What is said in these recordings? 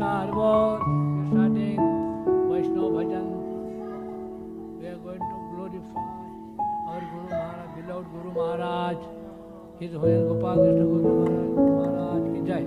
Krishna Harbor. We are starting Vaishnava Bhajan. We are going to glorify our Guru Maharaj, beloved Guru Maharaj. His Holiness Gopal Krishna Guru Maharaj ki Jai.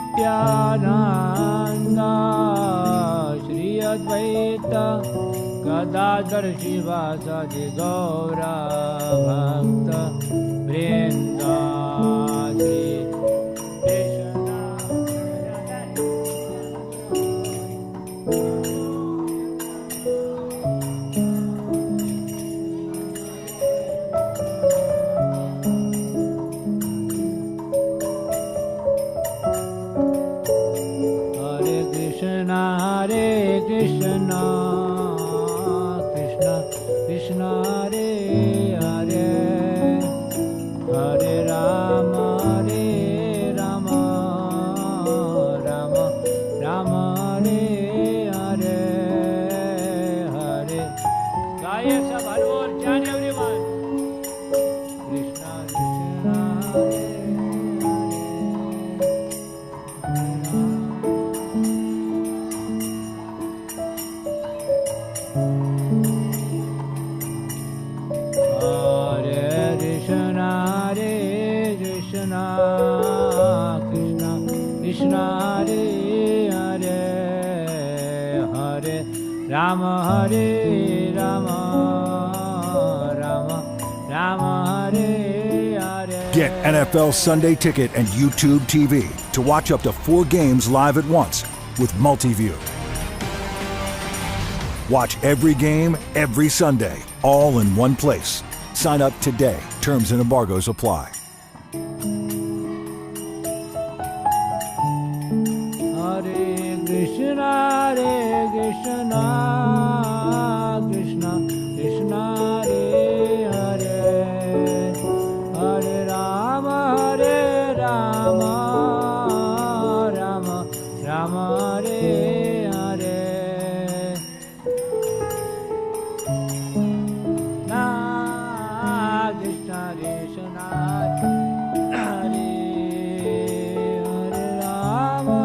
Nityananda Shri Advaita Gadadhar Shivasadi Gaura Bhakta Vrinda Shri Krishna Hare Krishna, Krishna Krishna Hare Hare, Hare Rama, Rama Rama Hare Hare, Hare. Gaye sab har bol, chant everyone. Krishna Krishna Hare. Krishna Krishna Hare Hare, Hare Rama, Rama Rama Hare Hare. Get NFL Sunday Ticket and YouTube TV to watch up to 4 games live at once with Multiview. Watch every game, every Sunday, all in one place. Sign up today. Terms and embargoes apply. Hare Krishna, Krishna Krishna Hare Hare, Hare Rama, Rama Rama Hare Hare. Na Krishna Krishna Hare Rama, Rama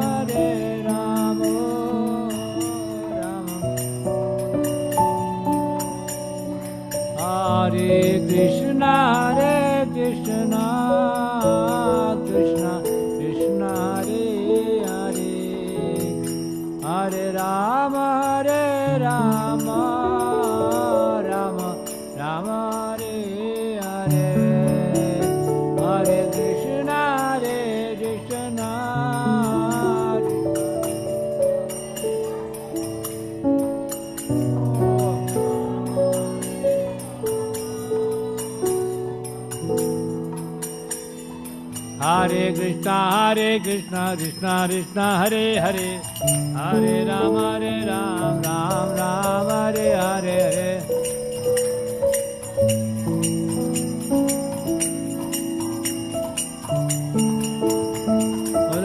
Hare Krishna, Krishna Krishna Hare Hare, Hare Rama, Rama Rama Hare Hare,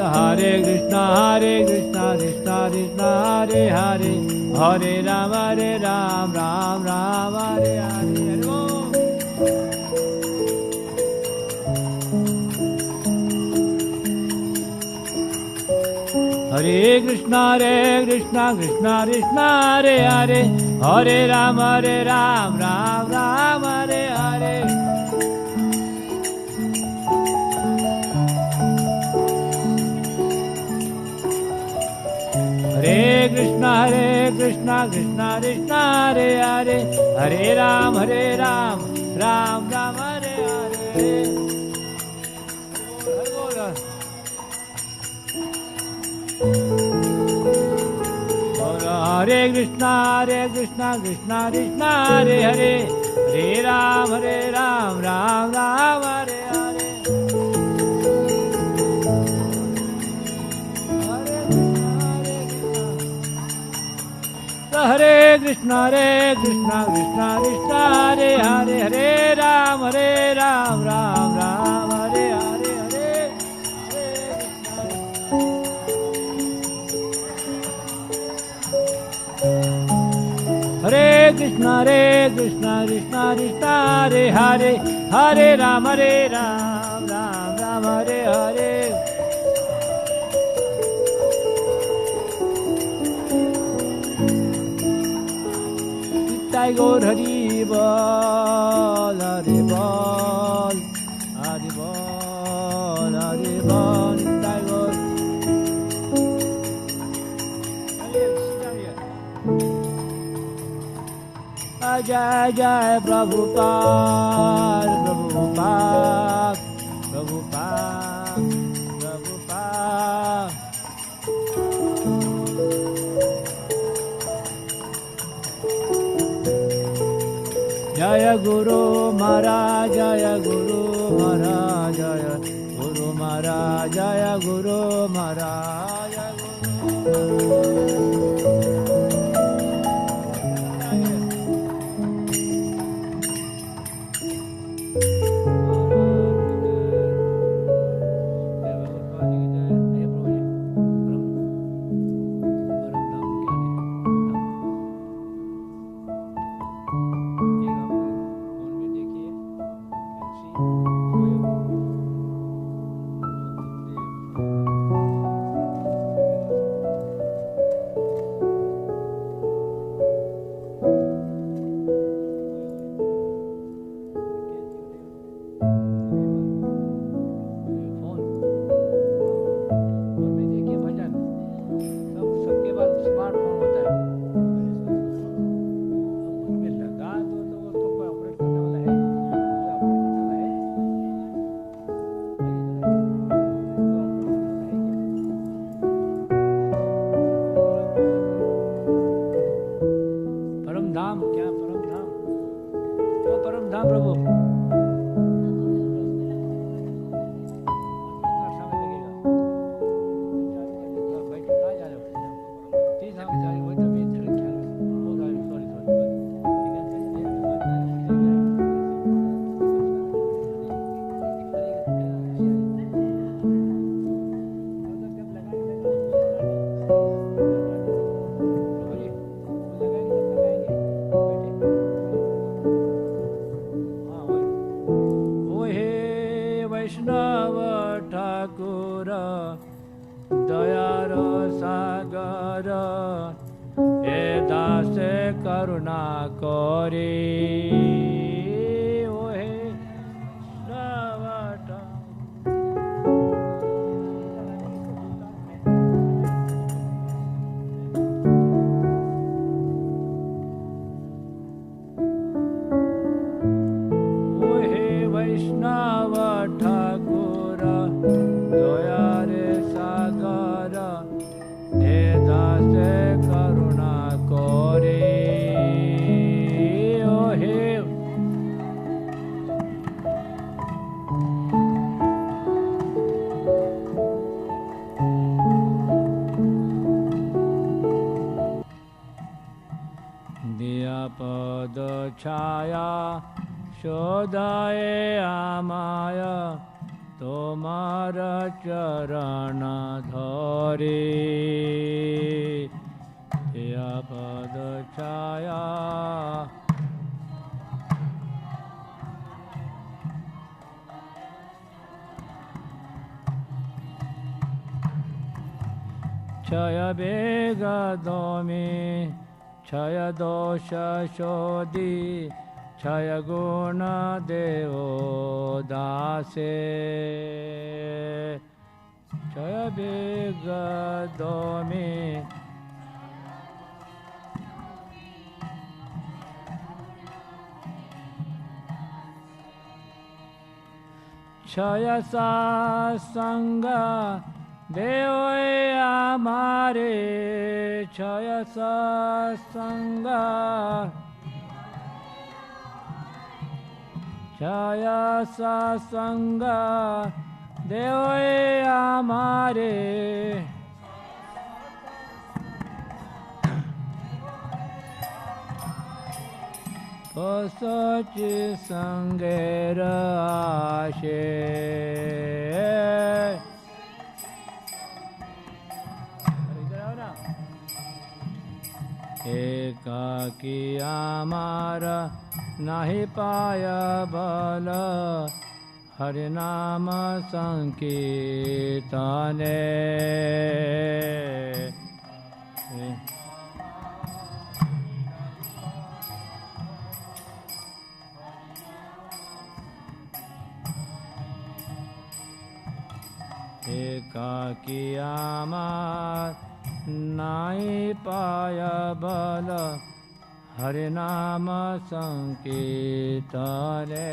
Hare Krishna, Krishna. Hare Krishna, Krishna Krishna Hare Hare, Hare Rama, Ram Hare Hare. Hare Krishna, Krishna Krishna Hare Hare, Hare Rama, Ram Hare Hare. Hare Krishna, Krishna Krishna Hare Hare, Hare Rama, Ram Hare Hare. Hare Krishna, Krishna Krishna Hare Hare, Hare Ram, Ram Hare Hare. Hare Krishna, Krishna Krishna Hare Hare, Hare Ram, Ram Hare Hare. Hare Krishna, Krishna Krishna Hare Hare, Hare Ram, Ram Hare Hare. Hare Krishna, Krishna Hare Hare, Hare Ram, Ram Hare Hare. Nitai Gaur Hari Bol, Hari Bol, Hari Bol, Hari Bol, Nitai Gaur. जय जय प्रभुपाद प्रभुपाद प्रभुपाद प्रभुपाद। जय गुरु महाराज जय गुरु महाराज जय गुरु महाराज जय गुरु महाराज जय छाया शोधाए आमाय तोमार चरण धरे या पद छाया क्षय वेग दोमे क्षय दोष शोधि क्षय गुण देवो दासे क्षय वेग दोमे क्षय संग देव आमारे क्षय संग क्षय संग देव आमारे सोच संगेर आशे एकाकी आमार नाही पाय बल हरि नाम संकीर्तने एकाकी आमार नाई पाय बल हरि नाम संकीर्तने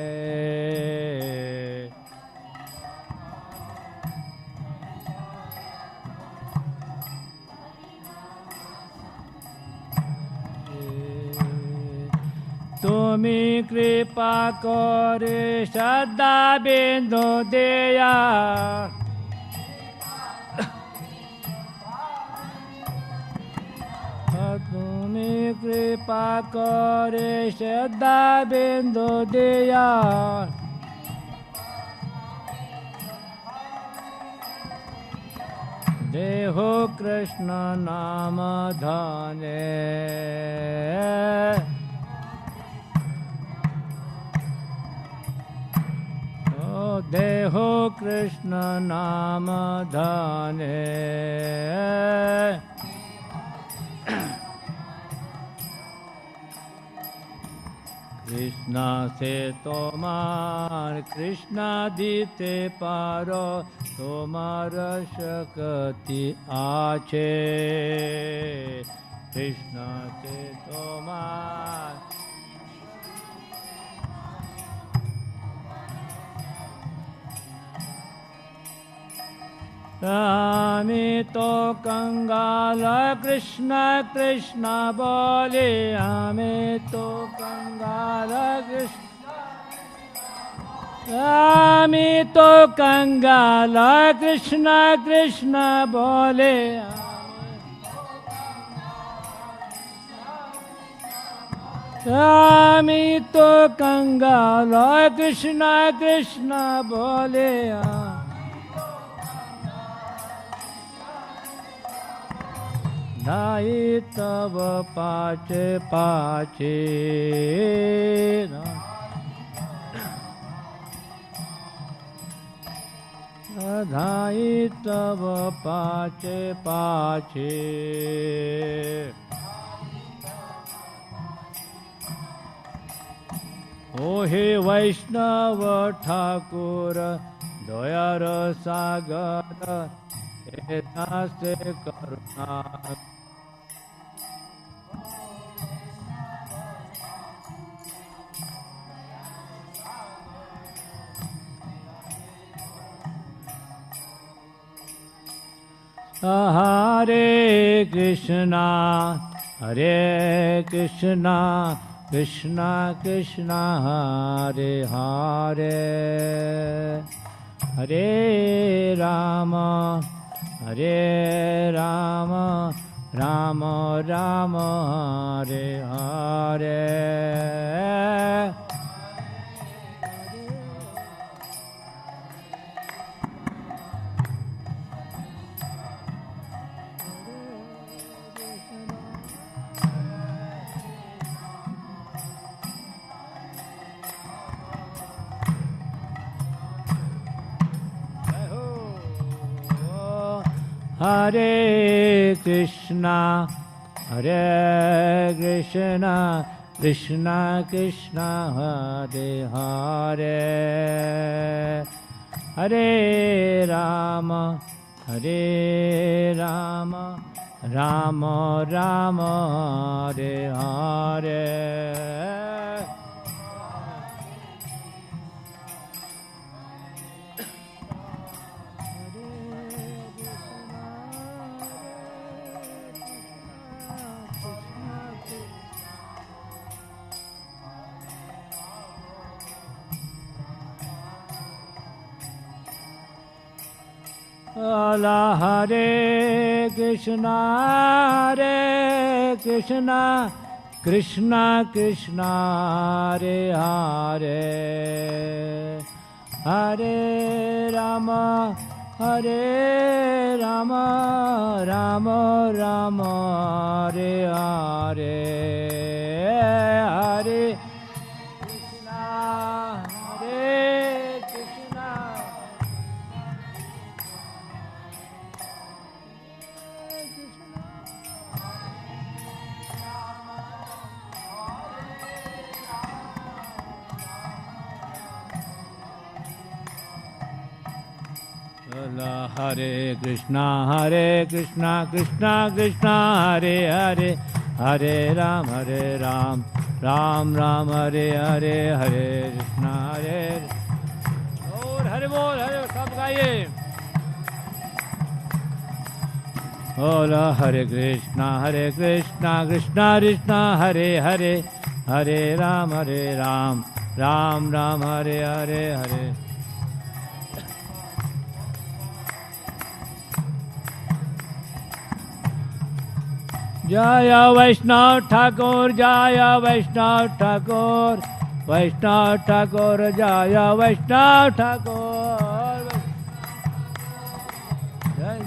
तुमी कृपा करे श्रद्धा बिंदु दिया तुमी कृपा करे श्रद्धा बिंदु दिया देहो कृष्ण नाम धने देहो कृष्ण नाम धने कृष्णा से तोमार कृष्णा दीते पारो तोमार शक्ति आछे कृष्णा से तोमार आमी तो कंगाल कृष्ण कृष्ण बोले हमें तो कंगाल कृष्ण आमी तो कंगाल कृष्ण कृष्ण बोले आमी तो कंगाल कृष्ण कृष्ण बोले धाई तब पाचे पाचे धाई तब पाचे पाचे ओ हे वैष्णव ठाकुर दयार सागर से करुणा हरे कृष्णा कृष्णा कृष्णा हरे हरे हरे राम राम राम हरे हरे हरे कृष्णा कृष्णा कृष्णा हरे हरे हरे राम राम राम हरे हरे हरे कृष्णा कृष्णा कृष्णा हरे हरे हरे राम राम राम हरे हरे हरे कृष्णा हरे Krishna Krishna Krishna Hare Hare Hare Ram, Ram Ram, Hare Hare, Hare Krishna, Hare और हरे बोल, हरे सब गाइए। बोला हरे कृष्णा कृष्णा कृष्णा हरे हरे, हरे राम राम राम हरे हरे हरे। जय वैष्णव ठाकुर, जय वैष्णव ठाकुर, वैष्णव ठाकुर जय वैष्णव ठाकुर। जय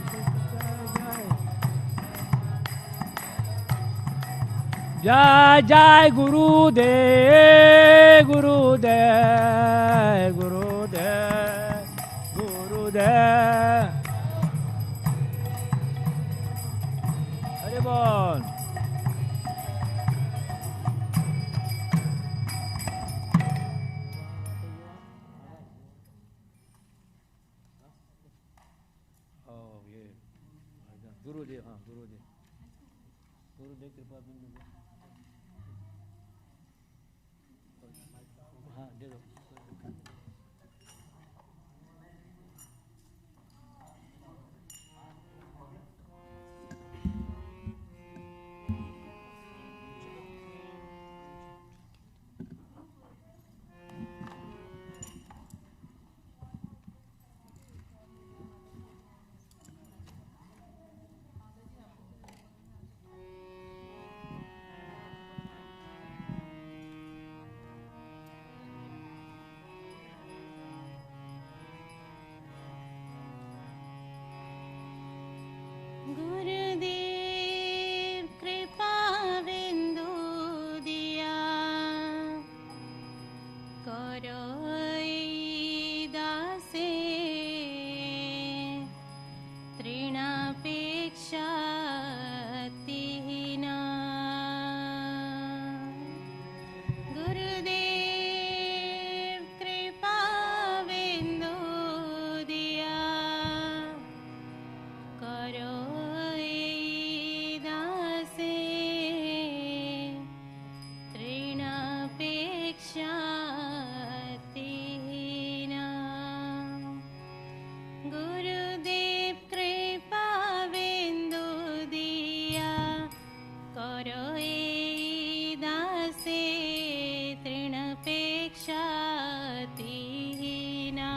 जय जय गुरुदेव गुरुदेव गुरुदेव गुरुदेव। हरे बोल। गुरुदेव, हाँ गुरुदेव, गुरुदेव कृपा बिंदु, हाँ दे दो। गुरुदेव कृपा बिंदु दिया करो दासे तृणापेक्षा तिहिना। गुरुदेव कृपा बिंदु दिया करो गुरुदेव कृपा बिंदु दिया करो दासे तृणापेक्षा तिहिना।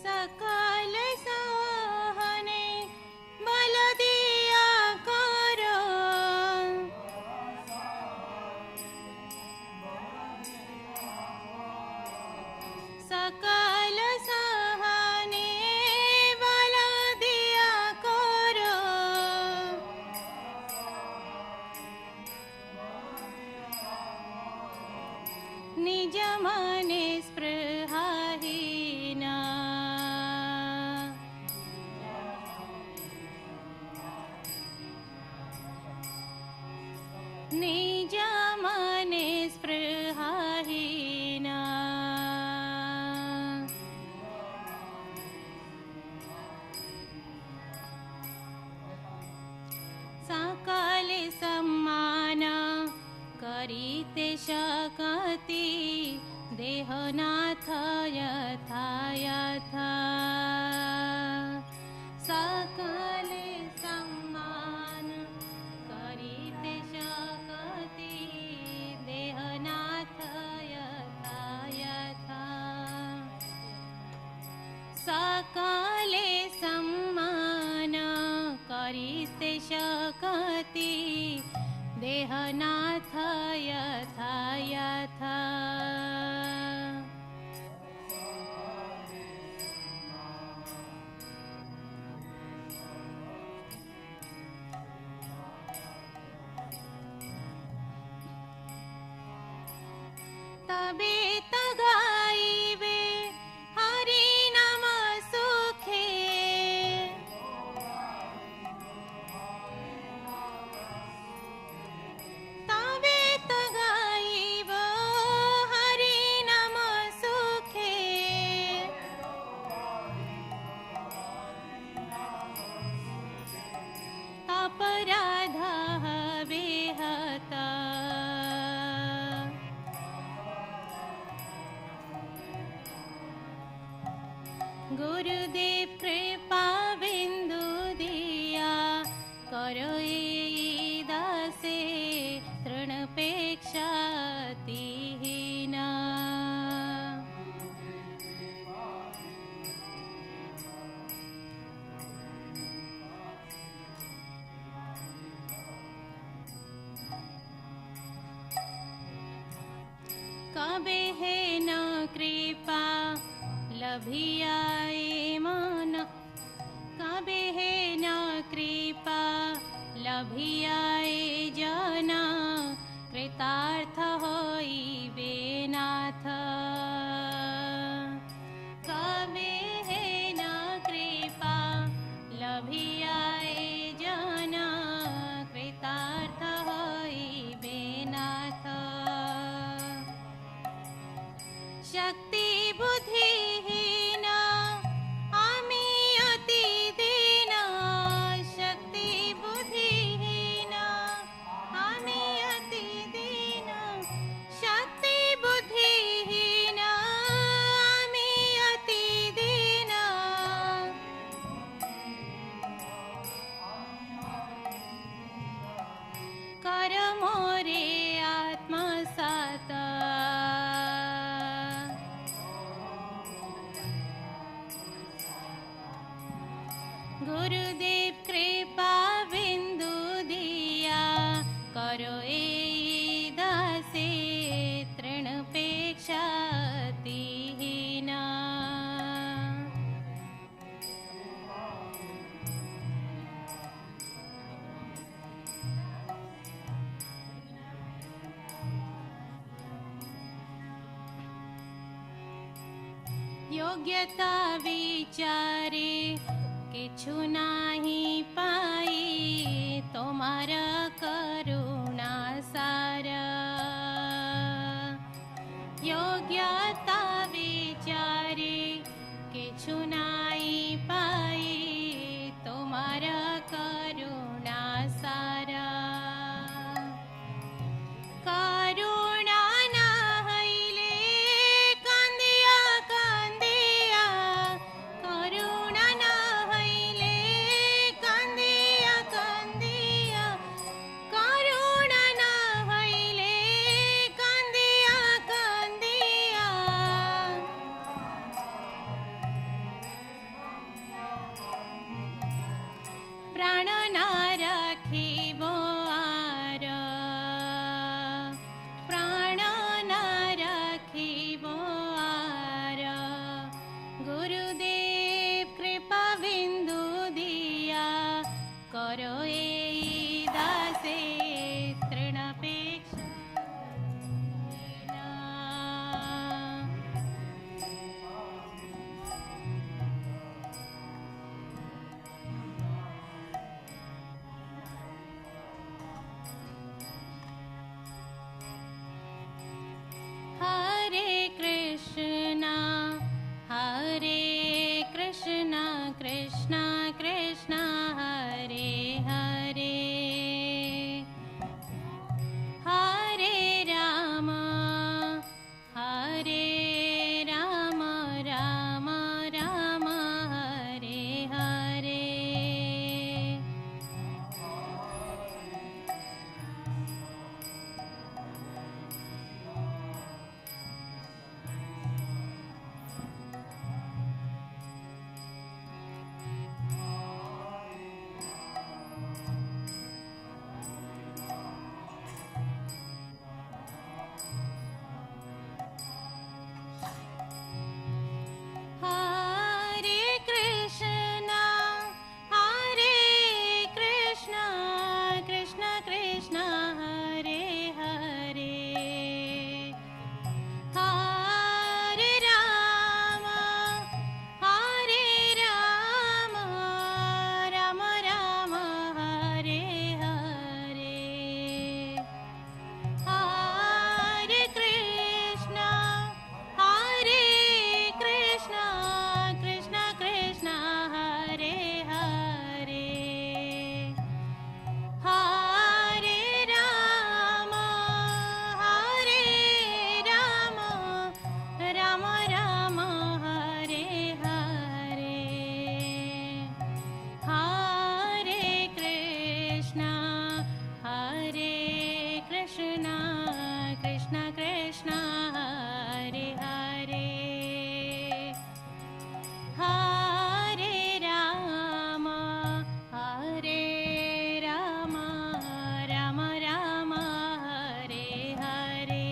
सकल सहने बल दिया करो, सकल सहने बल दिया करो। निज मने स्पृहाहीना, निज मने स्पृहाहीना। सकल सम्मान करीते शकति देहनाथ यथा यथा। सकल सम्मान करीते शकति देहनाथ यथा यथा। सकले सम्मान करीते शकति देहनाथ यथा यथा। तबे तगाइबे हरि नाम सुखे, कृपा लभियाए मन कबे है न कृपा लभियाए जना कृतार्थ होइबे नाथ कबे है न कृपा लभियाए जना कृतार्थ होइबे नाथ शक्ति बुद्धिहीन आमी अति दीन शक्ति बुद्धिहीन आमी अति दीन शक्ति बुद्धिहीन आमी अति दीन कर मोरे आत्मसात गुरुदेव कृपा बिंदु दिया करो ए दासे तृणपेक्षा अतिहीना योग्यता विचारे किछु नाही पाई तोमारा करुणा सार योग्यता विचारे किछु नाही पाई तोमारा करुणा सार करुणा ना हईले कांदिया कांदिया करुणा ना हईले कांदिया कांदिया करुणा ना हईले कांदिया कांदिया प्राण ना राखिबो आर प्राण ना राखिबो आर गुरुदेव कृपा बिंदु दिया करो ए दासे तृणपेक्षा हरे कृष्णा कृष्णा कृष्णा हरे हरे हरे राम राम राम हरे हरे हरे कृष्णा कृष्ण कृष्ण हरे हरे हरे राम राम राम हरे हरे हरे कृष्णा कृष्ण कृष्ण हरे हरे हरे राम राम राम हरे हरे हरे कृष्णा कृष्ण कृष्ण हरे हरे हरे राम राम राम हरे हरे हरे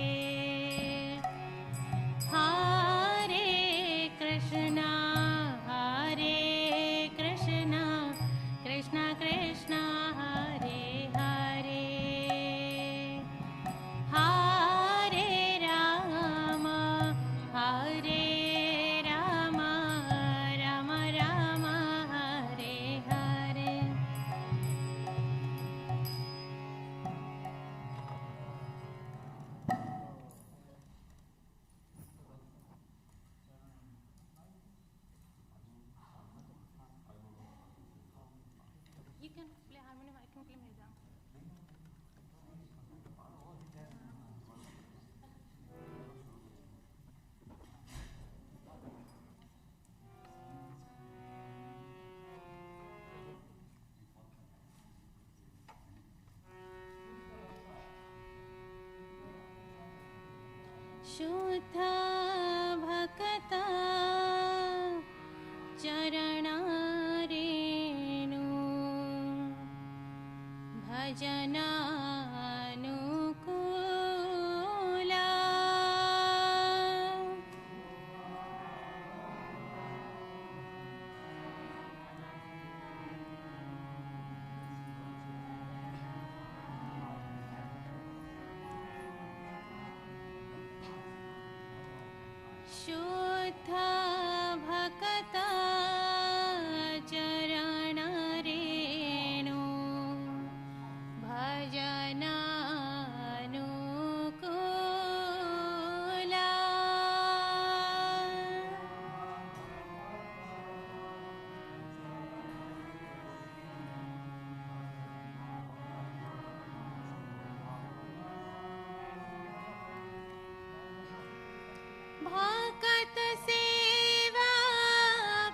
शुद्ध भक्ता चरणा रेणु भजनानुकूला शुद्ध भक्ता चरण रेणु भजनानुकूला भक्त सेवा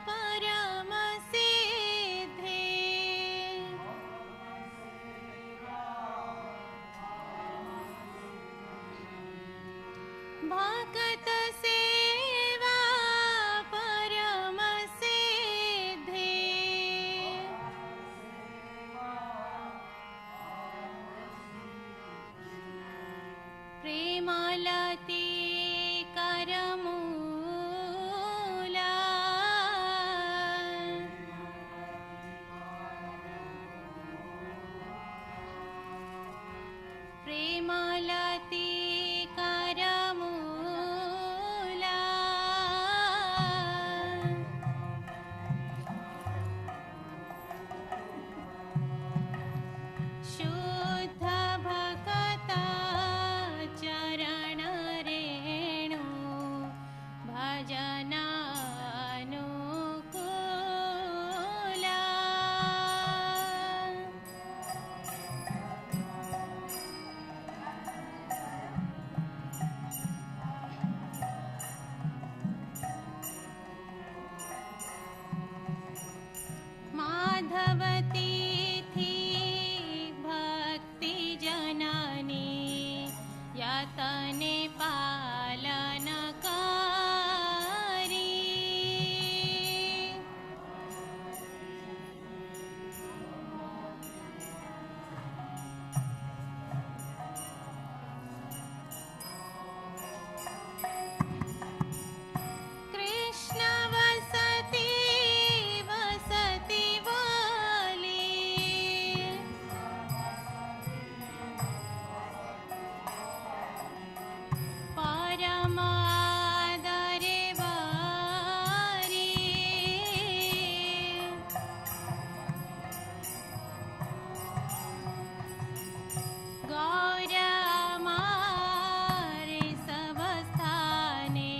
परम सिद्धे भक्त सेवा परम सिद्धे प्रेमालती करमूला प्रेमालती करमूला शुद्ध भक्ता चरण रेणु भजनानुकूला माधवती थी भक्ति जननी यातने पालन कारी कृष्ण वसती वसती वाली परमादरे वारी गौरमारे सबस्थाने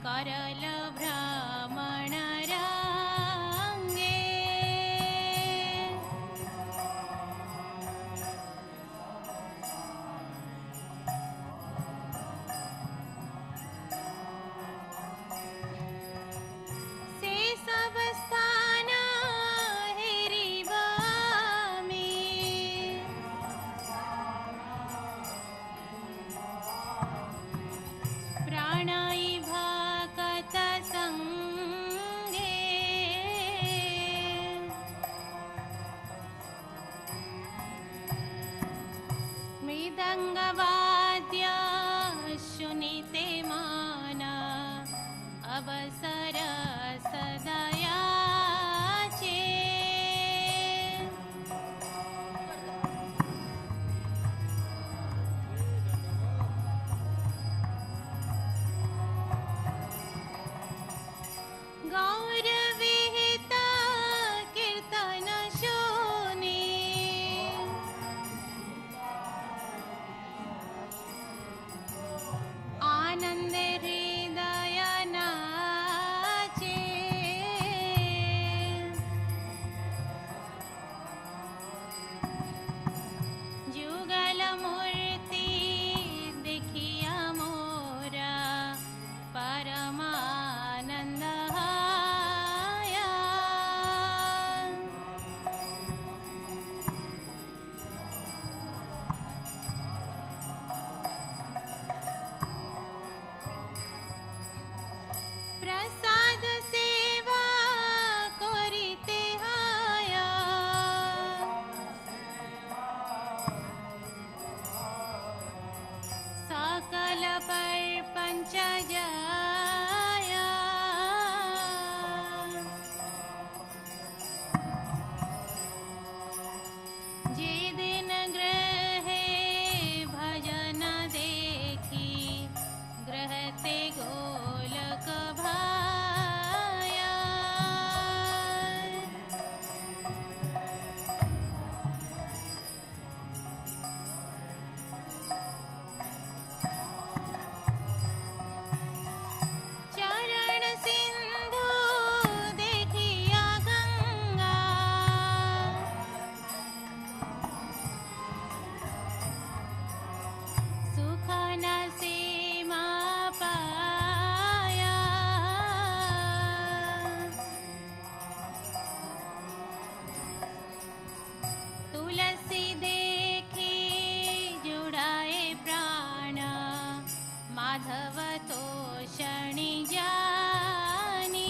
करल भ्रमण रंगे से सब स्थान हेरिबामी प्राणाई भक्त संगे मृदंगवाद्य शुनिते माना अवसर सदयाचे गौरविहित कीर्तन शूनि तुलसी देखे जुड़ाए प्राण माधव तो शनि जानी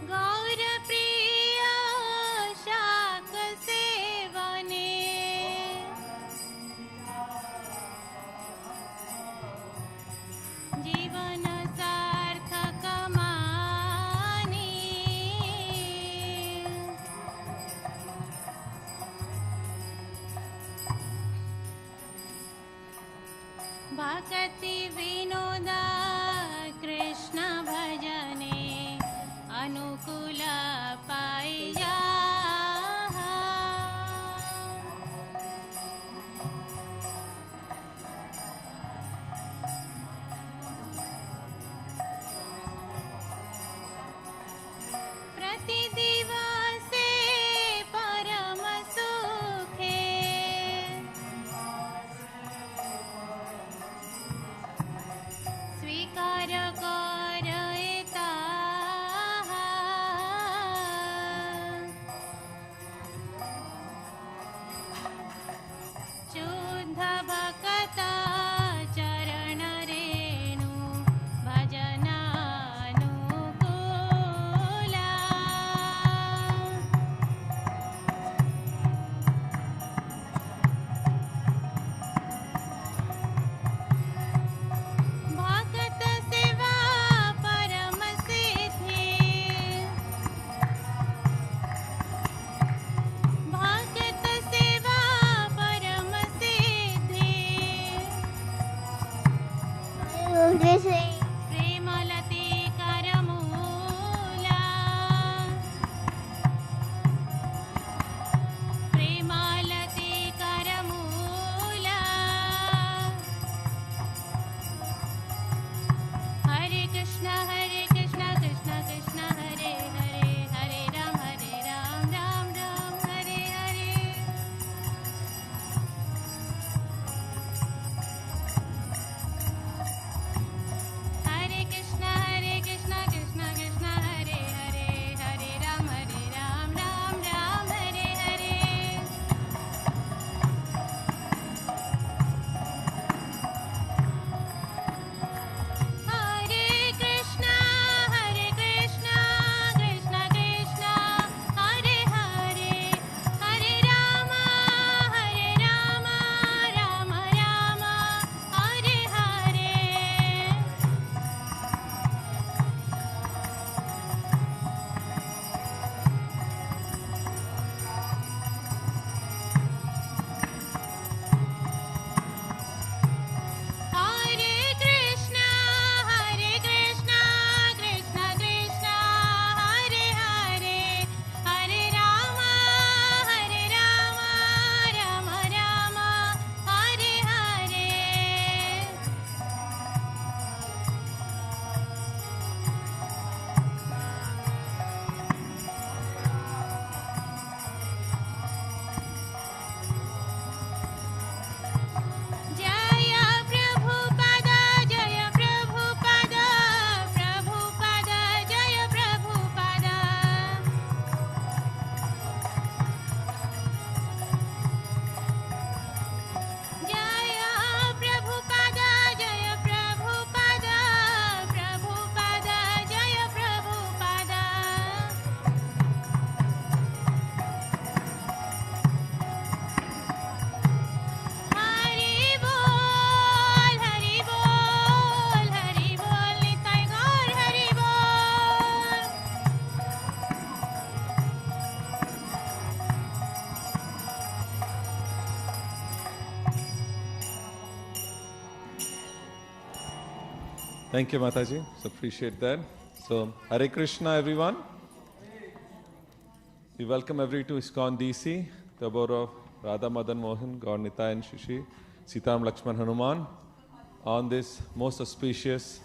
गौर प्रिय शाक सेवने जीवन सार्थक मानी भक्ति विनोदा कृष्ण भजने अनुकूल पाई जा प्रति दिवसे परम सुखे स्वीकार करता शुद्ध भक्त चरण रेणु भजनानुकूला भक्त सेवा परम सिद्धि भक्त सेवा परम सिद्धि प्रेमलते करमूला प्रेमलते करमूला हरे कृष्ण कृष्ण कृष्ण हरे हरे हरे राम राम राम हरे हरे हरे कृष्ण कृष्ण कृष्ण हरे हरे हरे राम राम राम हरे हरे हरे कृष्ण कृष्ण कृष्ण हरे हरे हरे राम राम राम हरे हरे हरे कृष्ण कृष्ण कृष्ण हरे हरे हरे राम राम राम हरे हरे जय प्रभुपद जय प्रभुपद प्रभुपद जय प्रभुपद जय प्रभुपद जय प्रभुपद प्रभुपद जय प्रभुपद हरि बोल निताई गौर हरि बोल Thank you, Mataji. So appreciate that. So Hare Krishna, everyone. We welcome every to ISKCON DC, the board of Radha Madan Mohan, Gaur Nitai and Shishi, Sitaram Lakshman Hanuman, on this most auspicious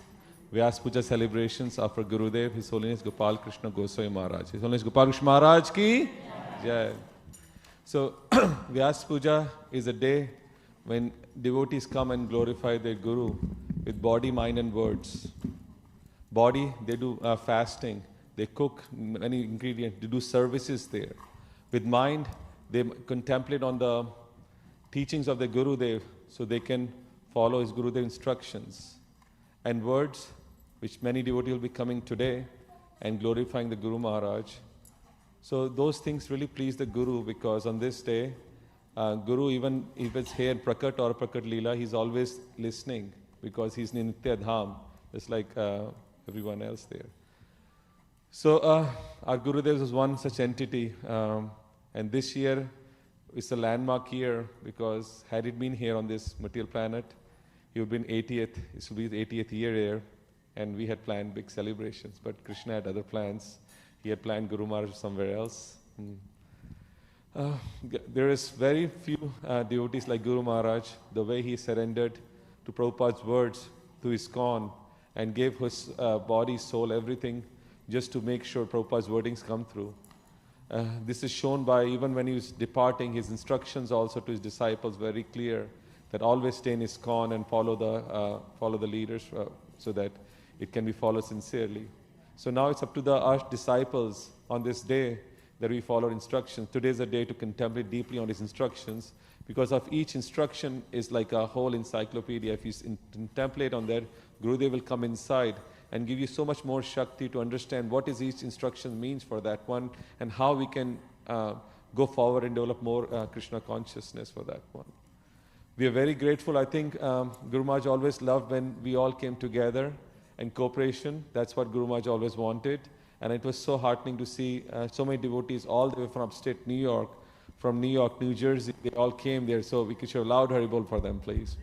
Vyas Puja celebrations of our Gurudev, His Holiness Gopal Krishna Goswami Maharaj. His Holiness Gopal Krishna Maharaj ki Jai. So Vyas Puja is a day when devotees come and glorify their Guru with body, mind and words. Body, they do fasting, they cook many ingredients, they do services there. With mind, they contemplate on the teachings of the Gurudev so they can follow his Gurudev instructions. And words, which many devotees will be coming today and glorifying the Guru Maharaj. So those things really please the Guru, because on this day, Guru, even if it's here in Prakat or Prakat Leela, he's always listening because he's in Nitya Dham, just like everyone else there. So our Gurudev was one such entity, and this year is a landmark year because had it been here on this material planet, he would have been 80th, this will be his 80th year here, and we had planned big celebrations, but Krishna had other plans. He had planned Guru Maharaj somewhere else. There is very few devotees like Guru Maharaj, the way he surrendered to Prabhupada's words, to ISKCON, and gave his body, soul, everything, just to make sure Prabhupada's wordings come through. This is shown by even when he was departing, his instructions also to his disciples very clear, that always stay in ISKCON and follow the leaders so that it can be followed sincerely. So now it's up to our disciples on this day that we follow instructions. Today is a day to contemplate deeply on his instructions, because of each instruction is like a whole encyclopedia. If you contemplate on that, Gurudev will come inside and give you so much more Shakti to understand what is each instruction means for that one, and how we can go forward and develop more Krishna consciousness for that one. We are very grateful. I think Guru Maharaj always loved when we all came together and cooperation. That's what Guru Maharaj always wanted. And it was so heartening to see so many devotees all the way from upstate New York, from New York, New Jersey. They all came there, so we could show loud Haribol for them, please.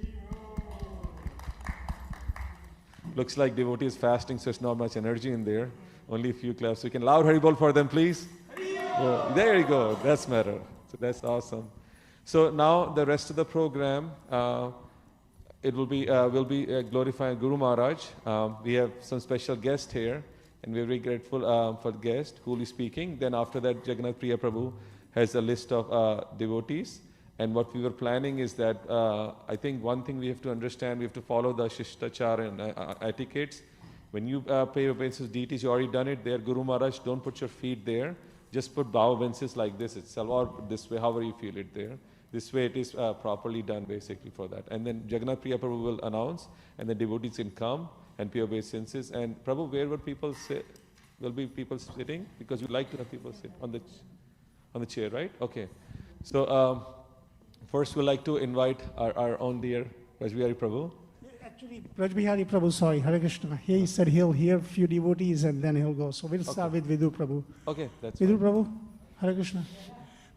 Looks like devotees fasting, so there's not much energy in there. Only a few claps. So you can loud Haribol for them, please. There you go. That's better. So that's awesome. So now the rest of the program, it will be glorifying Guru Maharaj. We have some special guest here, and we're very grateful for the guest who will be speaking. Then after that, Jagannath Priya Prabhu has a list of devotees. And what we were planning is that I think one thing we have to understand, we have to follow the Shishtachara and etiquettes. When you pay obeisances to deities, you already done it there. Guru Maharaj, don't put your feet there. Just put bow obeisances like this itself, or this way, however you feel it there. This way it is properly done basically for that. And then Jagannath Priya Prabhu will announce, and the devotees can come and pay obeisances. And Prabhu, where will people sit? Will be people sitting? Because we like to have people sit on the chair, right? Okay. So first we'd like to invite our own dear Rajbihari Prabhu. Actually, Rajbihari Prabhu, sorry, Hare Krishna. He said he'll hear a few devotees and then he'll go. So we'll start with Vidu Prabhu. Okay, that's Vidu fine. Prabhu, Hare Krishna.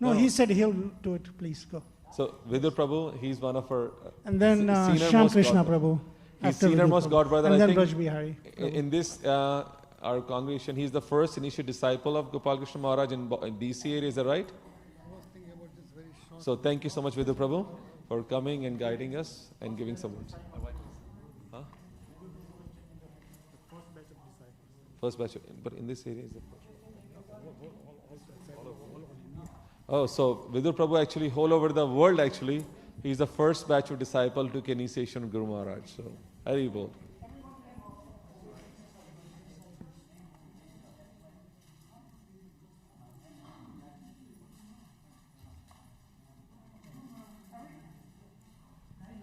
No, he said he'll do it. Please go. So Vidu Prabhu, he's one of our And then Shyam Krishna Prabhu. He's senior most God brother. And then I think Rajbihari. in this our congregation, he's the first initial disciple of Gopal Krishna Maharaj in DC area. Is that right? So thank you so much, Vidu Prabhu, for coming and guiding us and giving some words. Huh? First batch, but in this area is the first. Oh, so Vidu Prabhu actually all over the world actually, he's the first batch of disciple to initiation of Guru Maharaj. So, Hari Bol.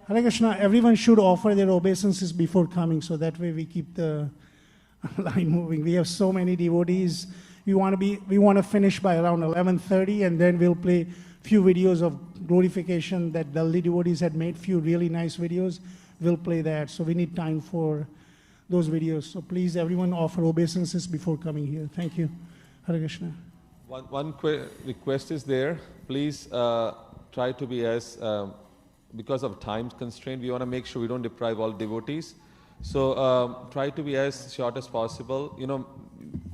Hare Krishna, everyone should offer their obeisances before coming, so that way we keep the line moving. We have so many devotees. We want to finish by around 11:30, and then we'll play few videos of glorification that Dalli devotees had made, few really nice videos. We'll play that. So we need time for those videos. So please, everyone offer obeisances before coming here. Thank you. Hare Krishna. One request is there. Please try to be as, because of time constraint, we want to make sure we don't deprive all devotees. So try to be as short as possible. You know,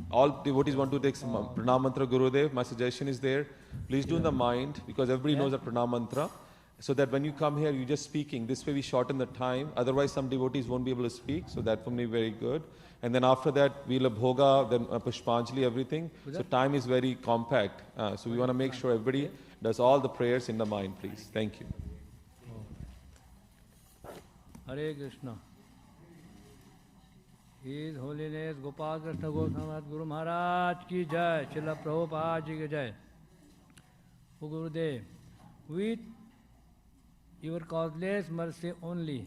all devotees want to take some Pranam Mantra Gurudev. My suggestion is there. Please do in the mind, because everybody knows the Pranam Mantra. So that when you come here, you're just speaking. This way we shorten the time. Otherwise, some devotees won't be able to speak. So that for me very good. And then after that, we'll have Bhoga, then Pushpanjali, everything. So time is very compact. So we want to make sure everybody does all the prayers in the mind, please. Thank you. Hare Krishna. His Holiness Gopal Krishna Goswami Guru Maharaj ki jai, Srila Prabhupada ji ki jai. O Gurudev, with your causeless mercy only,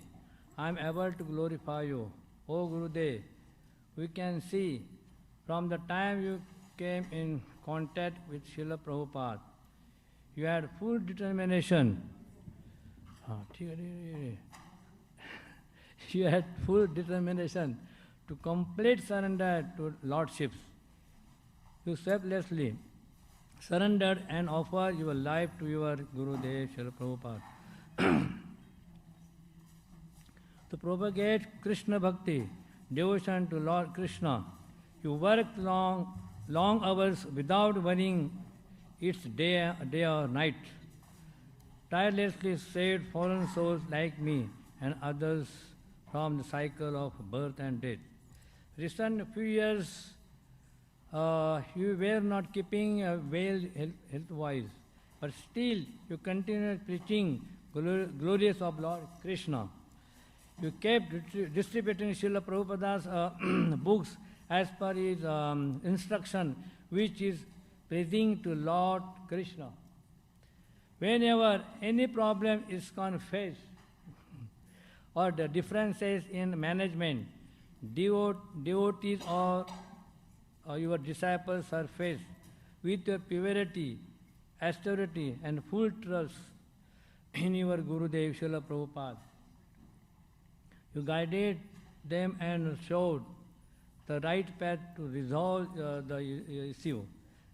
I am able to glorify you. O Gurudev, we can see from the time you came in contact with Srila Prabhupada, you had full determination. You had full determination to complete surrender to Lordship. You selflessly surrendered and offered your life to your Gurudev Srila Prabhupada. To propagate Krishna Bhakti, devotion to Lord Krishna, you worked long hours without worrying it's day or night. Tirelessly saved fallen souls like me and others from the cycle of birth and death. Recent few years, you were not keeping well health-wise, but still you continued preaching glories of Lord Krishna. You kept distributing Srila Prabhupada's books as per his instruction, which is praising to Lord Krishna. Whenever any problem is faced or the differences in management, devotees or your disciples are faced with your purity, austerity and full trust in your Gurudev Srila Prabhupada. You guided them and showed the right path to resolve the issue.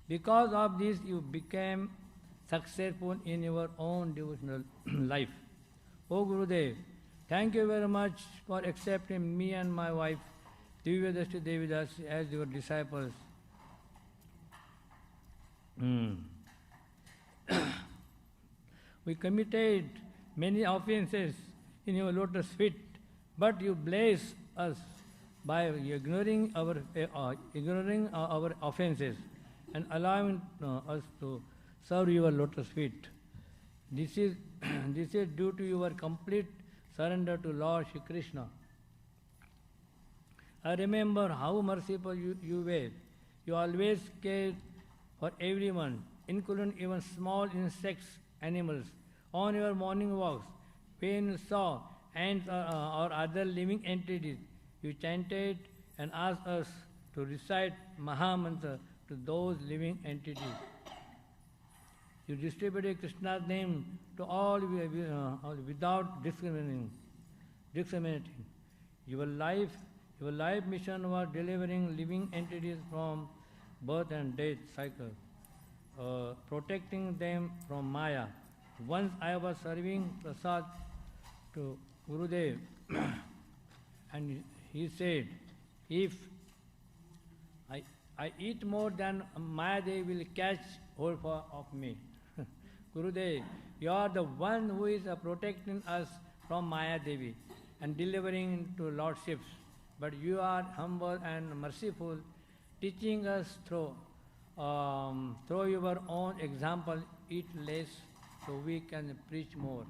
Because of this, you became successful in your own devotional life. O Gurudev, thank you very much for accepting me and my wife, Divyadashti Devidas, as your disciples. We committed many offenses in your lotus feet, but you bless us by ignoring our offenses and allowing us to serve your lotus feet. This is due to your complete surrender to Lord Shri Krishna. I remember how merciful you were. You always cared for everyone, including even small insects, animals. On your morning walks, when you saw ants or other living entities, you chanted and asked us to recite Mahamantra to those living entities. You distributed Krishna's name to all without discriminating. Your life mission was delivering living entities from birth and death cycle, protecting them from Maya. Once I was serving prasad to Gurudev, and he said, if I eat more than Maya Devi will catch hold of me. Gurudev, you are the one who is protecting us from Maya Devi and delivering to lordships. But you are humble and merciful, teaching us through your own example, eat less so we can preach more.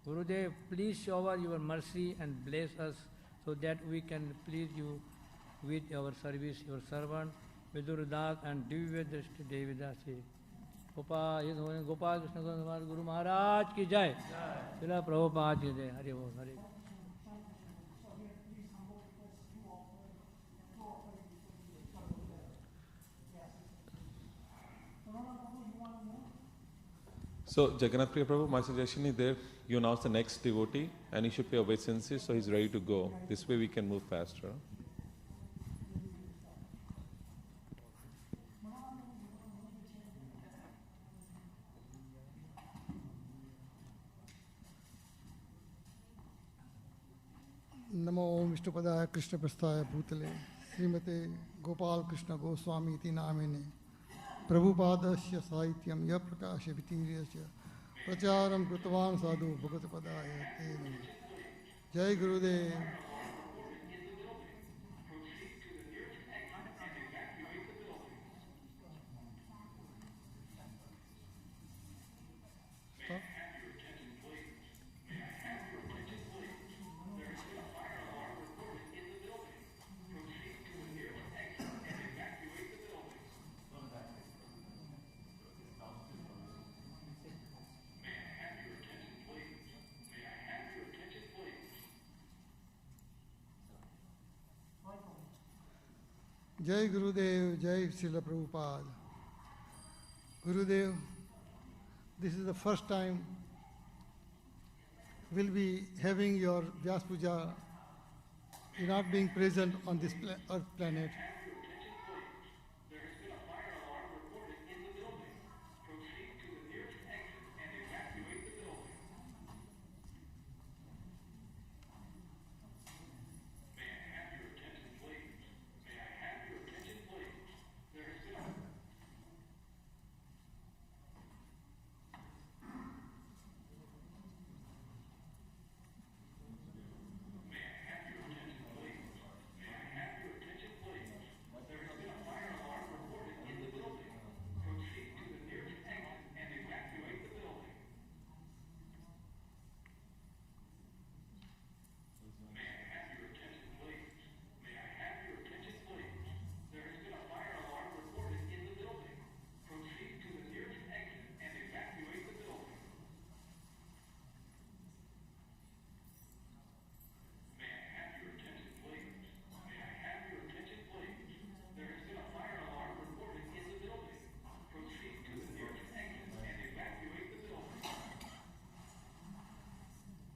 Gurudev, please shower your mercy and bless us so that we can please you with our service, your servant, Vidurdas and Divyadashti Devidasi. Gopal Krishna Guru Maharaj ki jai. Srila Prabhupada ki jai. Hare Bol, Hare. So, Jagannath Priya Prabhu, my suggestion is there, you announce the next devotee and he should pay obeisances, so he's ready to go. This way we can move faster. नमो विष्णुपदाय कृष्ण प्रस्थाय भूतले श्रीमते गोपाल कृष्ण गोस्वामी इति नामिने प्रभुपादस्य साहित्यं यः प्रकाश वितीर्यस्य प्रचारं कृतवान् साधु भगवत्पदाय ते नमः। जय गुरुदेव। Jai Gurudev, Jai Srila Prabhupada. Gurudev, this is the first time we'll be having your Vyas Puja. You're not being present on this earth planet.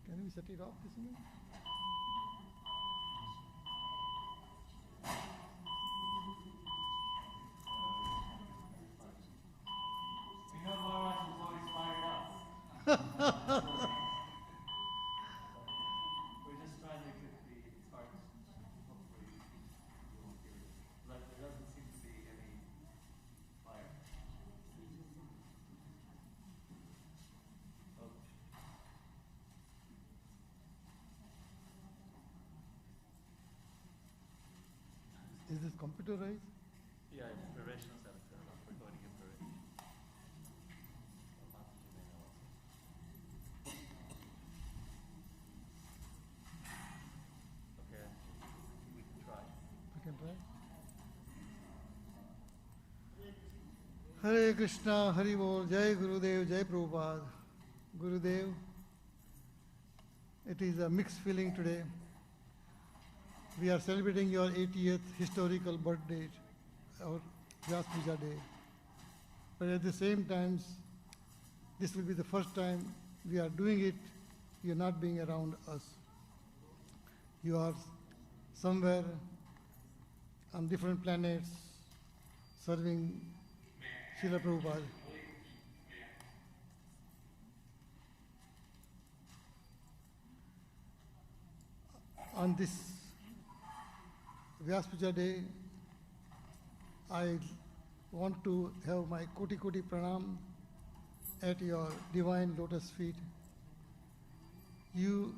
Can we set it off this minute? Is this computerized? Yeah, professional setup. Recording information. Okay, we can try. We can try. Hare Krishna, Hari Bol, Jai Gurudev, Jai Prabhupada. Gurudev, it is a mixed feeling today. We are celebrating your 80th historical birthday, our Vyas Puja Day. But at the same time, this will be the first time we are doing it, you're not being around us. You are somewhere on different planets serving Srila Prabhupada. On this Vyas Puja Day, I want to have my Koti Koti Pranam at your divine lotus feet. You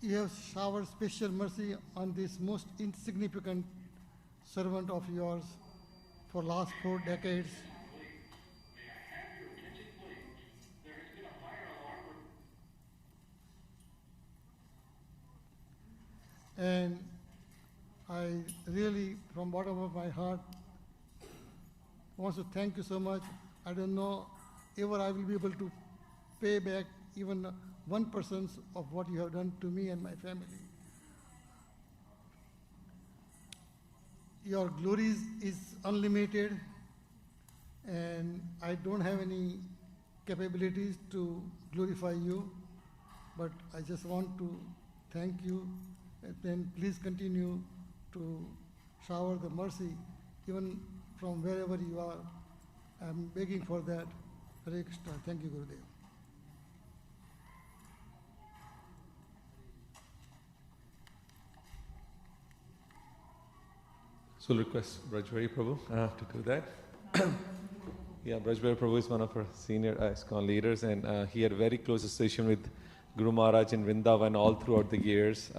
have showered special mercy on this most insignificant servant of yours for last 4 decades. And I really, from bottom of my heart, want to thank you so much. I don't know ever I will be able to pay back even 1% of what you have done to me and my family. Your glory is unlimited, and I don't have any capabilities to glorify you, but I just want to thank you. And then please continue to shower the mercy even from wherever you are. I'm begging for that. Hare Krishna. Thank you, Gurudev. So we'll request Brajbari Prabhu to do that. Yeah, Brajbari Prabhu is one of our senior ISKCON leaders, and he had a very close association with Guru Maharaj in Vrindavan all throughout the years,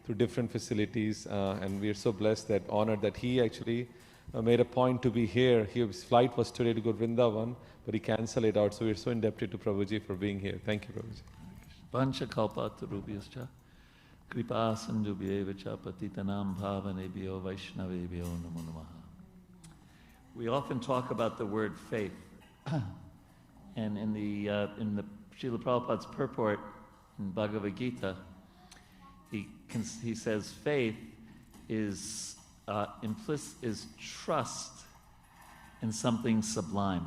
through different facilities, and we are so blessed, that honored that he actually made a point to be here. His flight was today to go to Vrindavan, but he cancelled it out, so we are so indebted to Prabhuji for being here. Thank you, Prabhuji. Pancha kalpatarubhyascha kripa sandubhyevacha patitanam bhavanebhyo vaishnavebhyo namo namaha. We often talk about the word faith, and in the Srila Prabhupada's purport in Bhagavad Gita, he says faith is is trust in something sublime.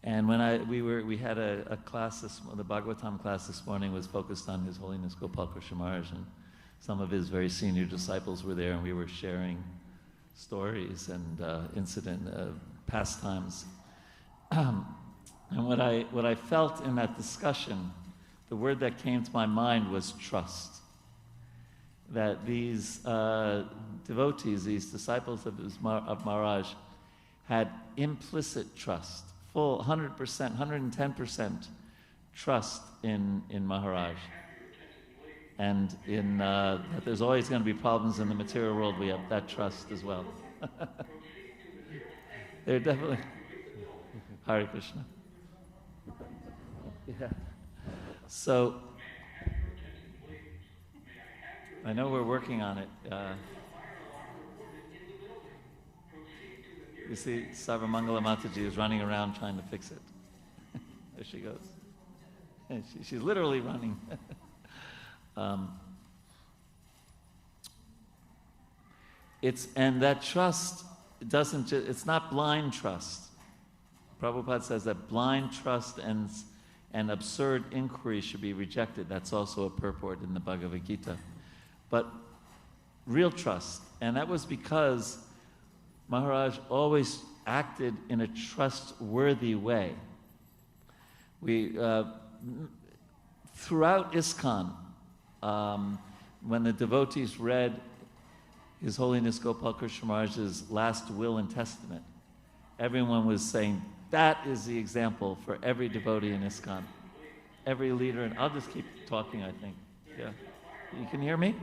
And when we had a class the Bhagavatam class this morning was focused on His Holiness Gopal Krishna Maharaj, and some of his very senior disciples were there, and we were sharing stories and pastimes. And what I felt in that discussion, the word that came to my mind was trust. That these devotees, these disciples of Maharaj, had implicit trust, full 100%, 110% trust in Maharaj. And that there's always going to be problems in the material world, we have that trust as well. They're definitely... Hare Krishna. Yeah. So, I know we're working on it. You see, Sarvamangala Mataji is running around trying to fix it. There she goes. And she's literally running. And that trust it's not blind trust. Prabhupada says that blind trust and absurd inquiry should be rejected. That's also a purport in the Bhagavad Gita. But real trust, and that was because Maharaj always acted in a trustworthy way. Throughout ISKCON, when the devotees read His Holiness Gopal Krishna Maharaj's last will and testament, everyone was saying, that is the example for every devotee in ISKCON. Every leader, and I'll just keep talking, I think. Yeah. You can hear me?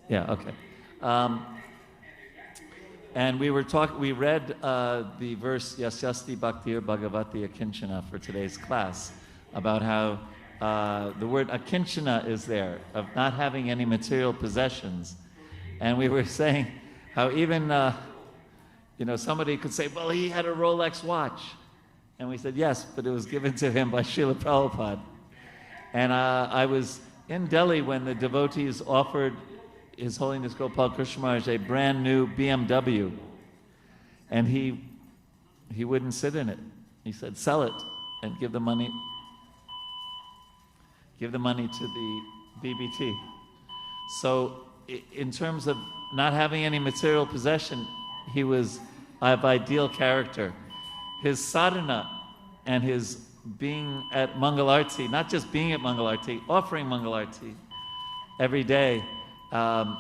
Yeah, okay. And we read the verse Yasyasti Bhaktir Bhagavati Akinchana for today's class, about how the word akinchana is there, of not having any material possessions. And we were saying how even, somebody could say, well, he had a Rolex watch. And we said, yes, but it was given to him by Srila Prabhupada. And I was in Delhi when the devotees offered His Holiness Gopal Krishna Maharaj a brand new BMW. And he wouldn't sit in it. He said, sell it and give the money to the BBT. So in terms of not having any material possession, he was of ideal character. His sadhana and his being at Mangalarti, not just being at Mangalarti, offering Mangalarti every day. And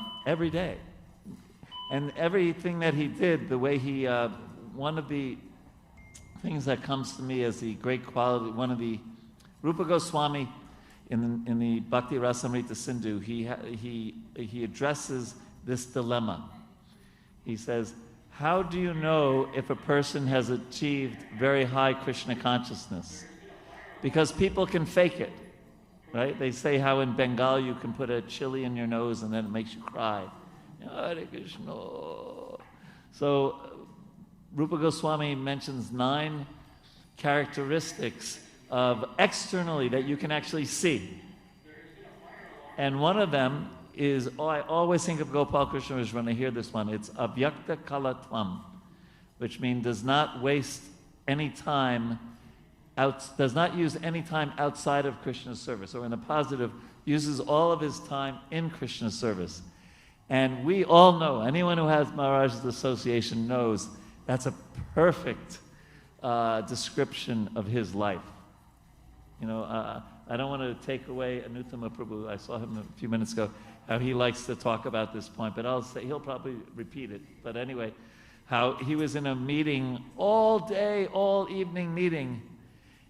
everything that he did, the way he, one of the things that comes to me as the great quality, one of the, Rupa Goswami in the Bhakti Rasamrita Sindhu, he addresses this dilemma. He says, how do you know if a person has achieved very high Krishna consciousness? Because people can fake it. Right? They say how in Bengal you can put a chili in your nose and then it makes you cry. Hare Krishna. So Rupa Goswami mentions 9 characteristics of externally that you can actually see. And one of them is, I always think of Gopal Krishna when I hear this one, it's avyakta kalatvam, which means does not waste any time, does not use any time outside of Krishna's service, or in the positive, uses all of his time in Krishna's service. And we all know, anyone who has Maharaj's association knows that's a perfect description of his life. I don't want to take away Anuttama Prabhu. I saw him a few minutes ago, how he likes to talk about this point, but I'll say, he'll probably repeat it. But anyway, how he was in a meeting all day, all evening meeting,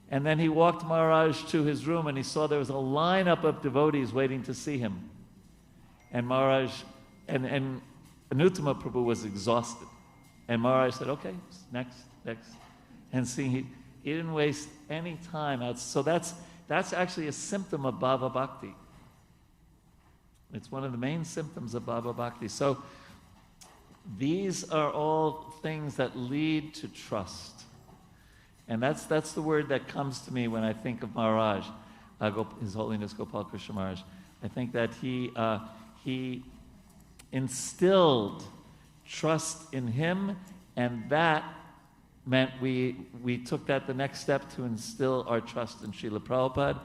and then he walked Maharaj to his room and he saw there was a lineup of devotees waiting to see him. And Maharaj, and Anuttama Prabhu was exhausted. And Maharaj said, okay, next. And see, he didn't waste any time out. So that's actually a symptom of Bhava Bhakti. It's one of the main symptoms of Bhava Bhakti. So these are all things that lead to trust. And that's the word that comes to me when I think of Maharaj, His Holiness Gopal Krishna Maharaj. I think that he instilled trust in him, and that meant we took that the next step to instill our trust in Srila Prabhupada,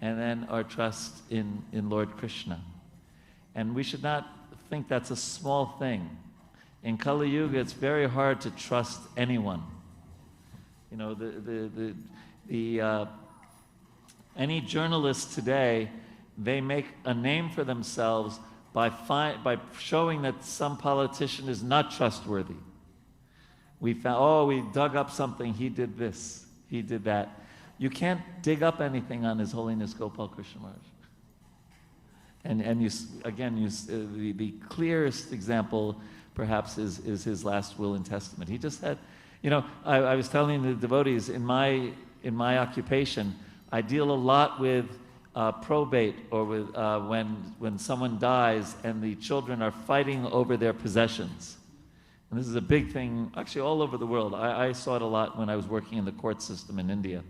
and then our trust in Lord Krishna. And we should not think that's a small thing. In Kali Yuga, it's very hard to trust anyone. You know, any journalist today, they make a name for themselves by showing that some politician is not trustworthy. We found, we dug up something, he did this, he did that. You can't dig up anything on His Holiness Gopal Krishna Maharaj. And the clearest example, perhaps, is his last will and testament. He just had, you know, I was telling the devotees, in my occupation, I deal a lot with probate, or with when someone dies and the children are fighting over their possessions. And this is a big thing, actually, all over the world. I saw it a lot when I was working in the court system in India.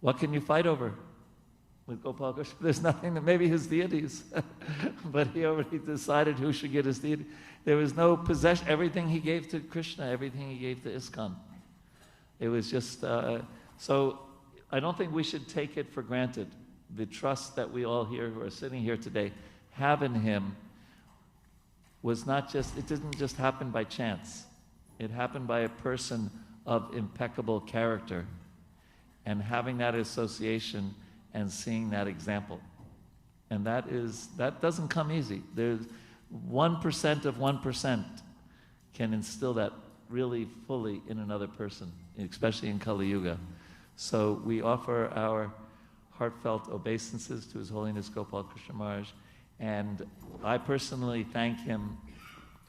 What can you fight over with Gopal Krishna? There's nothing, that maybe his deities, but he already decided who should get his deity. There was no possession. Everything he gave to Krishna, everything he gave to ISKCON. It was just, so I don't think we should take it for granted. The trust that we all here who are sitting here today have in him was not just, it didn't just happen by chance. It happened by a person of impeccable character, and having that association and seeing that example. And that doesn't come easy. There's 1% of 1% can instill that really fully in another person, especially in Kali Yuga. So we offer our heartfelt obeisances to His Holiness Gopal Krishna Maharaj, and I personally thank him.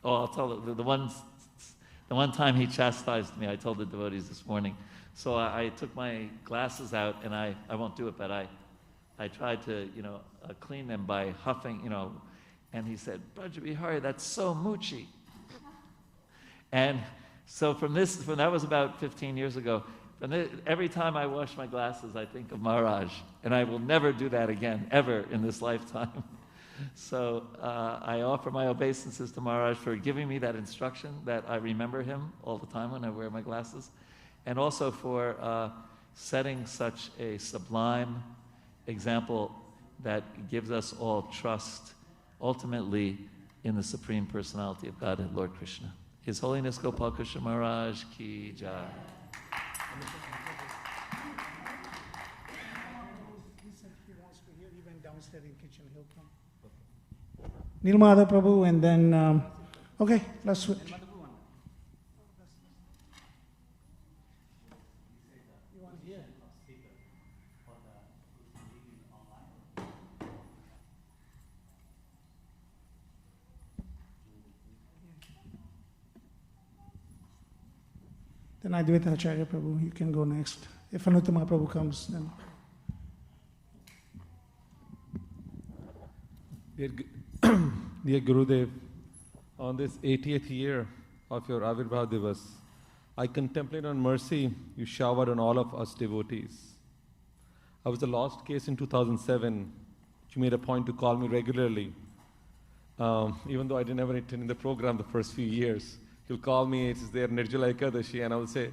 I'll tell the one time he chastised me, I told the devotees this morning. So I took my glasses out, and I won't do it, but I tried to, clean them by huffing, and he said, Braja Bihari, that's so moochy. And so from that was about 15 years ago, every time I wash my glasses, I think of Maharaj, and I will never do that again, ever in this lifetime. So I offer my obeisances to Maharaj for giving me that instruction, that I remember him all the time when I wear my glasses, and also for setting such a sublime example that gives us all trust, ultimately, in the Supreme Personality of Godhead, Lord Krishna. His Holiness Gopal Krishna Maharaj Ki Jai. He said he wants to hear. He went downstairs in kitchen. He'll come. Nilmada Prabhu, and then, okay, let's switch. Then Advaita Acharya Prabhu, you can go next. If Anuttama Prabhu comes, then. Dear Gurudev, on this 80th year of your Avirbhav Divas, I contemplate on mercy you showered on all of us devotees. I was a lost case in 2007. You made a point to call me regularly. Even though I didn't ever attend in the program the first few years. You'll call me, it's there, Nirjala Ekadashi, and I will say,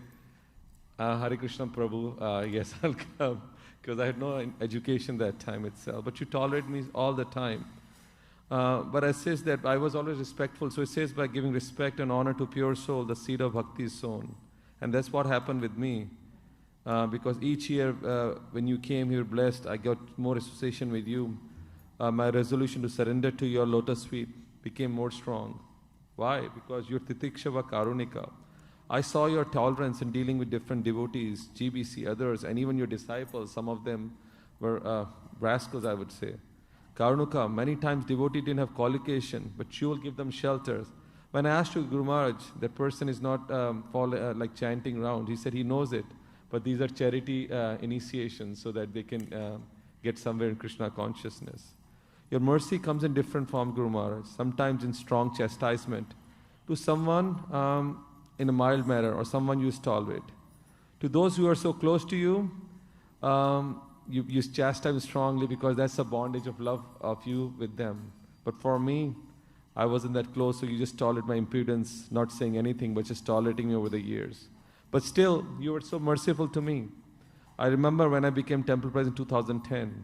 Hare Krishna Prabhu, yes, I'll come, because I had no education that time itself. But you tolerate me all the time. But it says that I was always respectful. So it says, by giving respect and honor to pure soul, the seed of bhakti is sown. And that's what happened with me. Because each year when you came here blessed, I got more association with you. My resolution to surrender to your lotus feet became more strong. Why? Because you're Titikshava Karunika. I saw your tolerance in dealing with different devotees, GBC, others, and even your disciples. Some of them were rascals, I would say. Karunika, many times devotee didn't have collocation, but you will give them shelters. When I asked you, Guru Maharaj, that person is not like chanting around. He said he knows it, but these are charity initiations so that they can get somewhere in Krishna consciousness. Your mercy comes in different form, Guru Maharaj, sometimes in strong chastisement to someone in a mild manner or someone you tolerate. To those who are so close to you, you chastise them strongly because that's the bondage of love of you with them. But for me, I wasn't that close, so you just tolerate my impudence, not saying anything, but just tolerating me over the years. But still, you were so merciful to me. I remember when I became temple president in 2010,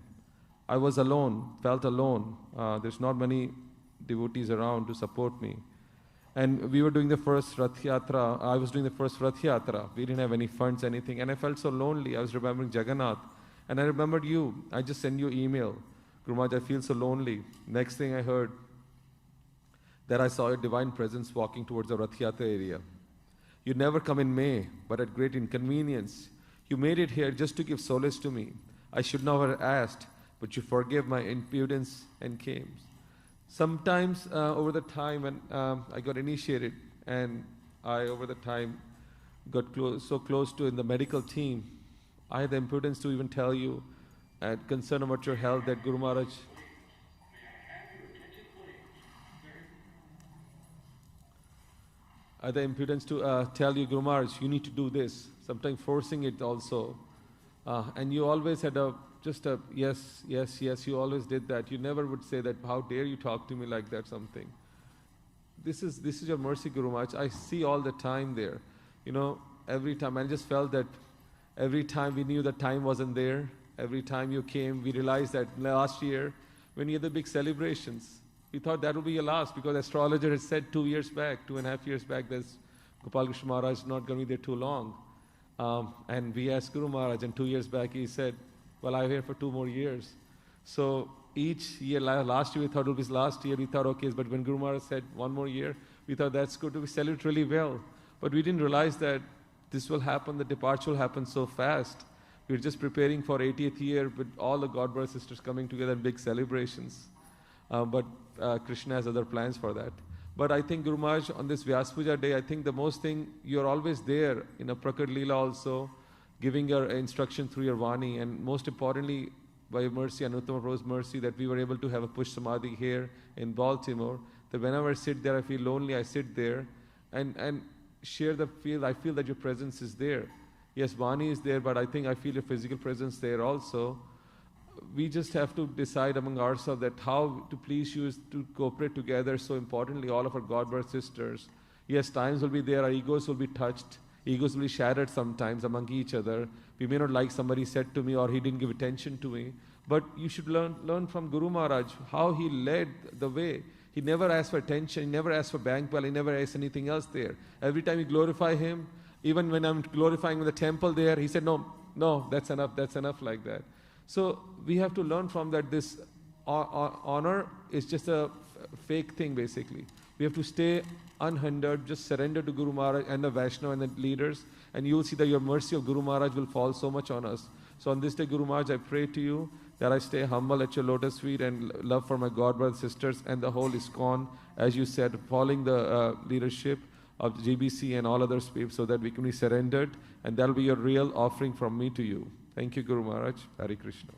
I was alone, felt alone. There's not many devotees around to support me. And we were doing the first Rath Yatra. I was doing the first Rath Yatra. We didn't have any funds, anything. And I felt so lonely. I was remembering Jagannath. And I remembered you. I just sent you an email. Guru Maharaj, I feel so lonely. Next thing I heard, that I saw your divine presence walking towards the Rath Yatra area. You never come in May, but at great inconvenience. You made it here just to give solace to me. I should not have asked, but you forgave my impudence and came. Sometimes over the time when I got initiated and I over the time got so close to in the medical team, I had the impudence to even tell you at concern about your health that Guru Maharaj I had the impudence to tell you, Guru Maharaj, you need to do this, sometimes forcing it also. And you always had just a yes, yes, yes, you always did that. You never would say that, how dare you talk to me like that, something. This is your mercy, Guru Maharaj. I see all the time there. You know, every time, I just felt that every time we knew that time wasn't there, every time you came, we realized that last year, when you had the big celebrations, we thought that would be your last because astrologer had said 2 years back, 2.5 years back, that Gopal Krishna Maharaj is not going to be there too long. And we asked Guru Maharaj, and 2 years back he said, well, I'm here for 2 more years. So each year, last year we thought it would be his last year, we thought, okay, but when Guru Maharaj said 1 more year, we thought that's good, we celebrate really well. But we didn't realize that this will happen, the departure will happen so fast. We were just preparing for 80th year with all the God brothers sisters coming together in big celebrations. But Krishna has other plans for that. But I think Guru Maharaj, on this Vyas Puja day, I think the most thing, you're always there in a Prakat Leela also, giving your instruction through your Vani, and most importantly, by your mercy, Anuttama Prabhu's mercy, that we were able to have a Push Samadhi here in Baltimore, that whenever I sit there, I feel lonely, I sit there and share the feel, I feel that your presence is there. Yes, Vani is there, but I think I feel your physical presence there also. We just have to decide among ourselves that how to please you is to cooperate together. So importantly, all of our God brothers sisters. Yes, times will be there, our egos will be touched, egos will be shattered sometimes among each other. We may not like somebody said to me or he didn't give attention to me. But you should learn from Guru Maharaj how he led the way. He never asked for attention, he never asked for bank bell, he never asked anything else there. Every time you glorify him, even when I'm glorifying in the temple there, he said, no, that's enough like that. So we have to learn from that this honor is just a fake thing basically. We have to stay unhindered, just surrender to Guru Maharaj and the Vaishnava and the leaders, and you will see that your mercy of Guru Maharaj will fall so much on us. So on this day, Guru Maharaj, I pray to you that I stay humble at your lotus feet and love for my God brothers, sisters, and the whole ISKCON, as you said, following the leadership of GBC and all other people, so that we can be surrendered, and that will be your real offering from me to you. Thank you, Guru Maharaj. Hare Krishna.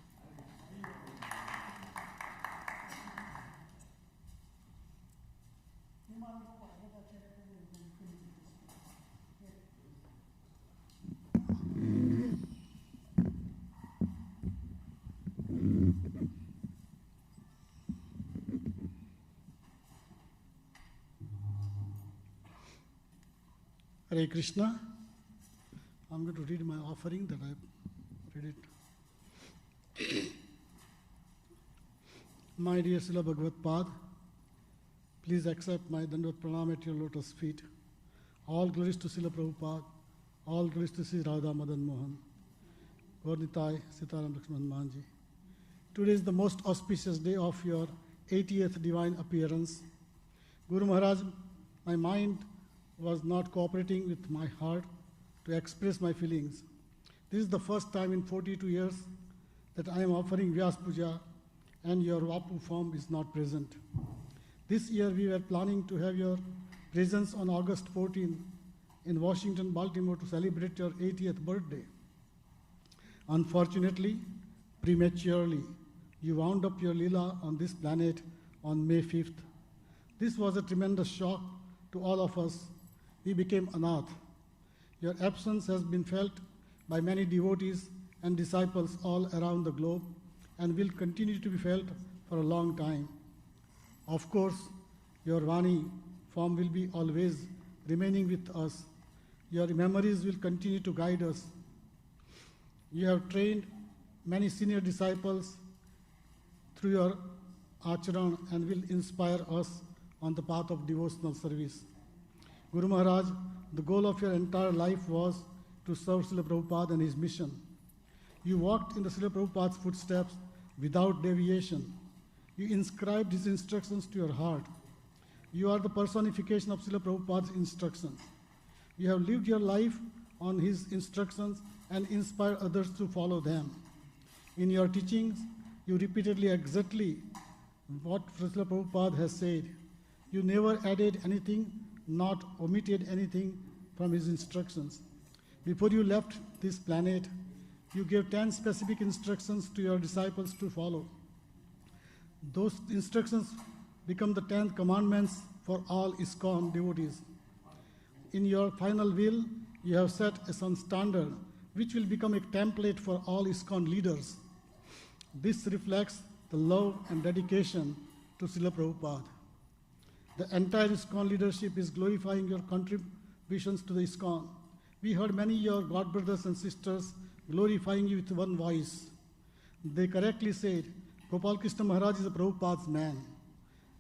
Hare Krishna. I'm going to read my offering that I read it. My dear Srila Bhagavad Pad, please accept my Dandvat Pranam at your lotus feet. All glories to Srila Prabhupada, all glories to Sri Radha Madan Mohan, Gaur Nitai, Sitaram Lakshman Manji. Today is the most auspicious day of your 80th divine appearance. Guru Maharaj, my mind was not cooperating with my heart to express my feelings. This is the first time in 42 years that I am offering Vyas Puja and your Vapu form is not present. This year we were planning to have your presence on August 14 in Washington, Baltimore to celebrate your 80th birthday. Unfortunately, prematurely, you wound up your Leela on this planet on May 5th. This was a tremendous shock to all of us. We became anath. Your absence has been felt by many devotees and disciples all around the globe and will continue to be felt for a long time. Of course, your Vani form will be always remaining with us. Your memories will continue to guide us. You have trained many senior disciples through your acharan and will inspire us on the path of devotional service. Guru Maharaj, the goal of your entire life was to serve Srila Prabhupada and his mission. You walked in the Srila Prabhupada's footsteps without deviation. You inscribed his instructions to your heart. You are the personification of Srila Prabhupada's instructions. You have lived your life on his instructions and inspired others to follow them. In your teachings, you repeatedly exactly what Srila Prabhupada has said. You never added anything, not omitted anything from his instructions. Before you left this planet, you gave 10 specific instructions to your disciples to follow. Those instructions become the 10 commandments for all ISKCON devotees. In your final will, you have set a sun standard which will become a template for all ISKCON leaders. This reflects the love and dedication to Srila Prabhupada. The entire ISKCON leadership is glorifying your contributions to the ISKCON. We heard many of your God brothers and sisters glorifying you with one voice. They correctly said, Gopal Krishna Maharaj is a Prabhupada's man.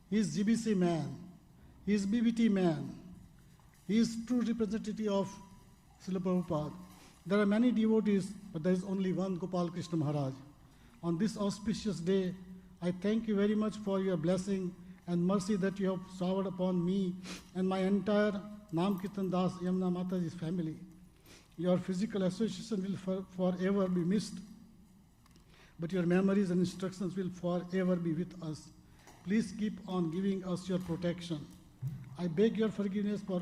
He is GBC man. He is BBT man. He is true representative of Srila Prabhupada. There are many devotees, but there is only one Gopal Krishna Maharaj. On this auspicious day, I thank you very much for your blessing and mercy that you have showered upon me and my entire Nam Kirtan Das Yamuna Mataji's family. Your physical association will forever be missed, but your memories and instructions will forever be with us. Please keep on giving us your protection. I beg your forgiveness for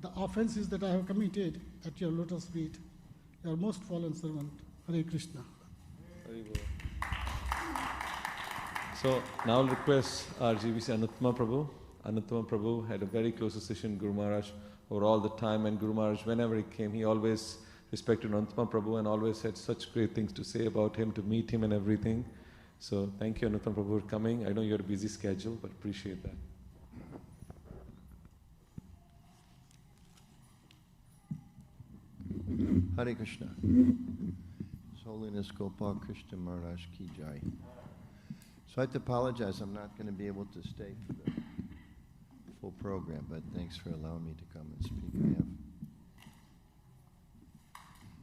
the offenses that I have committed at your lotus feet. Your most fallen servant, Hare Krishna. So now I'll request our GBC Anuttama Prabhu. Anuttama Prabhu had a very close association with Guru Maharaj over all the time, and Guru Maharaj, whenever he came, he always respected Anuttama Prabhu and always had such great things to say about him, to meet him and everything. So thank you, Anuttama Prabhu, for coming. I know you had a busy schedule, but appreciate that. Hare Krishna. His Holiness Gopal Krishna Maharaj Ki Jai. So I have to apologize, I'm not going to be able to stay for the full program, but thanks for allowing me to come and speak.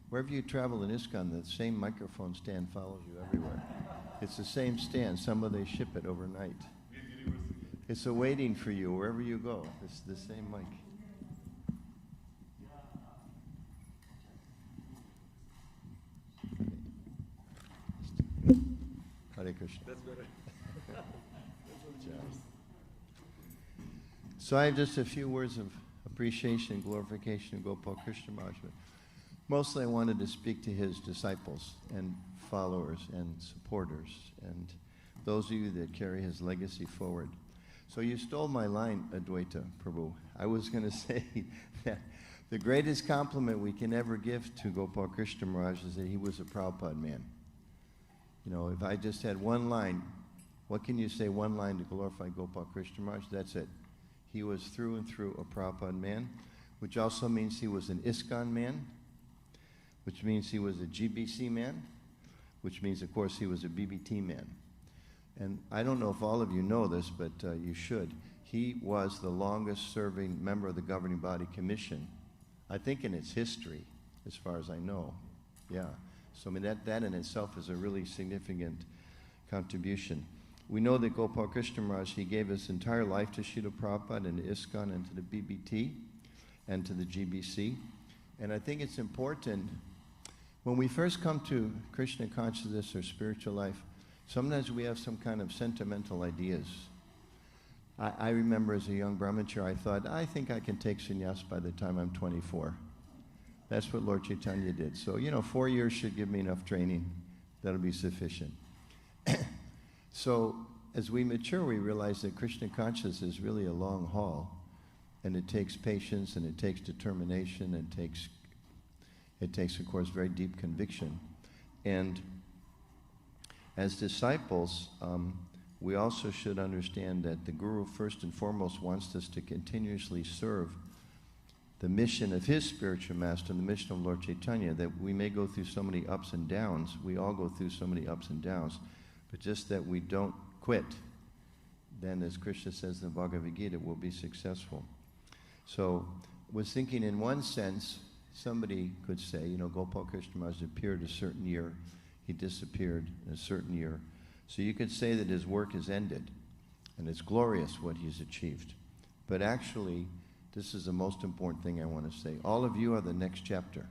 Wherever you travel in ISKCON, the same microphone stand follows you everywhere. It's the same stand. Some of they ship it overnight. It's awaiting for you wherever you go. It's the same mic. Hare Krishna. That's better. So I have just a few words of appreciation and glorification of Gopal Krishna Maharaj. Mostly I wanted to speak to his disciples and followers and supporters and those of you that carry his legacy forward. So you stole my line, Advaita Prabhu. I was going to say that the greatest compliment we can ever give to Gopal Krishna Maharaj is that he was a Prabhupada man. You know, if I just had one line, what can you say one line to glorify Gopal Krishna Maharaj? That's it. He was through and through a Prabhupada man, which also means he was an ISKCON man, which means he was a GBC man, which means, of course, he was a BBT man. And I don't know if all of you know this, but you should. He was the longest-serving member of the governing body commission, I think in its history, as far as I know. Yeah. So I mean, that in itself is a really significant contribution. We know that Gopal Krishna Maharaj, he gave his entire life to Srila Prabhupada and to ISKCON and to the BBT and to the GBC. And I think it's important, when we first come to Krishna consciousness or spiritual life, sometimes we have some kind of sentimental ideas. I remember as a young brahmachari, I thought, I think I can take sannyas by the time I'm 24. That's what Lord Chaitanya did. So, 4 years should give me enough training. That'll be sufficient. So, as we mature, we realize that Krishna consciousness is really a long haul. And it takes patience, and it takes determination, and it takes, It takes, of course, very deep conviction. And as disciples, we also should understand that the Guru, first and foremost, wants us to continuously serve the mission of his spiritual master and the mission of Lord Chaitanya, that we may go through so many ups and downs. We all go through so many ups and downs, but just that we don't quit. Then, as Krishna says in the Bhagavad Gita, we'll be successful. So, was thinking in one sense, somebody could say, you know, Gopal Krishna Maharaj appeared a certain year, he disappeared in a certain year. So you could say that his work is ended, and it's glorious what he's achieved. But actually, this is the most important thing I want to say. All of you are the next chapter.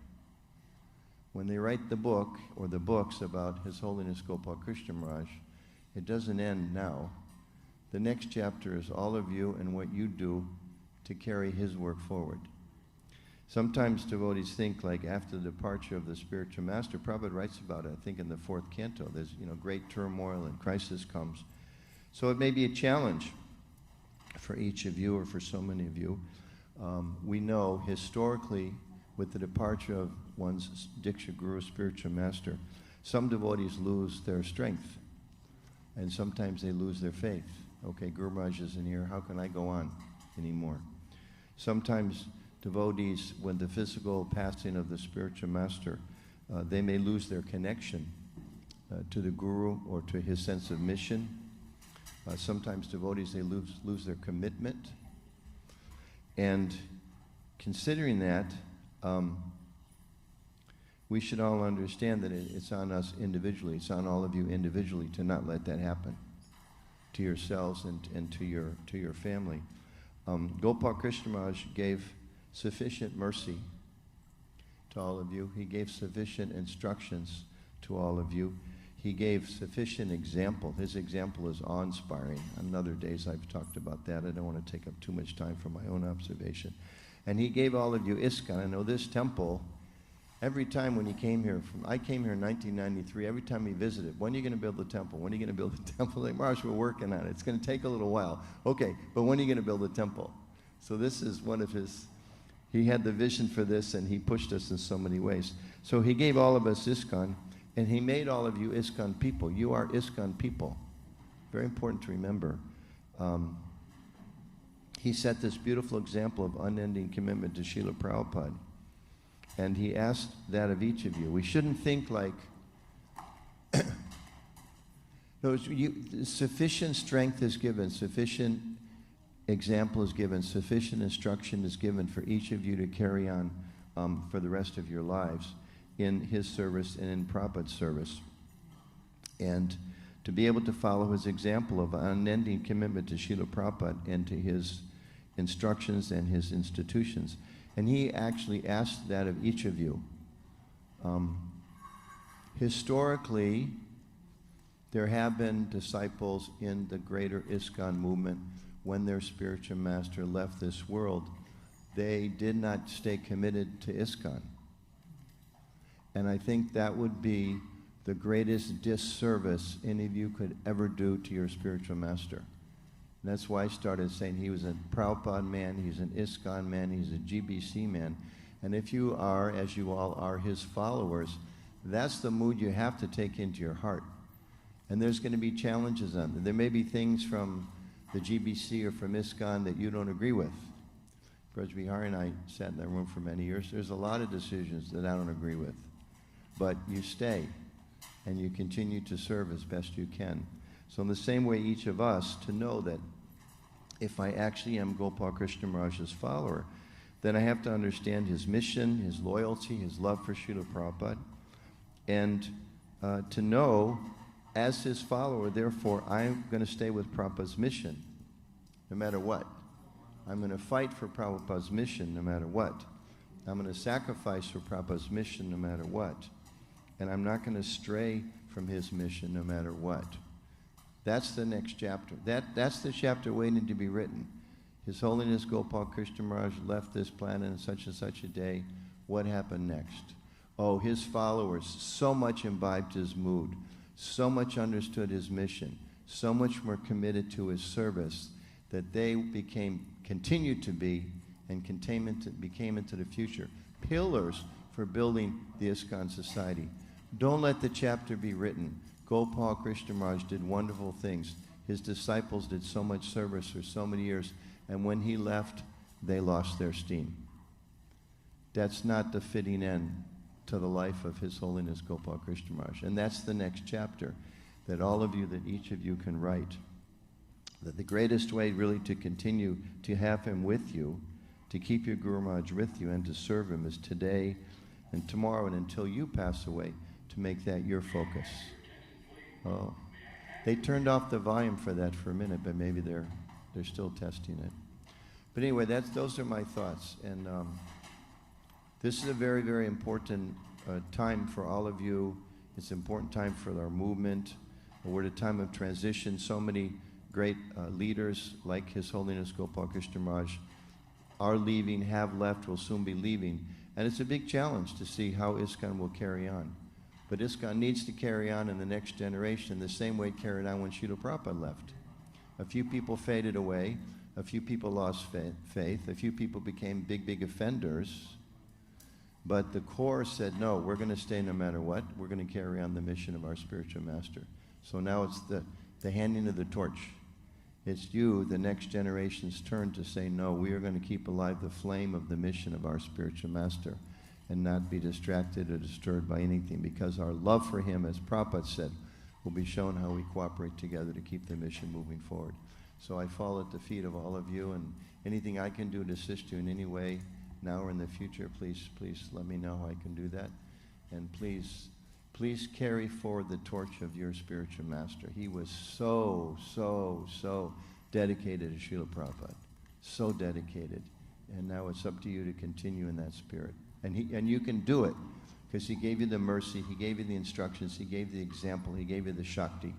When they write the book, or the books about His Holiness Gopal Krishna Maharaj, it doesn't end now. The next chapter is all of you and what you do to carry his work forward. Sometimes devotees think, like after the departure of the spiritual master, Prabhupada writes about it, I think in the 4th canto, there's great turmoil and crisis comes. So it may be a challenge for each of you or for so many of you. We know historically with the departure of one's Diksha Guru, spiritual master, some devotees lose their strength and sometimes they lose their faith. Okay, Guru Maharaj isn't here, how can I go on anymore? Sometimes devotees, when the physical passing of the spiritual master, they may lose their connection to the Guru or to his sense of mission. Sometimes devotees, they lose their commitment. And considering that, we should all understand that it's on us individually, it's on all of you individually to not let that happen to yourselves and to your family. Gopal Krishna Maharaj gave sufficient mercy to all of you. He gave sufficient instructions to all of you. He gave sufficient example. His example is awe-inspiring. On other days I've talked about that. I don't want to take up too much time for my own observation. And he gave all of you ISKCON. I know this temple, every time when he came here, I came here in 1993, every time he visited, when are you going to build the temple? When are you going to build the temple? Like, Maharaj, we're working on it. It's going to take a little while. Okay, but when are you going to build the temple? So this is one of his, he had the vision for this and he pushed us in so many ways. So he gave all of us ISKCON and he made all of you ISKCON people. You are ISKCON people. Very important to remember. He set this beautiful example of unending commitment to Srila Prabhupada. And he asked that of each of you. We shouldn't think like, no, sufficient strength is given, sufficient example is given, sufficient instruction is given for each of you to carry on for the rest of your lives in his service and in Prabhupada's service. And to be able to follow his example of unending commitment to Srila Prabhupada and to his instructions and his institutions. And he actually asked that of each of you. Historically, there have been disciples in the greater ISKCON movement when their spiritual master left this world. They did not stay committed to ISKCON. And I think that would be the greatest disservice any of you could ever do to your spiritual master. And that's why I started saying he was a Prabhupada man, he's an ISKCON man, he's a GBC man. And if you are, as you all are, his followers, that's the mood you have to take into your heart. And there's going to be challenges on there. There may be things from the GBC or from ISKCON that you don't agree with. Braj Bihari and I sat in that room for many years. There's a lot of decisions that I don't agree with. But you stay, and you continue to serve as best you can. So in the same way, each of us, to know that if I actually am Gopal Krishna Maharaj's follower, then I have to understand his mission, his loyalty, his love for Srila Prabhupada, and to know, as his follower, therefore, I'm going to stay with Prabhupada's mission, no matter what. I'm going to fight for Prabhupada's mission, no matter what. I'm going to sacrifice for Prabhupada's mission, no matter what. And I'm not going to stray from his mission, no matter what. That's the next chapter. That's the chapter waiting to be written. His Holiness Gopal Krishna Maharaj left this planet on such and such a day. What happened next? Oh, his followers so much imbibed his mood, so much understood his mission, so much more committed to his service that they continued to be, and became into the future, pillars for building the ISKCON Society. Don't let the chapter be written. Gopal Krishna Maharaj did wonderful things. His disciples did so much service for so many years, and when he left, they lost their steam. That's not the fitting end to the life of His Holiness Gopal Krishna Maharaj. And that's the next chapter that all of you, that each of you can write. That the greatest way really to continue to have him with you, to keep your Guru Maharaj with you and to serve him, is today and tomorrow and until you pass away, to make that your focus. Oh, they turned off the volume for that for a minute, but maybe they're still testing it. But anyway, those are my thoughts. And this is a very, very important time for all of you. It's an important time for our movement. We're at a time of transition. So many great leaders like His Holiness Gopal Krishna Maharaj are leaving, have left, will soon be leaving. And it's a big challenge to see how ISKCON will carry on. But ISKCON needs to carry on in the next generation the same way it carried on when Srila Prabhupada left. A few people faded away. A few people lost faith. A few people became big offenders. But the core said, no, we're going to stay no matter what. We're going to carry on the mission of our spiritual master. So now it's the handing of the torch. It's you, the next generation's turn to say, no, we are going to keep alive the flame of the mission of our spiritual master and not be distracted or disturbed by anything, because our love for him, as Prabhupada said, will be shown how we cooperate together to keep the mission moving forward. So I fall at the feet of all of you, and anything I can do to assist you in any way now or in the future, please let me know how I can do that. And please carry forward the torch of your spiritual master. He was so dedicated to Srila Prabhupada. So dedicated. And now it's up to you to continue in that spirit. And you can do it, because he gave you the mercy, he gave you the instructions, he gave the example, he gave you the Shakti.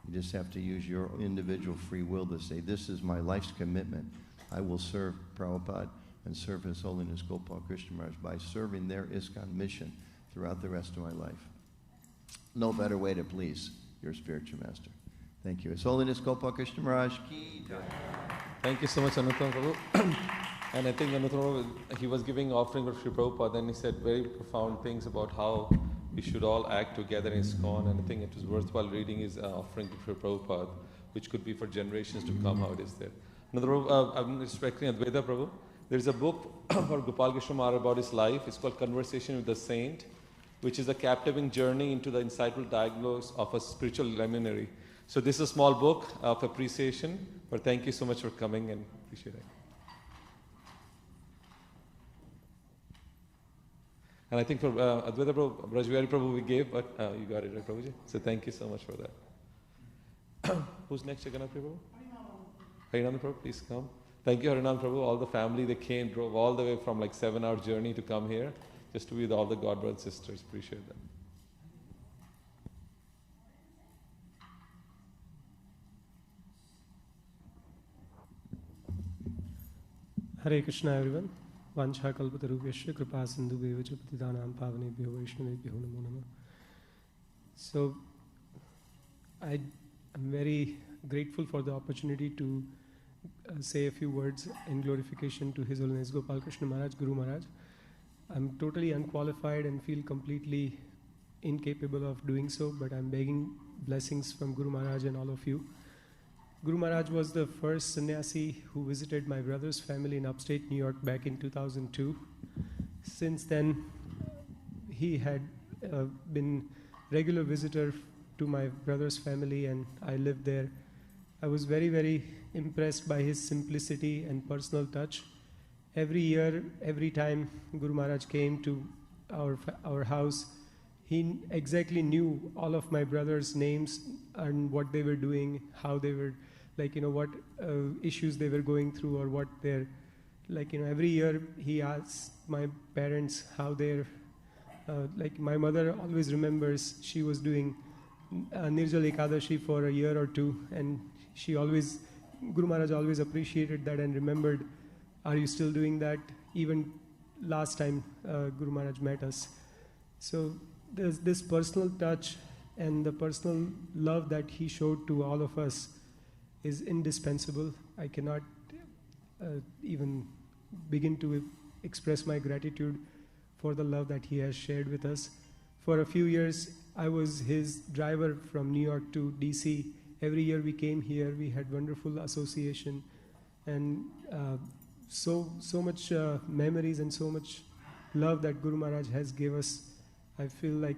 You just have to use your individual free will to say, this is my life's commitment. I will serve Prabhupada and serve His Holiness Gopal Krishna Maharaj by serving their ISKCON mission throughout the rest of my life. No better way to please your spiritual master. Thank you. His Holiness Gopal Krishna Maharaj ki jai. Thank you so much, Anuttam Prabhu. And I think Anuttam Prabhu, he was giving offering for Sri Prabhupada, and he said very profound things about how we should all act together in ISKCON, and I think it was worthwhile reading his offering to Sri Prabhupada, which could be for generations to come, how it is there. Another Prabhu, I'm respecting Advaita Prabhu. There's a book for Gopal Krishna Maharaj about his life. It's called Conversation with the Saint, which is a captivating journey into the insightful dialogues of a spiritual luminary. So this is a small book of appreciation, but thank you so much for coming and appreciate it. And I think for Advaita Prabhu, Brajbihari Prabhu we gave, but you got it right, Prabhuji? So thank you so much for that. Who's next, Jagannath Prabhu? Harinam Prabhu, please come. Thank you, Harinam Prabhu. All the family, they came, drove all the way from like 7-hour journey to come here, just to be with all the God brothers and sisters. Appreciate that. Hare Krishna, everyone. Vancha kalpatarubhyasya kripa sindhubheva cha patitanam pavanebhyo vaishnavebhyo namo namah. So, I'm very grateful for the opportunity to say a few words in glorification to His Holiness Gopal Krishna Maharaj, Guru Maharaj. I'm totally unqualified and feel completely incapable of doing so, but I'm begging blessings from Guru Maharaj and all of you. Guru Maharaj was the first sannyasi who visited my brother's family in upstate New York back in 2002. Since then, he had been regular visitor to my brother's family, and I lived there. I was very, very impressed by his simplicity and personal touch. Every year, every time Guru Maharaj came to our house, he exactly knew all of my brothers' names and what they were doing, how they were, what issues they were going through, or what their, every year he asked my parents how their, my mother always remembers she was doing Nirjal Ekadashi for a year or two, and Guru Maharaj always appreciated that and remembered, are you still doing that? Even last time Guru Maharaj met us. So there's this personal touch and the personal love that he showed to all of us is indispensable. I cannot even begin to express my gratitude for the love that he has shared with us. For a few years, I was his driver from New York to DC. Every year we came here, we had wonderful association, and so much memories and so much love that Guru Maharaj has given us. I feel like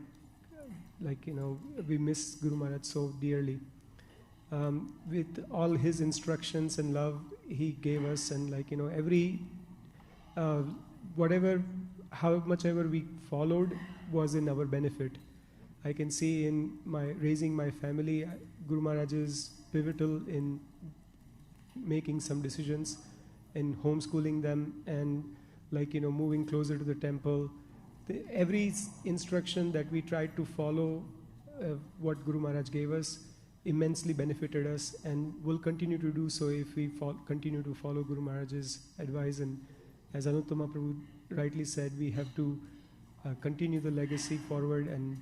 we miss Guru Maharaj so dearly. With all his instructions and love he gave us, and every how much ever we followed was in our benefit. I can see in raising my family, Guru Maharaj is pivotal in making some decisions, in homeschooling them, and moving closer to the temple. Every instruction that we tried to follow, what Guru Maharaj gave us, immensely benefited us, and will continue to do so if we continue to follow Guru Maharaj's advice. And as Anuttama Prabhu rightly said, we have to continue the legacy forward and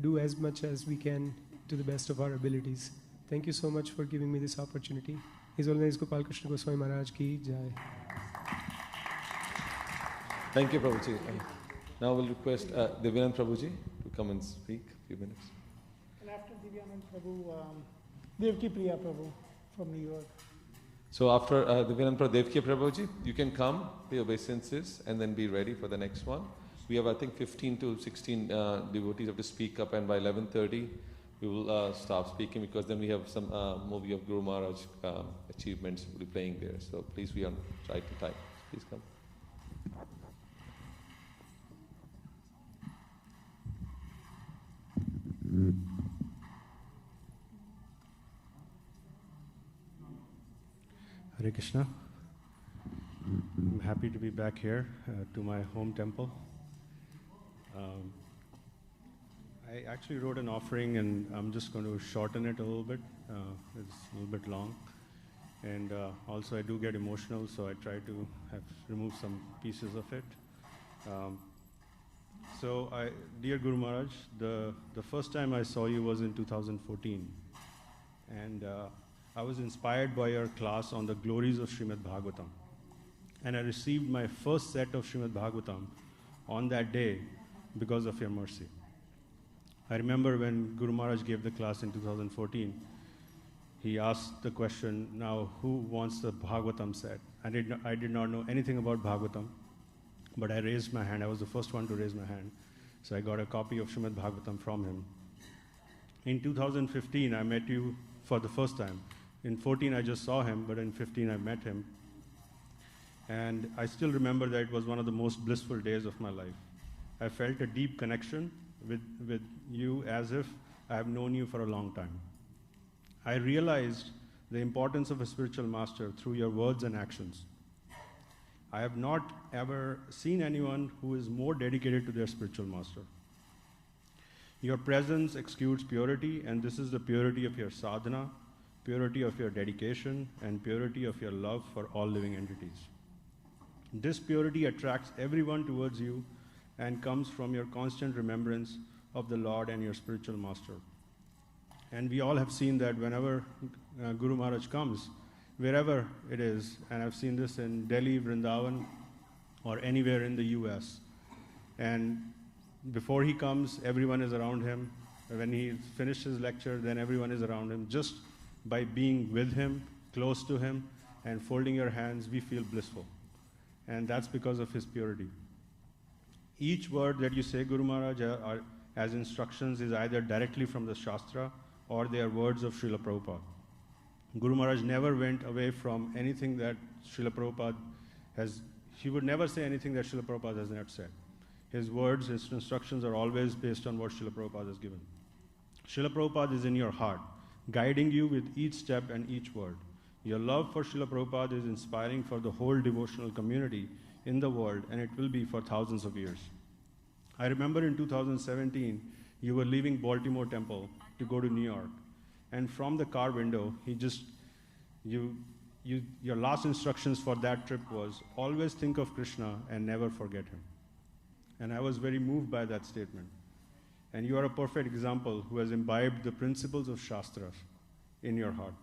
do as much as we can to the best of our abilities. Thank you so much for giving me this opportunity. His Holiness Gopal Krishna Goswami Maharaj ki jai. Thank you, Prabhuji. Now we'll request Divyanand Prabhuji to come and speak a few minutes. And after Divyanand Prabhu, Devki Priya Prabhu from New York. So after Divyanand Prabhu, Devki Prabhuji, you can come, pay obeisances, and then be ready for the next one. We have, I think, 15 to 16 devotees have to speak up, and by 11:30 we will stop speaking, because then we have some movie of Guru Maharaj achievements will be playing there. So please be on right to time. Please come. Hare Krishna. I'm happy to be back here to my home temple. I actually wrote an offering, and I'm just going to shorten it a little bit. It's a little bit long. And also I do get emotional, so I try to remove some pieces of it. Dear Guru Maharaj, the first time I saw you was in 2014. And I was inspired by your class on the glories of Srimad Bhagavatam. And I received my first set of Srimad Bhagavatam on that day because of your mercy. I remember when Guru Maharaj gave the class in 2014, he asked the question, now who wants the Bhagavatam set? I did not know anything about Bhagavatam, but I raised my hand. I was the first one to raise my hand. So I got a copy of Srimad Bhagavatam from him. In 2015, I met you for the first time. In 14, I just saw him, but in 15, I met him. And I still remember that it was one of the most blissful days of my life. I felt a deep connection with you, as if I have known you for a long time. I realized the importance of a spiritual master through your words and actions. I have not ever seen anyone who is more dedicated to their spiritual master. Your presence exudes purity, and this is the purity of your sadhana, purity of your dedication, and purity of your love for all living entities. This purity attracts everyone towards you and comes from your constant remembrance of the Lord and your spiritual master. And we all have seen that whenever Guru Maharaj comes, wherever it is, and I've seen this in Delhi, Vrindavan, or anywhere in the US, and before he comes, everyone is around him. When he finishes his lecture, then everyone is around him. Just by being with him, close to him, and folding your hands, we feel blissful. And that's because of his purity. Each word that you say, Guru Maharaj, as instructions is either directly from the Shastra or they are words of Srila Prabhupada. Guru Maharaj never went away from anything that Srila Prabhupada he would never say anything that Srila Prabhupada has not said. His words, his instructions are always based on what Srila Prabhupada has given. Srila Prabhupada is in your heart, guiding you with each step and each word. Your love for Srila Prabhupada is inspiring for the whole devotional community in the world, and it will be for thousands of years. I remember in 2017, you were leaving Baltimore Temple to go to New York. And from the car window, your last instructions for that trip was, always think of Krishna and never forget him. And I was very moved by that statement. And you are a perfect example who has imbibed the principles of Shastras in your heart.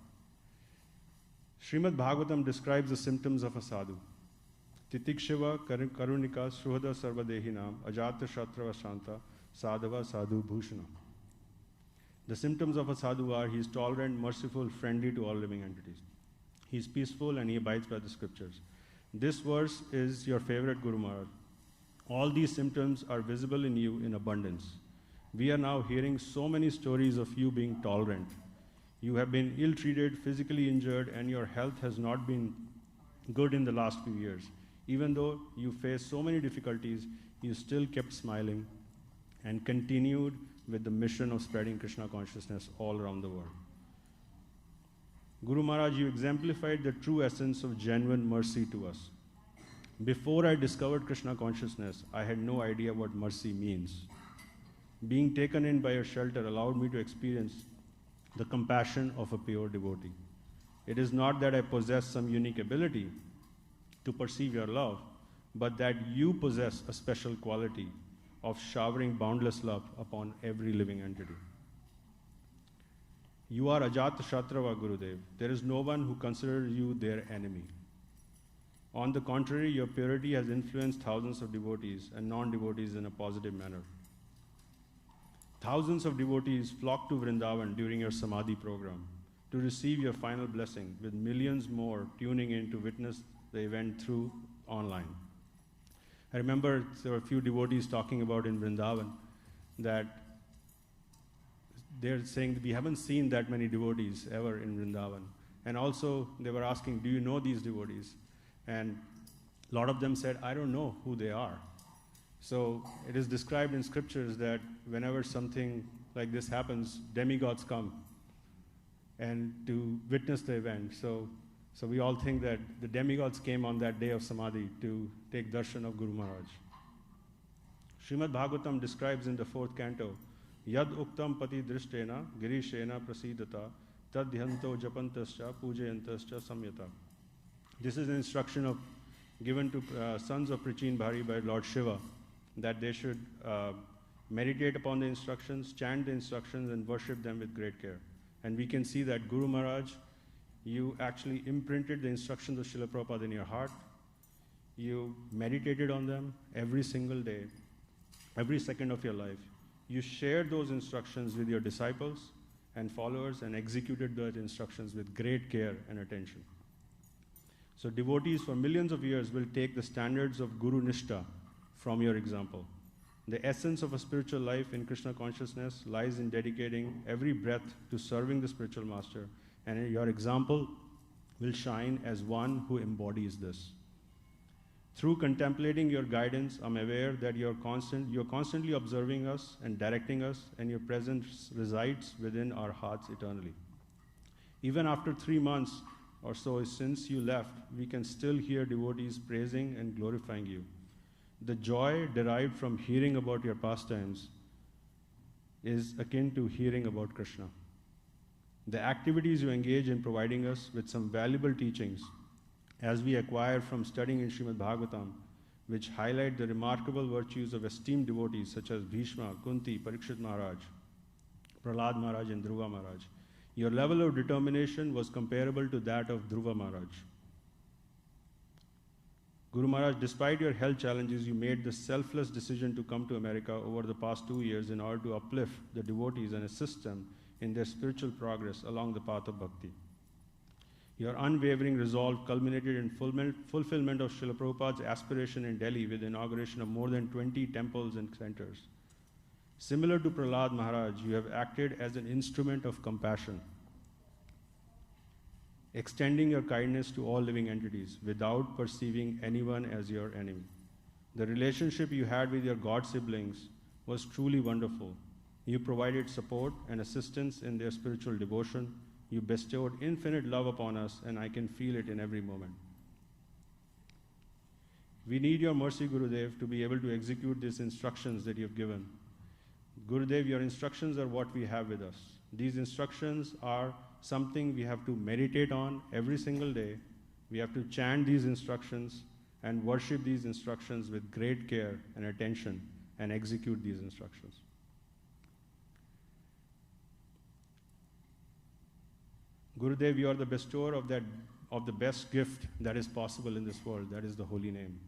Srimad Bhagavatam describes the symptoms of a sadhu. Titikshava Karunika Sruhada Sarvadehinam Ajata Shatrava Shanta Sadhava Sadhu Bhushana. The symptoms of a sadhu are he is tolerant, merciful, friendly to all living entities. He is peaceful and he abides by the scriptures. This verse is your favorite Guru Maharaj. All these symptoms are visible in you in abundance. We are now hearing so many stories of you being tolerant. You have been ill-treated, physically injured, and your health has not been good in the last few years. Even though you faced so many difficulties, you still kept smiling and continued with the mission of spreading Krishna consciousness all around the world. Guru Maharaj, you exemplified the true essence of genuine mercy to us. Before I discovered Krishna consciousness, I had no idea what mercy means. Being taken in by your shelter allowed me to experience the compassion of a pure devotee. It is not that I possess some unique ability to perceive your love, but that you possess a special quality of showering boundless love upon every living entity. You are Ajata Shatrava, Gurudev. There is no one who considers you their enemy. On the contrary, your purity has influenced thousands of devotees and non-devotees in a positive manner. Thousands of devotees flock to Vrindavan during your Samadhi program to receive your final blessing, with millions more tuning in to witness the event through online. I remember there were a few devotees talking about in Vrindavan that they're saying that we haven't seen that many devotees ever in Vrindavan. And also they were asking, do you know these devotees? And a lot of them said, I don't know who they are. So it is described in scriptures that whenever something like this happens, demigods come and to witness the event. So we all think that the demigods came on that day of Samadhi to take darshan of Guru Maharaj. Srimad Bhagavatam describes in the 4th canto, Yad uktam pati drishtena girishena prasidata tad dhyanto japantascha pujayantascha samyata. This is an instruction given to sons of Prachin Bhari by Lord Shiva, that they should meditate upon the instructions, chant the instructions, and worship them with great care. And we can see that Guru Maharaj, you actually imprinted the instructions of Srila Prabhupada in your heart. You meditated on them every single day, every second of your life. You shared those instructions with your disciples and followers and executed those instructions with great care and attention. So devotees for millions of years will take the standards of Guru Nishtha from your example. The essence of a spiritual life in Krishna consciousness lies in dedicating every breath to serving the spiritual master, and your example will shine as one who embodies this. Through contemplating your guidance, I'm aware that you're constantly observing us and directing us, and your presence resides within our hearts eternally. Even after 3 months or so since you left, we can still hear devotees praising and glorifying you. The joy derived from hearing about your pastimes is akin to hearing about Krishna. The activities you engage in providing us with some valuable teachings, as we acquire from studying in Srimad Bhagavatam, which highlight the remarkable virtues of esteemed devotees such as Bhishma, Kunti, Parikshit Maharaj, Prahlad Maharaj, and Dhruva Maharaj. Your level of determination was comparable to that of Dhruva Maharaj. Guru Maharaj, despite your health challenges, you made the selfless decision to come to America over the past 2 years in order to uplift the devotees and assist them in their spiritual progress along the path of bhakti. Your unwavering resolve culminated in fulfillment of Srila Prabhupada's aspiration in Delhi with the inauguration of more than 20 temples and centers. Similar to Prahlad Maharaj, you have acted as an instrument of compassion, extending your kindness to all living entities without perceiving anyone as your enemy. The relationship you had with your God siblings was truly wonderful. You provided support and assistance in their spiritual devotion. You bestowed infinite love upon us, and I can feel it in every moment. We need your mercy, Gurudev, to be able to execute these instructions that you have given. Gurudev, your instructions are what we have with us. These instructions are something we have to meditate on every single day. We have to chant these instructions and worship these instructions with great care and attention and execute these instructions. Gurudev, you are the bestower of that of the best gift that is possible in this world, that is the holy name.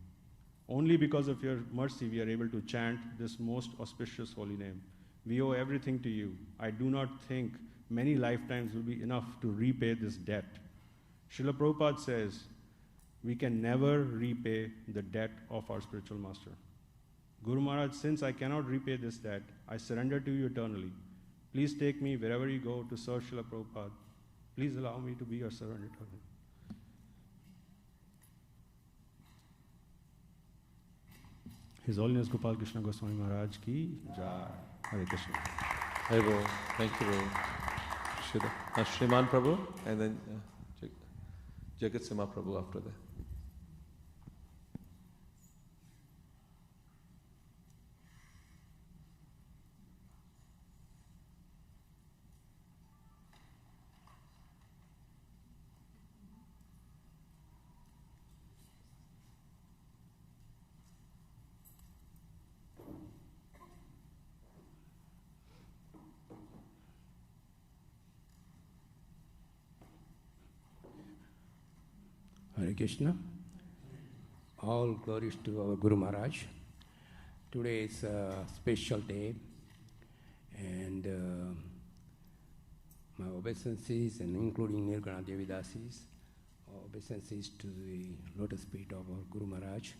Only because of your mercy we are able to chant this most auspicious holy name. We owe everything to you. I do not think many lifetimes will be enough to repay this debt. Srila Prabhupada says, we can never repay the debt of our spiritual master. Guru Maharaj, since I cannot repay this debt, I surrender to you eternally. Please take me wherever you go to serve Srila Prabhupada. Please allow me to be your servant eternally. His Holiness Gopal Krishna Goswami Maharaj ki Jai. Hare Krishna. Hare Bol. Thank you, Prabhu. Shriman Prabhu, and then Jagat Sima Prabhu after that. Hare Krishna. All glories to our Guru Maharaj. Today is a special day, and my obeisances, and including Nirgana Devidasis, obeisances to the lotus feet of our Guru Maharaj.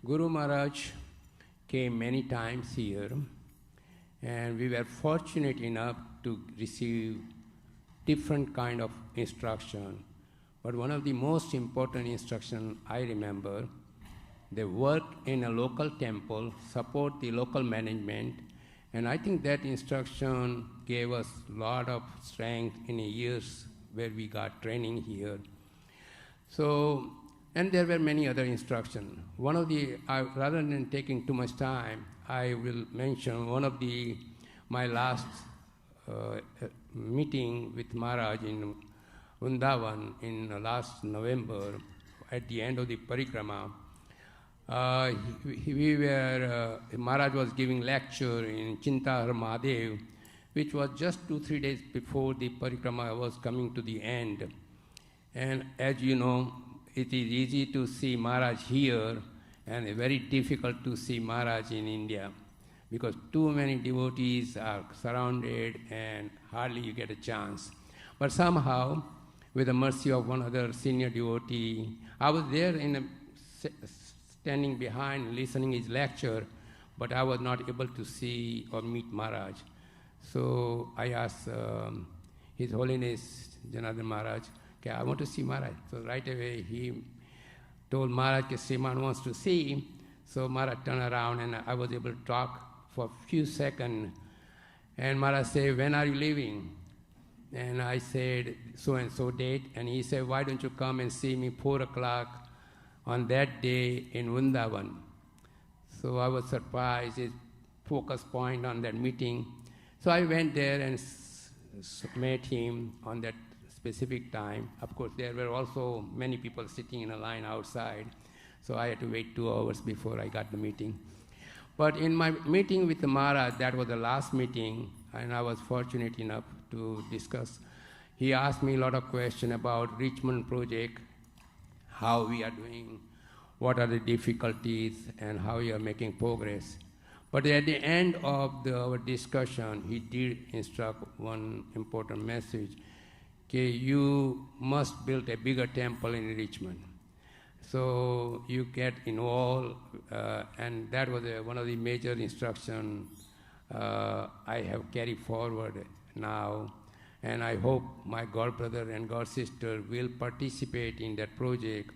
Guru Maharaj came many times here, and we were fortunate enough to receive different kind of instruction. But one of the most important instructions I remember, they work in a local temple, support the local management, and I think that instruction gave us a lot of strength in the years where we got training here. So, and there were many other instructions. One of the, rather than taking too much time, I will mention one of my last meeting with Maharaj in Vrindavan in last November, at the end of the parikrama. Maharaj was giving lecture in Chintahar Mahadev, which was just 2-3 days before the parikrama was coming to the end. And as you know, it is easy to see Maharaj here and very difficult to see Maharaj in India, because too many devotees are surrounded and hardly you get a chance. But somehow, with the mercy of one other senior devotee, I was there standing behind, listening his lecture, but I was not able to see or meet Maharaj. So I asked His Holiness Janardhan Maharaj, okay, I want to see Maharaj. So right away he told Maharaj that Sriman wants to see him. So Maharaj turned around and I was able to talk for a few seconds. And Maharaj said, when are you leaving? And I said, so-and-so date. And he said, why don't you come and see me 4 o'clock on that day in Vrindavan? So I was surprised, his focus point on that meeting. So I went there and met him on that specific time. Of course, there were also many people sitting in a line outside. So I had to wait 2 hours before I got the meeting. But in my meeting with the Maharaj, that was the last meeting, and I was fortunate enough to discuss. He asked me a lot of questions about Richmond project, how we are doing, what are the difficulties, and how we are making progress. But at the end of our discussion, he did instruct one important message, okay, you must build a bigger temple in Richmond. So you get involved, and that was one of the major instructions I have carried forward now, and I hope my godbrother and godsister will participate in that project.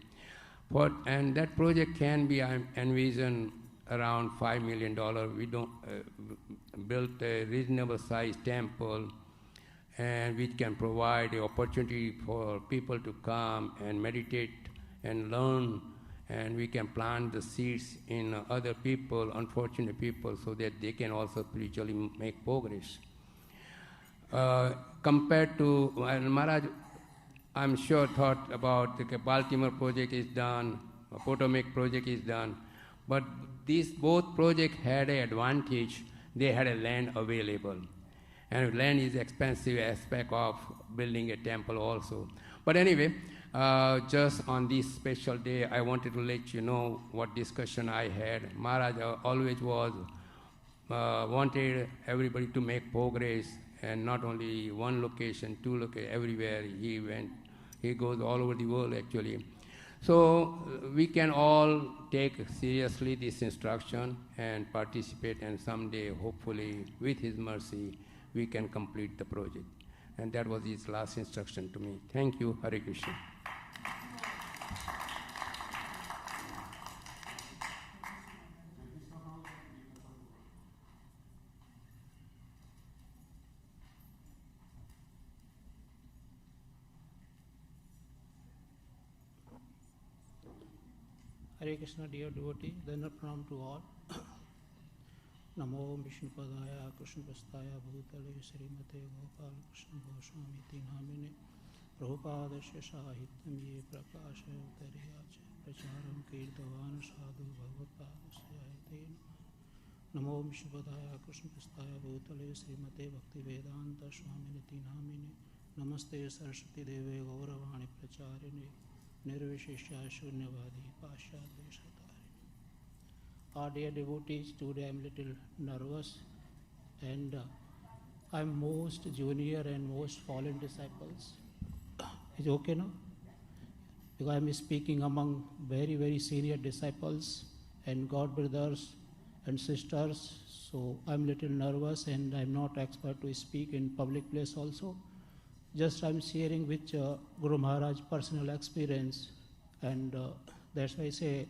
And that project can be, I envision, around $5 million. We don't build a reasonable sized temple, and which can provide the opportunity for people to come and meditate and learn, and we can plant the seeds in other people, unfortunate people, so that they can also spiritually make progress. Compared to, and Maharaj, I'm sure thought about the Baltimore project is done, Potomac project is done, but these both projects had an advantage. They had a land available, and land is expensive aspect of building a temple also. But anyway, Just on this special day, I wanted to let you know what discussion I had. Maharaj always wanted everybody to make progress, and not only one location, two locations, everywhere he went. He goes all over the world, actually. So we can all take seriously this instruction and participate, and someday, hopefully, with his mercy, we can complete the project. And that was his last instruction to me. Thank you. Hare Krishna. Hare Krishna, dear devotee, then a pranam to all. Namo Vishnupadaya Krishna Prastaya Bhutale Srimate Gopal Krishna Goswami Namine Prabhupada Sheshahitam Ye Prakasha Uttariyache Pracharam Kirtavan Sadhu Bhagavapada Sayate Namo Vishnupadaya Krishna Prastaya Bhutale Srimate Bhakti Vedanta Swami Namine Namaste Saraswati Deve Gauravani Pracharine Nirvishishya Shunyavadi Pashyadveshatari. Our dear devotees, today I'm a little nervous, and I'm most junior and most fallen disciples. Is it okay now? Because I'm speaking among very, very senior disciples and God brothers and sisters, so I'm a little nervous and I'm not expert to speak in public place also. Just I'm sharing with Guru Maharaj personal experience, and that's why I say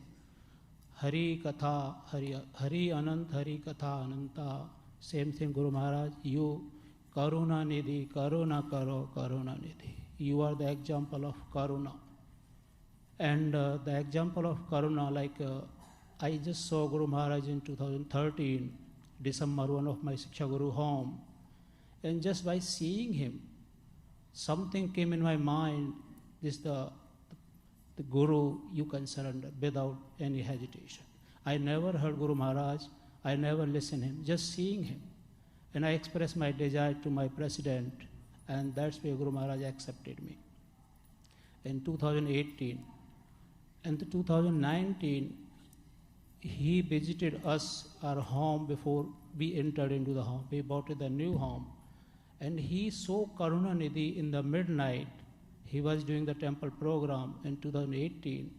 Hari Katha, Hari Anant, Hari Katha Ananta. Same thing, Guru Maharaj, you Karuna Nidhi, Karuna Karo, Karuna Nidhi. You are the example of Karuna. And the example of Karuna, like I just saw Guru Maharaj in 2013, December 1 of my Shiksha Guru home. And just by seeing him, something came in my mind, this the Guru you can surrender without any hesitation. I never heard Guru Maharaj, I never listened him, just seeing him. And I expressed my desire to my president, and that's why Guru Maharaj accepted me. In 2018, and 2019, he visited us, our home, before we entered into the home. We bought the new home. And he saw Karuna Nidhi in the midnight. He was doing the temple program in 2018.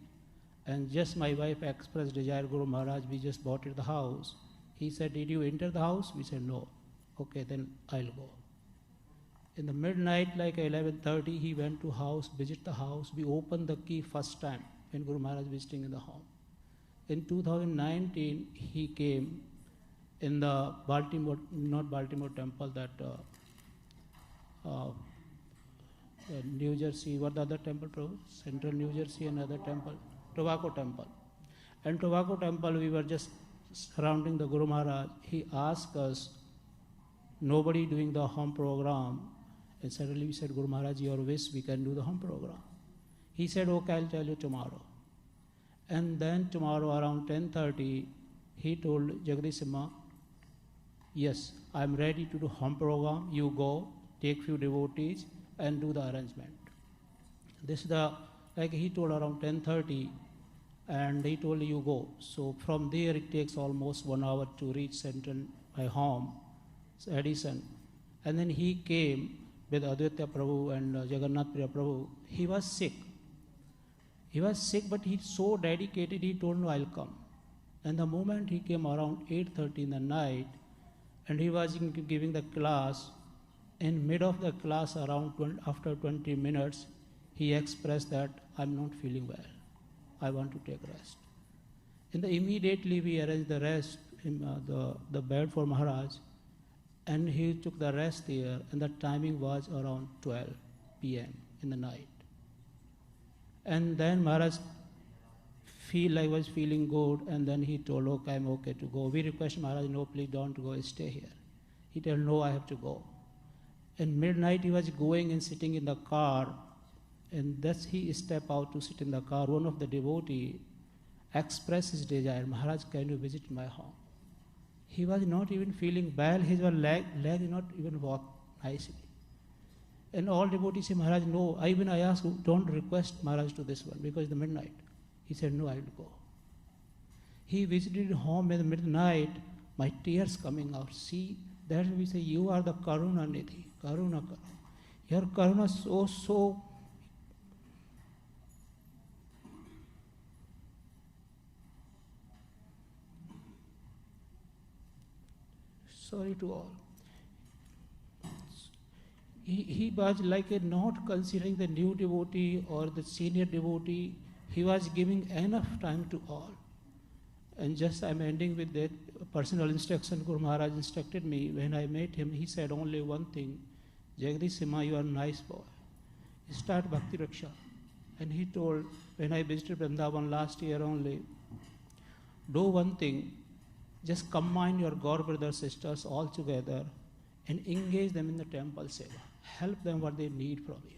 And just my wife expressed desire, Guru Maharaj, we just bought the house. He said, did you enter the house? We said, no. Okay, then I'll go. In the midnight, like 11:30, he went to house, visit the house. We opened the key first time when Guru Maharaj visiting in the home. In 2019, he came in the not Baltimore temple, that New Jersey, what the other temple? Central New Jersey, another temple, Tobacco Temple. And Tobacco Temple, we were just surrounding the Guru Maharaj. He asked us, nobody doing the home program. And suddenly we said, Guru Maharaj, your wish, we can do the home program. He said, okay, I'll tell you tomorrow. And then tomorrow around 10:30, he told Jagadish Simha, yes, I'm ready to do home program. You go, take few devotees and do the arrangement. This is the, like he told around 10:30, and he told you go. So from there it takes almost 1 hour to reach Central, my home, Edison. And then he came with Advaita Prabhu and Jagannath Priya Prabhu. He was sick. He was sick, but he's so dedicated, he told me, I'll come. And the moment he came around 8:30 in the night, and he was giving the class, in mid of the class, after 20 minutes, he expressed that, I'm not feeling well. I want to take rest. And immediately we arranged the rest, the bed for Maharaj, and he took the rest there, and the timing was around 12 p.m. in the night. And then Maharaj was feeling good, and then he told, okay, I'm okay to go. We requested Maharaj, no, please don't go, stay here. He told, no, I have to go. And midnight he was going and sitting in the car, and thus he stepped out to sit in the car. One of the devotee expressed his desire, Maharaj, can you visit my home? He was not even feeling well, his leg not even walk nicely. And all devotees say, Maharaj, no. Even I asked, don't request Maharaj to this one because it's the midnight. He said, no, I will go. He visited home at midnight, my tears coming out. See, that's why we say, you are the Karuna Nidhi, Karuna Karuna. Your Karuna so sorry to all. He was like a not considering the new devotee or the senior devotee. He was giving enough time to all. And just I'm ending with that personal instruction. Guru Maharaj instructed me when I met him. He said only one thing, Jagdish Sima, you are a nice boy. Start Bhakti Raksha. And he told, when I visited Vrindavan last year only, do one thing, just combine your God brothers, sisters all together and engage them in the temple seva. Help them what they need from you.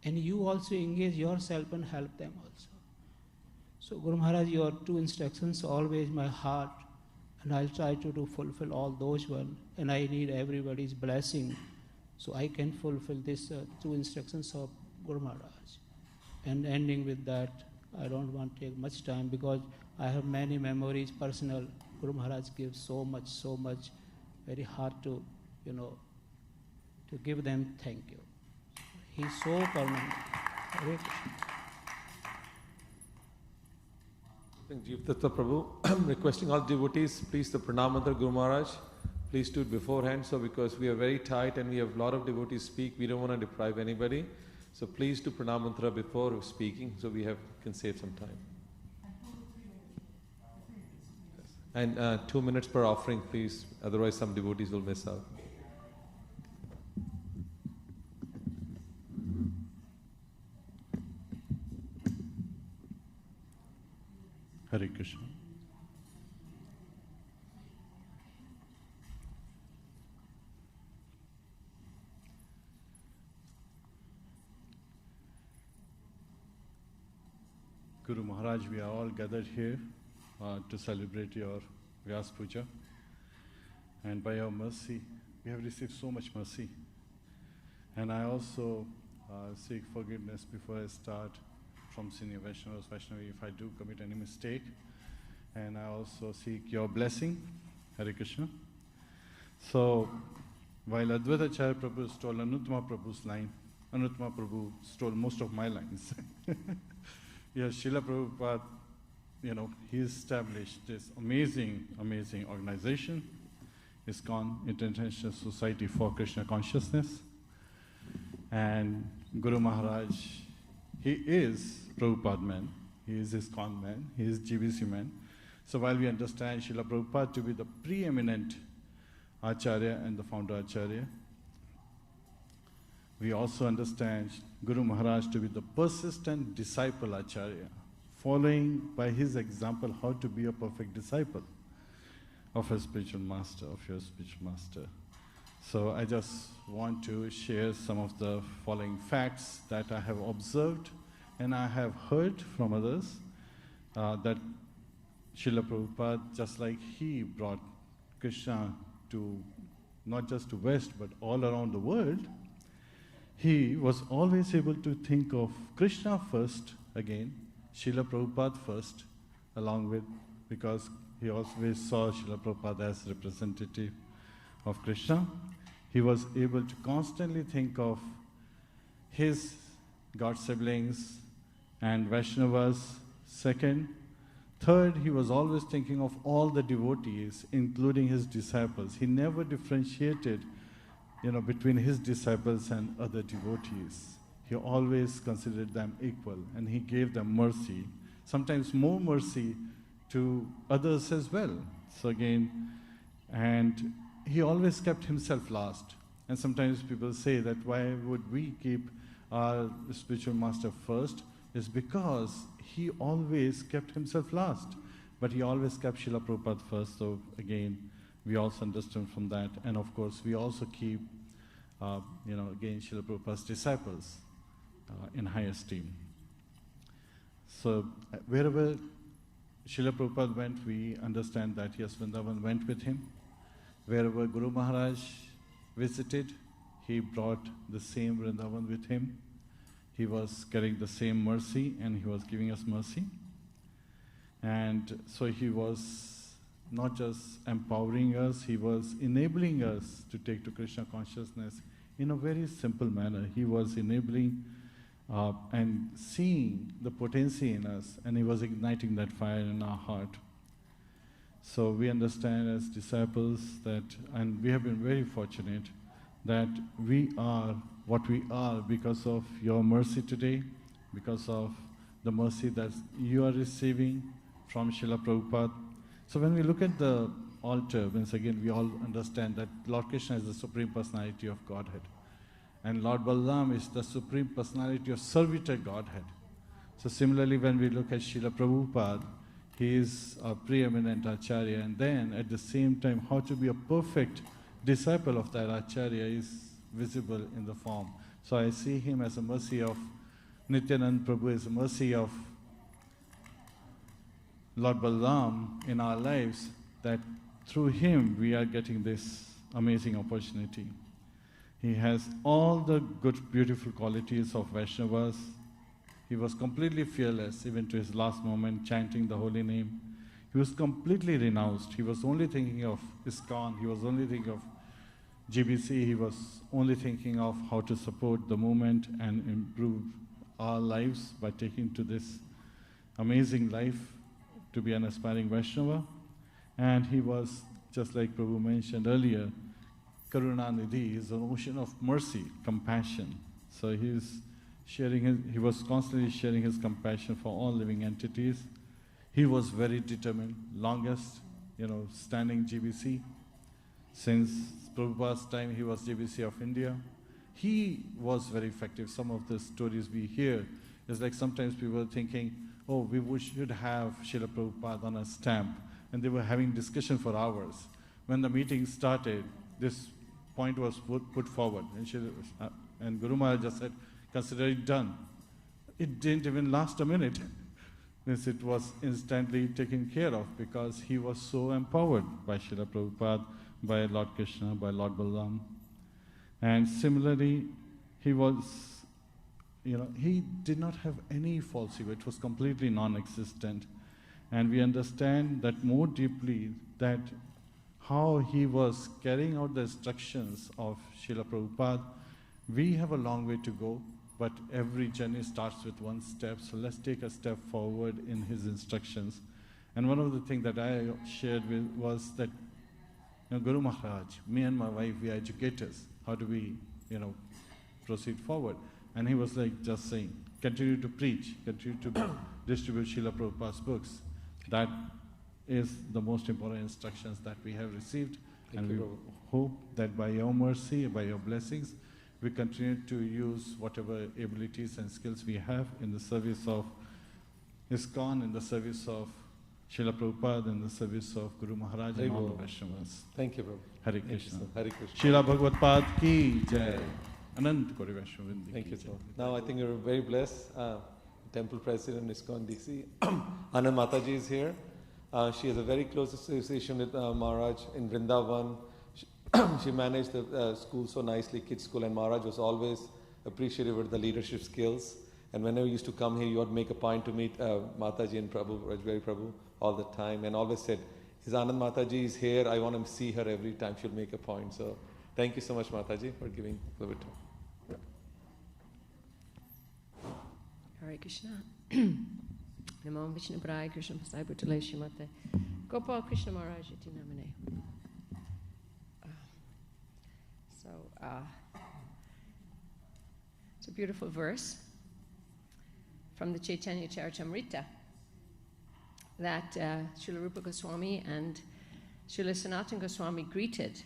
And you also engage yourself and help them also. So Guru Maharaj, your two instructions always my heart, and I'll try to fulfill all those one. And I need everybody's blessing so I can fulfill these two instructions of Guru Maharaj. And ending with that, I don't want to take much time because I have many memories, personal. Guru Maharaj gives so much, very hard to, to give them thank you. He's so permanent. Hare Krishna. Jeev Tattva Prabhu, requesting all devotees, please the Pranam Mantra Guru Maharaj, please do it beforehand. So because we are very tight and we have a lot of devotees speak, we don't want to deprive anybody. So please do Pranam Mantra before speaking so we can save some time. And 2 minutes per offering, please. Otherwise, some devotees will miss out. Hare Krishna. Guru Maharaj, we are all gathered here to celebrate your Vyas Puja. And by your mercy, we have received so much mercy. And I also seek forgiveness before I start from senior Vaishnavas, Vaishnavi, if I do commit any mistake. And I also seek your blessing. Hare Krishna. So, while Advaita Acharya Prabhu stole Anuttama Prabhu's line, Anuttama Prabhu stole most of my lines. Yes, Srila Prabhupada, he established this amazing organization, ISKCON, International Society for Krishna Consciousness. And Guru Maharaj, he is Prabhupada man, he is ISKCON man, he is GBC man. So while we understand Srila Prabhupada to be the preeminent Acharya and the founder Acharya, we also understand Guru Maharaj to be the persistent disciple Acharya, following by his example how to be a perfect disciple of a spiritual master, of your spiritual master. So I just want to share some of the following facts that I have observed and I have heard from others, that Srila Prabhupada, just like he brought Krishna to not just to West but all around the world, he was always able to think of Krishna first again, Srila Prabhupada first, along with, because he always saw Srila Prabhupada as representative of Krishna. He was able to constantly think of his God siblings and Vaishnavas second. Third, he was always thinking of all the devotees, including his disciples. He never differentiated between his disciples and other devotees. He always considered them equal and he gave them mercy, sometimes more mercy to others as well. So again, and he always kept himself last. And sometimes people say that why would we keep our spiritual master first? It's because he always kept himself last. But he always kept Srila Prabhupada first. So again, we also understand from that. And of course, we also keep, again, Srila Prabhupada's disciples in high esteem. So wherever Srila Prabhupada went, we understand that yes, Vrindavan went with him. Wherever Guru Maharaj visited, he brought the same Vrindavan with him. He was carrying the same mercy and he was giving us mercy. And so he was not just empowering us, he was enabling us to take to Krishna consciousness in a very simple manner. He was enabling and seeing the potency in us, and he was igniting that fire in our heart. So we understand as disciples that, and we have been very fortunate that we are what we are because of your mercy today, because of the mercy that you are receiving from Srila Prabhupada. So when we look at the altar, once again we all understand that Lord Krishna is the Supreme Personality of Godhead. And Lord Balaram is the Supreme Personality of Servitor Godhead. So similarly, when we look at Srila Prabhupada, he is a preeminent Acharya, and then at the same time, how to be a perfect disciple of that Acharya is visible in the form. So I see him as a mercy of Nityanand Prabhu, as a mercy of Lord Balaram in our lives, that through him we are getting this amazing opportunity. He has all the good, beautiful qualities of Vaishnavas. He was completely fearless, even to his last moment, chanting the holy name. He was completely renounced. He was only thinking of ISKCON. He was only thinking of GBC. He was only thinking of how to support the movement and improve our lives by taking to this amazing life to be an aspiring Vaishnava. And he was, just like Prabhu mentioned earlier, Karuna Nidhi is an ocean of mercy, compassion. So he was constantly sharing his compassion for all living entities. He was very determined, longest, standing GBC. Since Prabhupada's time, he was GBC of India. He was very effective. Some of the stories we hear is like sometimes people are thinking, oh, we should have Srila Prabhupada on a stamp. And they were having discussion for hours. When the meeting started, this point was put forward. And Guru Maharaj just said, consider it done. It didn't even last a minute. It was instantly taken care of because he was so empowered by Srila Prabhupada, by Lord Krishna, by Lord Balaram. And similarly, he was, he did not have any false ego. It was completely non-existent. And we understand that more deeply, that how he was carrying out the instructions of Srila Prabhupada. We have a long way to go, but every journey starts with one step. So let's take a step forward in his instructions. And one of the things that I shared was that Guru Maharaj, me and my wife, we are educators. How do we, proceed forward? And he was like just saying, continue to preach, continue to distribute Srila Prabhupada's books. That is the most important instructions that we have received. And we hope that by your mercy, by your blessings, we continue to use whatever abilities and skills we have in the service of ISKCON, in the service of Srila Prabhupada, in the service of Guru Maharaj and all the Vaishnavas. Thank you, Prabhu. Hare Krishna. Hare Krishna. Srila Bhagavad Pad ki jai. Anant Kori Vaishnavindi. Thank you, sir. Now I think you're very blessed. Temple President ISKCON DC. Anand Mataji is here. She has a very close association with Maharaj in Vrindavan. She managed the school so nicely, kids school, and Maharaj was always appreciative of the leadership skills. And whenever you used to come here, you would make a point to meet Mataji and Prabhu, Rajbari Prabhu, all the time, and always said, "His Anand Mataji is here. I want to see her every time. She'll make a point." So thank you so much, Mataji, for giving the bit. Hare Krishna. Namo Vishnu Pradaya Krishna Pasai Bhutale Shrimate Gopal Krishna Maharaj Iti Namane. It's a beautiful verse from the Chaitanya Charitamrita that Srila Rupa Goswami and Srila Sanatana Goswami greeted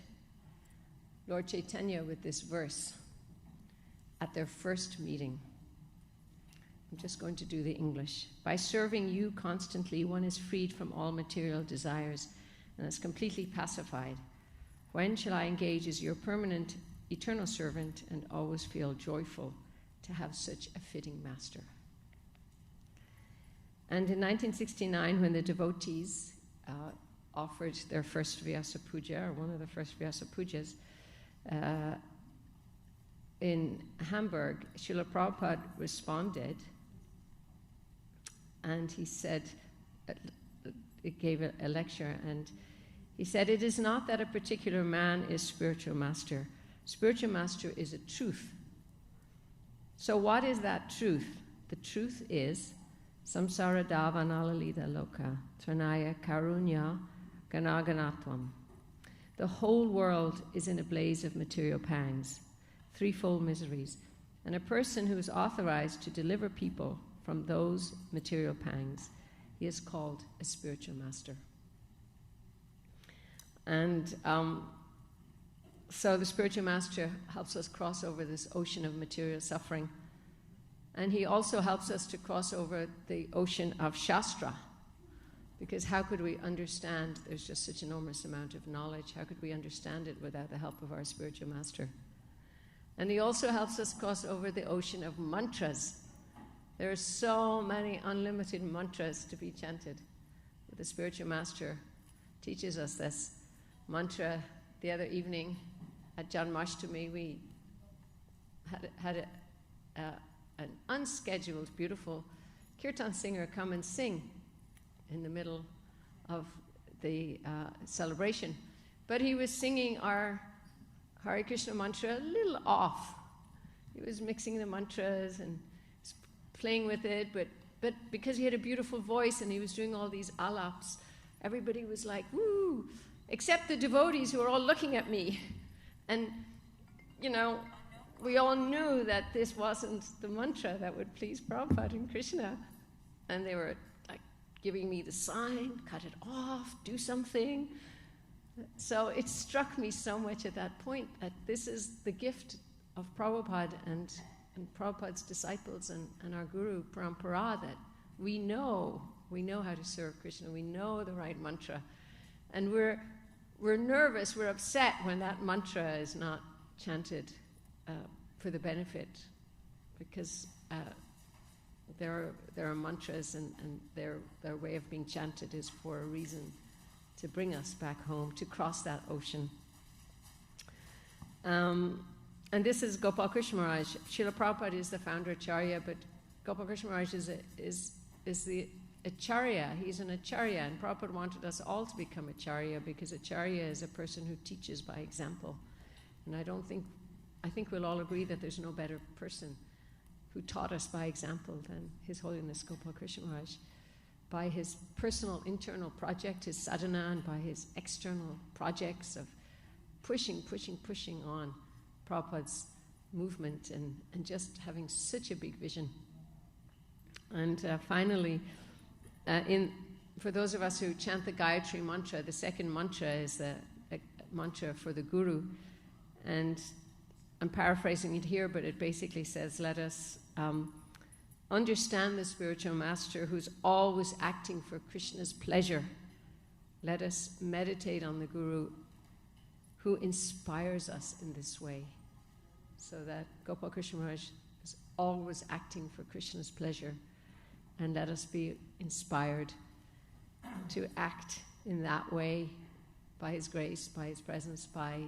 Lord Chaitanya with this verse at their first meeting. I'm just going to do the English. By serving you constantly, one is freed from all material desires and is completely pacified. When shall I engage as your permanent, eternal servant and always feel joyful to have such a fitting master? And in 1969, when the devotees offered their first Vyasa Puja, or one of the first Vyasa Pujas, in Hamburg, Srila Prabhupada responded, and he said, it gave a lecture, and he said, it is not that a particular man is spiritual master. Spiritual master is a truth. So what is that truth? The truth is samsara davanalita loka tranaya karunya ganaganatvam. The whole world is in a blaze of material pangs, threefold miseries, and a person who is authorized to deliver people from those material pangs, he is called a spiritual master. And so the spiritual master helps us cross over this ocean of material suffering. And he also helps us to cross over the ocean of Shastra. Because how could we understand, there's just such an enormous amount of knowledge, how could we understand it without the help of our spiritual master? And he also helps us cross over the ocean of mantras. There are so many unlimited mantras to be chanted. But the spiritual master teaches us this mantra. The other evening at Janmashtami, we had an unscheduled, beautiful kirtan singer come and sing in the middle of the celebration. But he was singing our Hare Krishna mantra a little off. He was mixing the mantras and playing with it, but because he had a beautiful voice and he was doing all these alaps, everybody was like, woo, except the devotees who were all looking at me. And, you know, we all knew that this wasn't the mantra that would please Prabhupada and Krishna. And they were like giving me the sign, cut it off, do something. So it struck me so much at that point that this is the gift of Prabhupada and Prabhupada's disciples and our Guru Parampara, that we know how to serve Krishna, we know the right mantra. And we're nervous, we're upset when that mantra is not chanted for the benefit, because there are mantras and their way of being chanted is for a reason, to bring us back home, to cross that ocean. And this is Gopal Krishna Maharaj. Srila Prabhupada is the founder Acharya, but Gopal Krishna Maharaj is the Acharya. He's an Acharya, and Prabhupada wanted us all to become Acharya, because Acharya is a person who teaches by example. And I think we'll all agree that there's no better person who taught us by example than His Holiness Gopal Krishna Maharaj. By his personal internal project, his sadhana, and by his external projects of pushing on Prabhupada's movement and just having such a big vision. And finally, for those of us who chant the Gayatri mantra, the second mantra is the mantra for the Guru. And I'm paraphrasing it here, but it basically says, let us understand the spiritual master who's always acting for Krishna's pleasure. Let us meditate on the Guru who inspires us in this way, so that Gopal Krishna Maharaj is always acting for Krishna's pleasure, and let us be inspired to act in that way by His grace, by His presence, by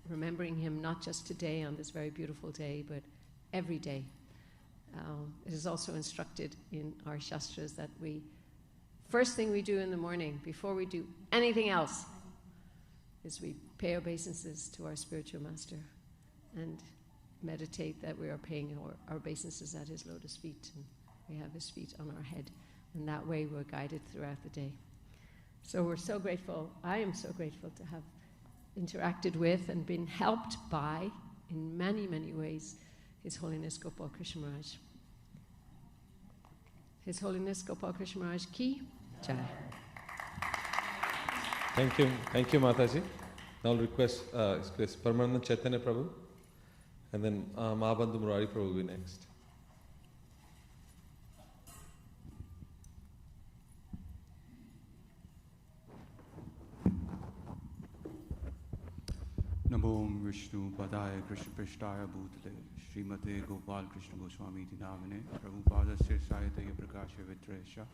remembering Him not just today on this very beautiful day, but every day. It is also instructed in our Shastras that first thing we do in the morning, before we do anything else, is we pay obeisances to our spiritual master and meditate that we are paying our obeisances at His lotus feet, and we have His feet on our head, and that way we're guided throughout the day. So we're so grateful. I am so grateful to have interacted with and been helped by, in many, many ways, His Holiness Gopal Krishna Maharaj. His Holiness Gopal Krishna Maharaj ki jai. Thank you, Mataji. Now I'll request Paramananda Chaitanya Prabhu, and then Mahabandhu Murari Prabhu will be next. Namo Vishnu Padaya Krishna Prishtaya Bhutale Srimate Gopal Krishna Goswami Dinavane Prabhupada Sirsayate Prakasha Vitresha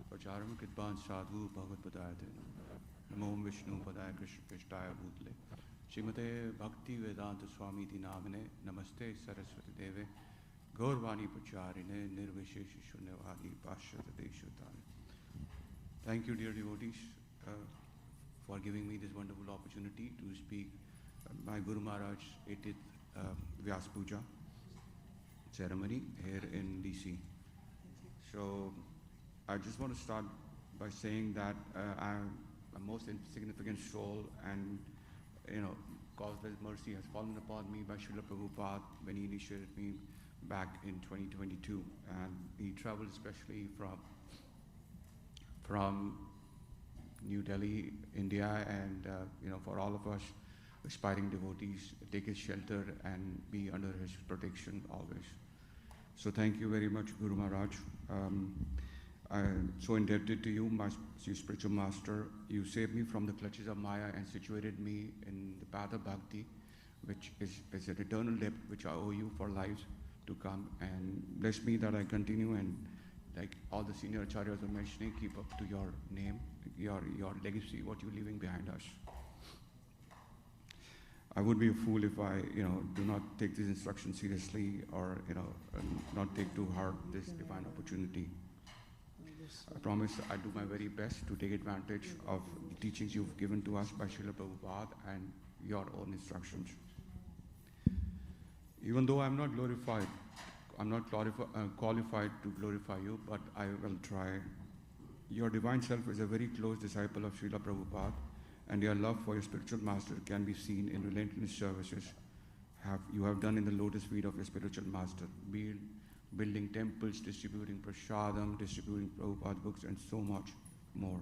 Pracharam Kritban Sadhu Bhagavad Padayate Namo Vishnu Padaya Krishna Prishtaya Bhutale Shrimate Bhakti Vedanta Swami Dinamane Namaste Saraswati Deve Gaurvani Pacharine Nirvishesh Shunyavadi Pashyata Deshutane. Thank you, dear devotees, for giving me this wonderful opportunity to speak my Guru Maharaj's 80th Vyas Puja ceremony here in DC. So I just want to start by saying that I'm a most insignificant soul, and God's mercy has fallen upon me by Srila Prabhupada when he initiated me back in 2022, and he traveled especially from New Delhi, India, and for all of us aspiring devotees, take his shelter and be under his protection always. So thank you very much, Guru Maharaj. I'm so indebted to you, my spiritual master. You saved me from the clutches of Maya and situated me in the path of Bhakti, which is an eternal debt which I owe you for lives to come. And bless me that I continue, and like all the senior acharyas are mentioning, keep up to your name, your legacy, what you're leaving behind us. I would be a fool if I, do not take this instruction seriously, or, not take to heart this divine opportunity. I promise I'll do my very best to take advantage of the teachings you've given to us by Srila Prabhupada and your own instructions. Even though I'm not glorified, I'm not qualified to glorify you, but I will try. Your divine self is a very close disciple of Srila Prabhupada, and your love for your spiritual master can be seen in relentless services you have done in the lotus feet of your spiritual master, building temples, distributing prasadam, distributing Prabhupada books, and so much more.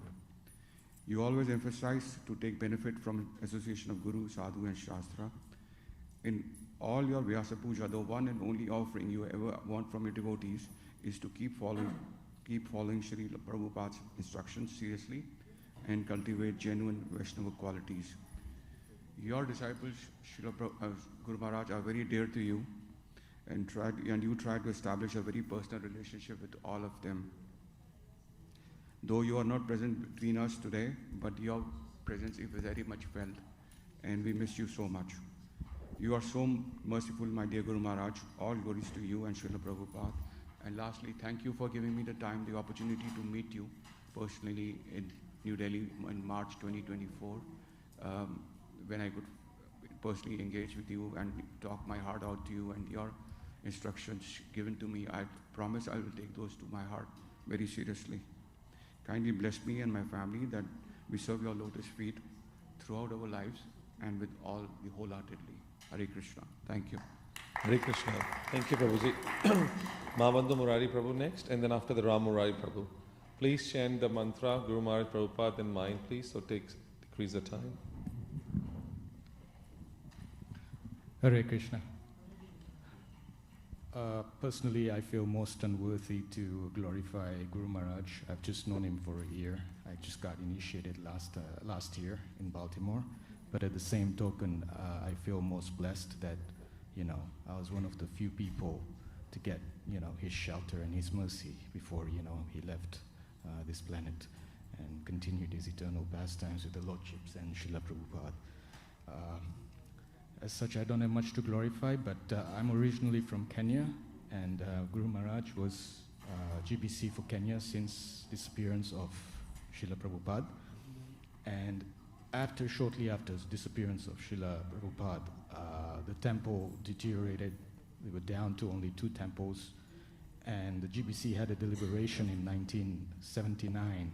You always emphasize to take benefit from association of Guru, Sadhu, and Shastra. In all your Vyasa Puja, the one and only offering you ever want from your devotees is to keep following Srila Prabhupada's instructions seriously and cultivate genuine Vaishnava qualities. Your disciples, Guru Maharaj, are very dear to you, and you try to establish a very personal relationship with all of them. Though you are not present between us today, but your presence is very much felt, and we miss you so much. You are so merciful, my dear Guru Maharaj. All glories to you and Srila Prabhupada. And lastly, thank you for giving me the time, the opportunity to meet you personally in New Delhi in March 2024, when I could personally engage with you and talk my heart out to you, and your instructions given to me, I promise I will take those to my heart very seriously. Kindly bless me and my family that we serve your lotus feet throughout our lives and with all the wholeheartedly. Hare Krishna. Thank you. Hare Krishna. Thank you, Prabhuji. Mahavandu Murari Prabhu next, and then after the Ram Murari Prabhu. Please chant the mantra, Guru Maharaj Prabhupada in mind, please, so decrease the time. Hare Krishna. Personally, I feel most unworthy to glorify Guru Maharaj. I've just known him for a year. I just got initiated last year in Baltimore. But at the same token, I feel most blessed that, I was one of the few people to get, his shelter and his mercy before, he left this planet and continued his eternal pastimes with the Lordships and Srila Prabhupada. As such, I don't have much to glorify, but I'm originally from Kenya, and Guru Maharaj was GBC for Kenya since disappearance of Srila Prabhupada. And shortly after the disappearance of Srila Prabhupada, the temple deteriorated. They were down to only 2 temples, and the GBC had a deliberation in 1979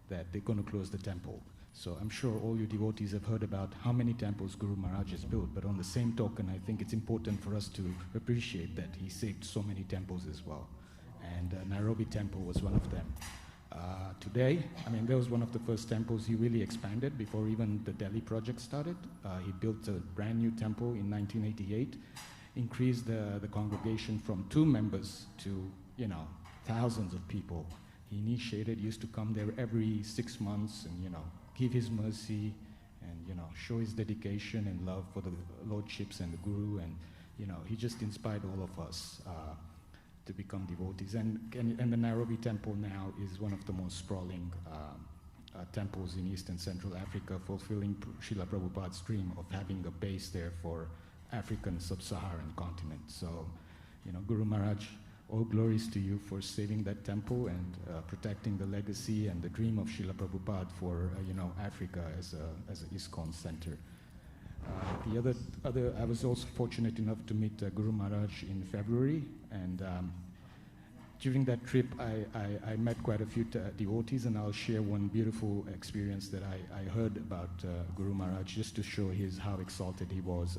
that they're going to close the temple. So I'm sure all you devotees have heard about how many temples Guru Maharaj has built, but on the same token, I think it's important for us to appreciate that he saved so many temples as well. And Nairobi temple was one of them. Today, that was one of the first temples he really expanded before even the Delhi project started. He built a brand new temple in 1988, increased the congregation from 2 members to, thousands of people. He used to come there every 6 months and, give his mercy and, show his dedication and love for the Lordships and the Guru, and, he just inspired all of us to become devotees. And the Nairobi temple now is one of the most sprawling temples in East and Central Africa, fulfilling Srila Prabhupada's dream of having a base there for African sub-Saharan continent. So, Guru Maharaj, all glories to you for saving that temple and protecting the legacy and the dream of Srila Prabhupada for Africa as an ISKCON center. I was also fortunate enough to meet Guru Maharaj in February, and during that trip I met quite a few devotees, and I'll share one beautiful experience that I heard about Guru Maharaj just to show how exalted he was.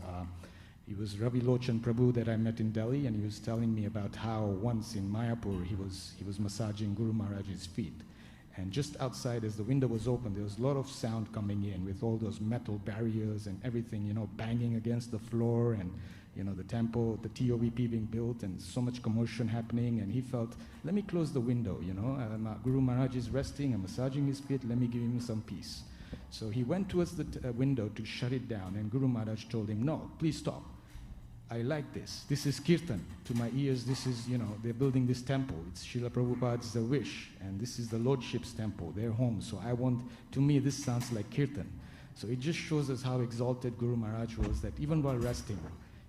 He was Ravi Lochan Prabhu that I met in Delhi, and he was telling me about how once in Mayapur he was massaging Guru Maharaj's feet. And just outside, as the window was open, there was a lot of sound coming in with all those metal barriers and everything, banging against the floor, and the temple, the TOVP being built, and so much commotion happening. And he felt, let me close the window, Guru Maharaj is resting, I'm massaging his feet, let me give him some peace. So he went towards the window to shut it down, and Guru Maharaj told him, no, please stop. I like this. This is kirtan. To my ears, this is, they're building this temple. It's Srila Prabhupada's wish, and this is the Lordship's temple, their home. So to me, this sounds like kirtan. So it just shows us how exalted Guru Maharaj was, that even while resting,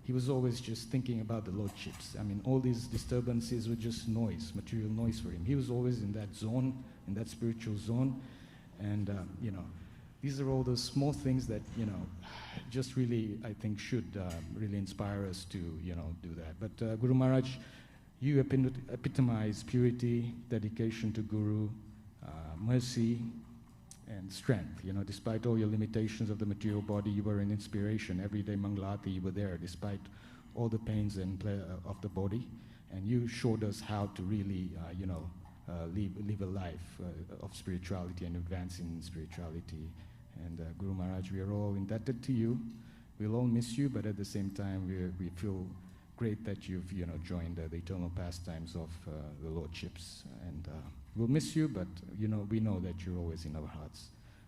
he was always just thinking about the Lordships. I mean, all these disturbances were just noise, material noise for him. He was always in that zone, in that spiritual zone. And, these are all those small things that, just really, I think, should really inspire us to, do that. But Guru Maharaj, you epitomize purity, dedication to Guru, mercy, and strength. Despite all your limitations of the material body, you were an inspiration. Every day Mangalati, you were there, despite all the pains and of the body. And you showed us how to really, live a life of spirituality and advance in spirituality. And Guru Maharaj, we are all indebted to you. We'll all miss you, but at the same time, we feel great that you've joined the eternal pastimes of the Lordships. And we'll miss you, but we know that you're always in our hearts.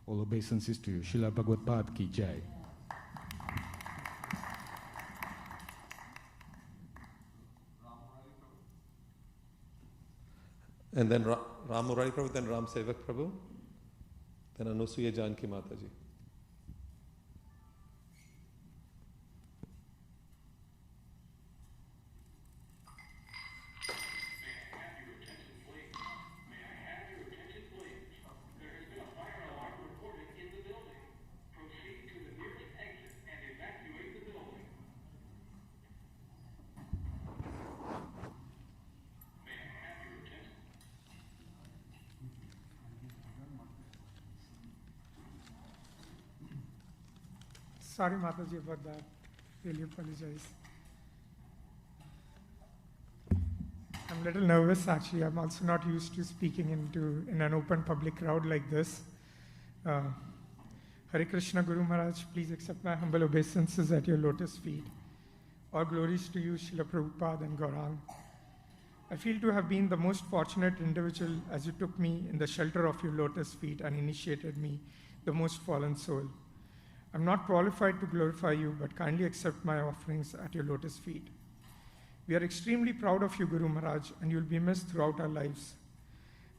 All obeisances to you. Srila Bhagavad Pad Ki Jai. And then Ram Murari Prabhu, then Ram Sevak Prabhu, then Anusuya Janki Mataji. Sorry, Mataji, about that. Really apologize. I'm a little nervous, actually. I'm also not used to speaking in an open public crowd like this. Hare Krishna, Guru Maharaj, please accept my humble obeisances at your lotus feet. All glories to you, Srila Prabhupada and Gaurang. I feel to have been the most fortunate individual as you took me in the shelter of your lotus feet and initiated me, the most fallen soul. I'm not qualified to glorify you, but kindly accept my offerings at your lotus feet. We are extremely proud of you, Guru Maharaj, and you'll be missed throughout our lives.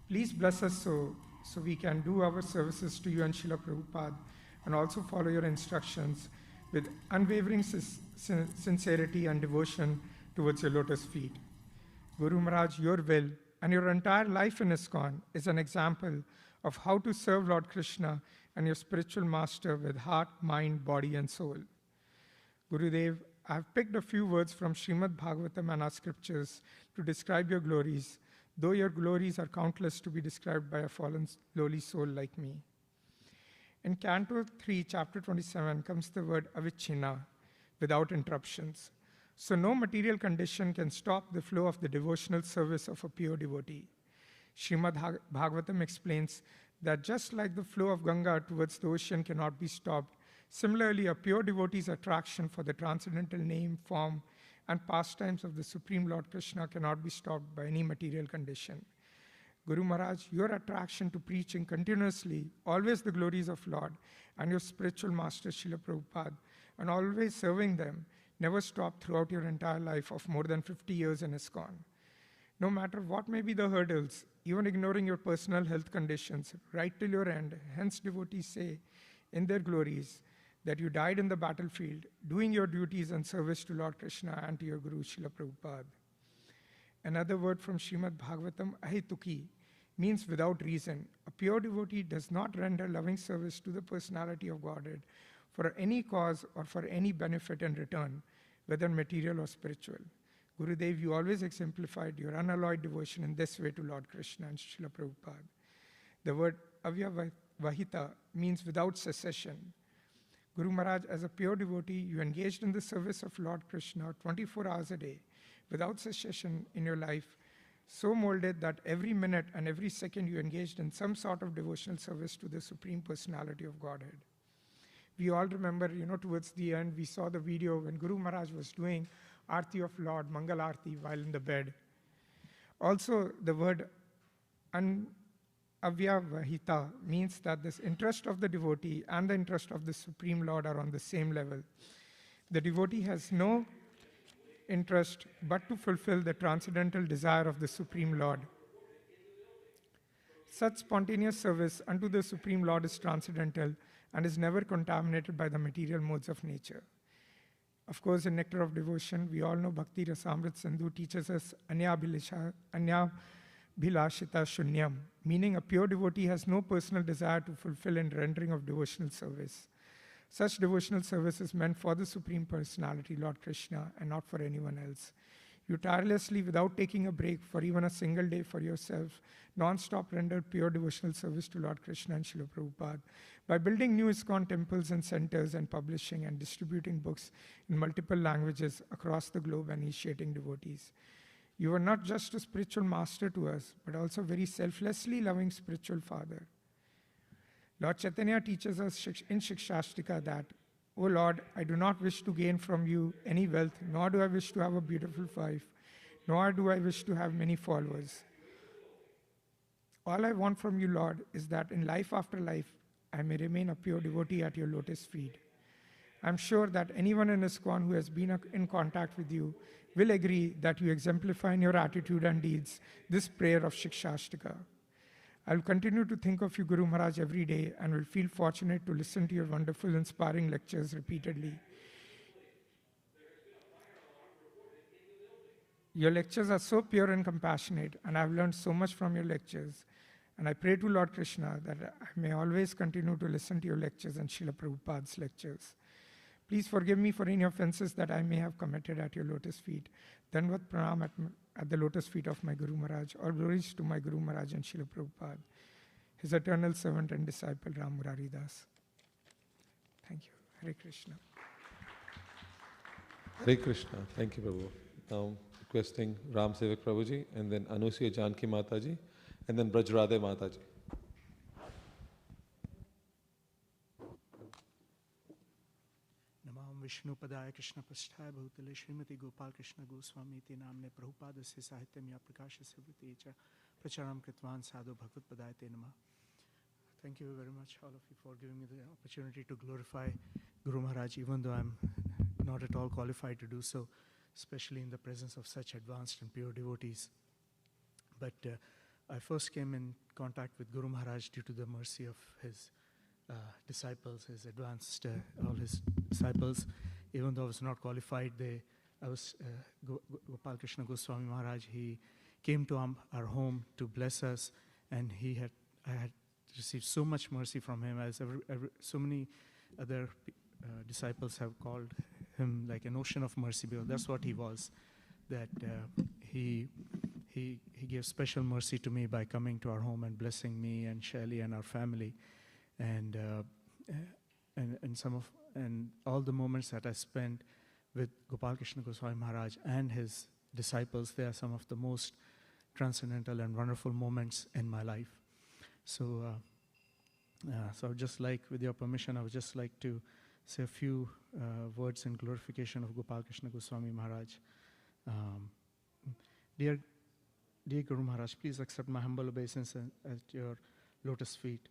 Please bless us so we can do our services to you and Srila Prabhupada, and also follow your instructions with unwavering sincerity and devotion towards your lotus feet. Guru Maharaj, your will and your entire life in ISKCON is an example of how to serve Lord Krishna and your spiritual master with heart, mind, body, and soul. Gurudev, I have picked a few words from Srimad Bhagavatam and our scriptures to describe your glories, though your glories are countless to be described by a fallen, lowly soul like me. In Canto 3, Chapter 27, comes the word avichinna, without interruptions. So no material condition can stop the flow of the devotional service of a pure devotee. Srimad Bhagavatam explains that just like the flow of Ganga towards the ocean cannot be stopped, similarly a pure devotee's attraction for the transcendental name, form, and pastimes of the Supreme Lord Krishna cannot be stopped by any material condition. Guru Maharaj, your attraction to preaching continuously, always the glories of Lord, and your spiritual master Srila Prabhupada, and always serving them, never stopped throughout your entire life of more than 50 years in ISKCON. No matter what may be the hurdles, even ignoring your personal health conditions, right till your end. Hence, devotees say in their glories that you died in the battlefield, doing your duties and service to Lord Krishna and to your Guru, Srila Prabhupada. Another word from Srimad Bhagavatam, ahituki, means without reason. A pure devotee does not render loving service to the personality of Godhead for any cause or for any benefit in return, whether material or spiritual. Gurudev, you always exemplified your unalloyed devotion in this way to Lord Krishna and Srila Prabhupada. The word avyavahita means without cessation. Guru Maharaj, as a pure devotee, you engaged in the service of Lord Krishna 24 hours a day, without cessation in your life, so molded that every minute and every second you engaged in some sort of devotional service to the Supreme Personality of Godhead. We all remember, towards the end, we saw the video when Guru Maharaj was doing Aarti of Lord, Mangal Aarti, while in the bed. Also, the word avyavahita means that this interest of the devotee and the interest of the Supreme Lord are on the same level. The devotee has no interest but to fulfill the transcendental desire of the Supreme Lord. Such spontaneous service unto the Supreme Lord is transcendental and is never contaminated by the material modes of nature. Of course, in Nectar of Devotion, we all know Bhakti Rasamrit Sindhu teaches us Anyabhilashita Shunyam, meaning a pure devotee has no personal desire to fulfill in rendering of devotional service. Such devotional service is meant for the Supreme Personality, Lord Krishna, and not for anyone else. You tirelessly, without taking a break for even a single day for yourself, non-stop rendered pure devotional service to Lord Krishna and Srila Prabhupada by building new ISKCON temples and centers and publishing and distributing books in multiple languages across the globe and initiating devotees. You are not just a spiritual master to us, but also very selflessly loving spiritual father. Lord Chaitanya teaches us in Shikshashtika that, O Lord, I do not wish to gain from you any wealth, nor do I wish to have a beautiful wife, nor do I wish to have many followers. All I want from you, Lord, is that in life after life, I may remain a pure devotee at your lotus feet. I'm sure that anyone in ISKCON who has been in contact with you will agree that you exemplify in your attitude and deeds this prayer of Shikshashtika. I will continue to think of you, Guru Maharaj, every day and will feel fortunate to listen to your wonderful, inspiring lectures repeatedly. Your lectures are so pure and compassionate, and I've learned so much from your lectures. And I pray to Lord Krishna that I may always continue to listen to your lectures and Srila Prabhupada's lectures. Please forgive me for any offenses that I may have committed at your lotus feet. Danvat pranam at the lotus feet of my Guru Maharaj. All glories to my Guru Maharaj and Srila Prabhupada, his eternal servant and disciple Ram Murari Das. Thank you. Hare Krishna. Hare Krishna. Thank you, Prabhu. Now requesting Ram Sevak Prabhuji, and then Anusuya Janki Mataji, and then Braj Radhe Mataji. Namam Vishnu Padaya Krishna Pasthaya Bhutale Srimati Gopal Krishna Goswami Te Namne Prabhupada Se Sahityam Ya Prakasha Sivati Cha Pracharam Kritvan Sadhu Bhagavad Padaya Te Nama. Thank you very much, all of you, for giving me the opportunity to glorify Guru Maharaj, even though I'm not at all qualified to do so, especially in the presence of such advanced and pure devotees. But I first came in contact with Guru Maharaj due to the mercy of his disciples, his advanced, all his disciples. Even though I was not qualified, Gopal Krishna Goswami Maharaj, he came to our home to bless us, and I had received so much mercy from him, as so many other disciples have called him like an ocean of mercy, because that's what he was. That he gave special mercy to me by coming to our home and blessing me and Shelley and our family, and all the moments that I spent with Gopal Krishna Goswami Maharaj and his disciples, they are some of the most transcendental and wonderful moments in my life. So I would just like, with your permission, I would just like to say a few words in glorification of Gopal Krishna Goswami Maharaj. Dear Guru Maharaj, please accept my humble obeisance at your lotus feet.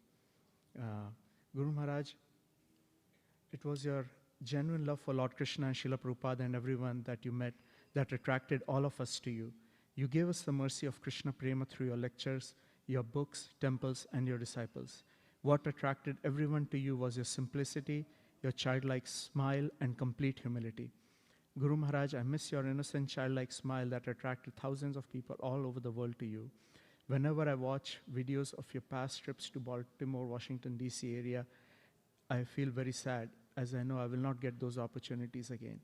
Guru Maharaj, it was your genuine love for Lord Krishna and Srila Prabhupada and everyone that you met that attracted all of us to you. You gave us the mercy of Krishna Prema through your lectures, your books, temples, and your disciples. What attracted everyone to you was your simplicity, your childlike smile, and complete humility. Guru Maharaj, I miss your innocent childlike smile that attracted thousands of people all over the world to you. Whenever I watch videos of your past trips to Baltimore, Washington, D.C. area, I feel very sad, as I know I will not get those opportunities again.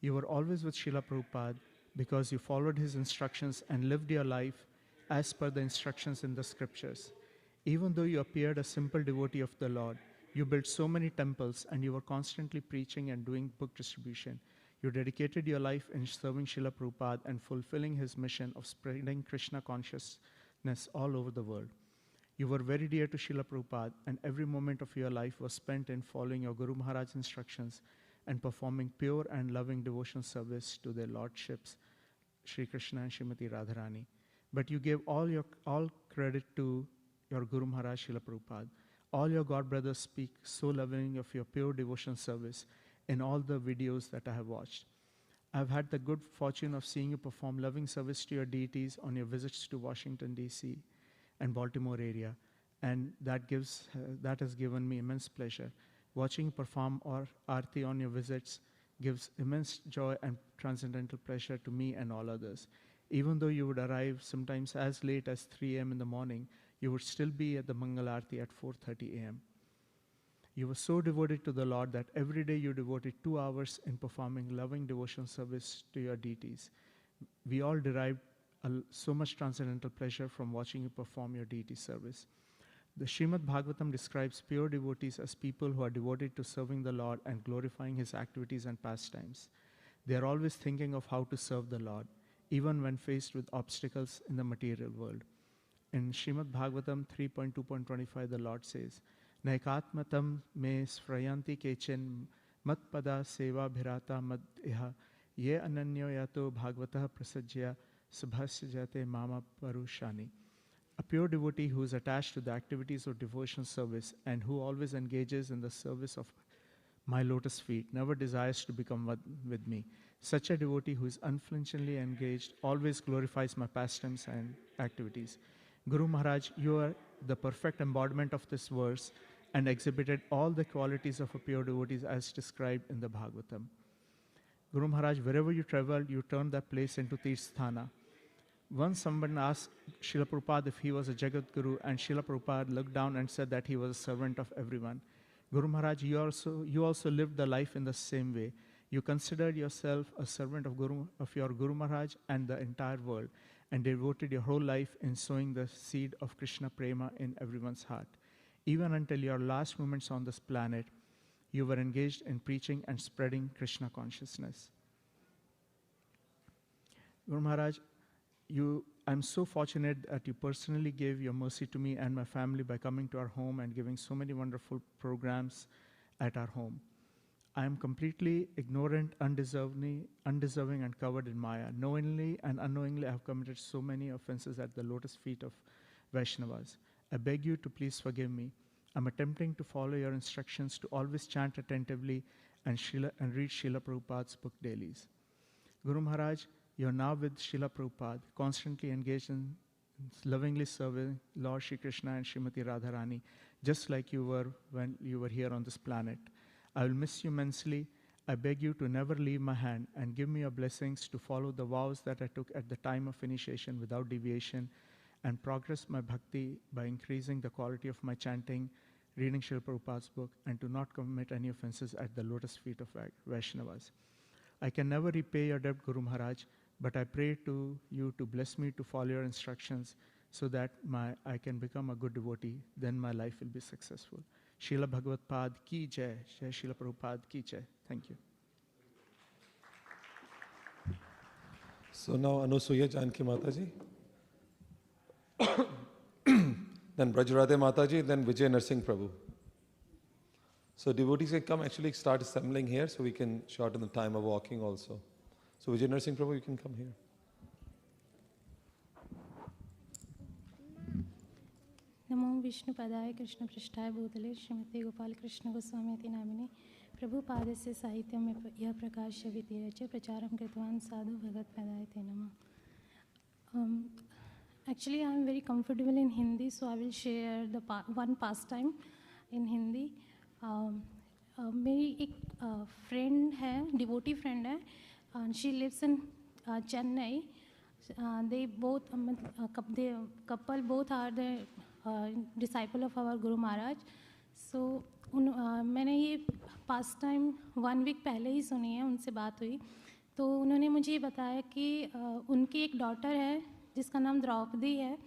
You were always with Srila Prabhupada because you followed his instructions and lived your life as per the instructions in the scriptures. Even though you appeared a simple devotee of the Lord, you built so many temples and you were constantly preaching and doing book distribution. You dedicated your life in serving Srila Prabhupada and fulfilling his mission of spreading Krishna consciousness all over the world. You were very dear to Srila Prabhupada, and every moment of your life was spent in following your Guru Maharaj's instructions and performing pure and loving devotion service to their lordships, Sri Krishna and Srimati Radharani. But you gave all credit to your Guru Maharaj, Srila Prabhupada. All your God brothers speak so lovingly of your pure devotion service in all the videos that I have watched. I've had the good fortune of seeing you perform loving service to your deities on your visits to Washington, D.C. and Baltimore area, and that has given me immense pleasure. Watching you perform Aarti on your visits gives immense joy and transcendental pleasure to me and all others. Even though you would arrive sometimes as late as 3 a.m. in the morning, you would still be at the Mangal Aarti at 4:30 a.m. You were so devoted to the Lord that every day you devoted 2 hours in performing loving devotion service to your deities. We all derived so much transcendental pleasure from watching you perform your deity service. The Srimad Bhagavatam describes pure devotees as people who are devoted to serving the Lord and glorifying his activities and pastimes. They are always thinking of how to serve the Lord, even when faced with obstacles in the material world. In Srimad Bhagavatam 3.2.25, the Lord says, Naikatmatam me sfrayanti kechen matpada seva bhirata mad iha ye ananyo yato bhagavata prasajya subhasya jate mama parushani. A pure devotee who is attached to the activities of devotion service and who always engages in the service of my lotus feet never desires to become one with me. Such a devotee who is unflinchingly engaged always glorifies my pastimes and activities. Guru Maharaj, you are the perfect embodiment of this verse and exhibited all the qualities of a pure devotee as described in the Bhagavatam. Guru Maharaj, wherever you traveled, you turned that place into Tirthana. Once someone asked Srila Prabhupada if he was a Jagat Guru, and Srila Prabhupada looked down and said that he was a servant of everyone. Guru Maharaj, you also lived the life in the same way. You considered yourself a servant of your Guru Maharaj and the entire world, and devoted your whole life in sowing the seed of Krishna Prema in everyone's heart. Even until your last moments on this planet, you were engaged in preaching and spreading Krishna consciousness. Guru Maharaj, I'm so fortunate that you personally gave your mercy to me and my family by coming to our home and giving so many wonderful programs at our home. I am completely ignorant, undeserving and covered in Maya. Knowingly and unknowingly, I have committed so many offenses at the lotus feet of Vaishnavas. I beg you to please forgive me. I'm attempting to follow your instructions to always chant attentively and read Srila Prabhupada's book dailies. Guru Maharaj, you're now with Srila Prabhupada, constantly engaged in lovingly serving Lord Shri Krishna and Srimati Radharani, just like you were when you were here on this planet. I will miss you immensely. I beg you to never leave my hand and give me your blessings to follow the vows that I took at the time of initiation without deviation and progress my bhakti by increasing the quality of my chanting, reading Srila Prabhupada's book, and to not commit any offenses at the lotus feet of Vaishnavas. I can never repay your debt, Guru Maharaj, but I pray to you to bless me to follow your instructions so that I can become a good devotee. Then my life will be successful. Srila Bhagavad Pad ki jai, Jai Srila Prabhupada ki jai. Thank you. So now Anusuya Janki Mataji. Then Brajrade Mataji, then Vijay Narsingh Prabhu. So devotees can come actually start assembling here so we can shorten the time of walking also. So Vijay Narsingh Prabhu, you can come here. नमो विष्णु पदाय कृष्ण पृष्ठाय भूतले श्रीमती गोपाल कृष्ण गोस्वामी नामिने प्रभुपादस्य साहित्य में यह प्रकाश्य वितीर्य प्रचारं कृतवान् साधु भगवत्पदाय ते नमः. Actually, I am very comfortable in Hindi, so I will share the one pastime in Hindi. मेरी एक friend है, devotee friend है, and she lives in Chennai. They both, couple both are the disciple of our Guru Maharaj. So मैंने ये pastime 1 week पहले ही सुनी है, उनसे बात हुई. तो उन्होंने मुझे ये बताया कि उनकी एक डॉटर है जिसका नाम द्रौपदी है.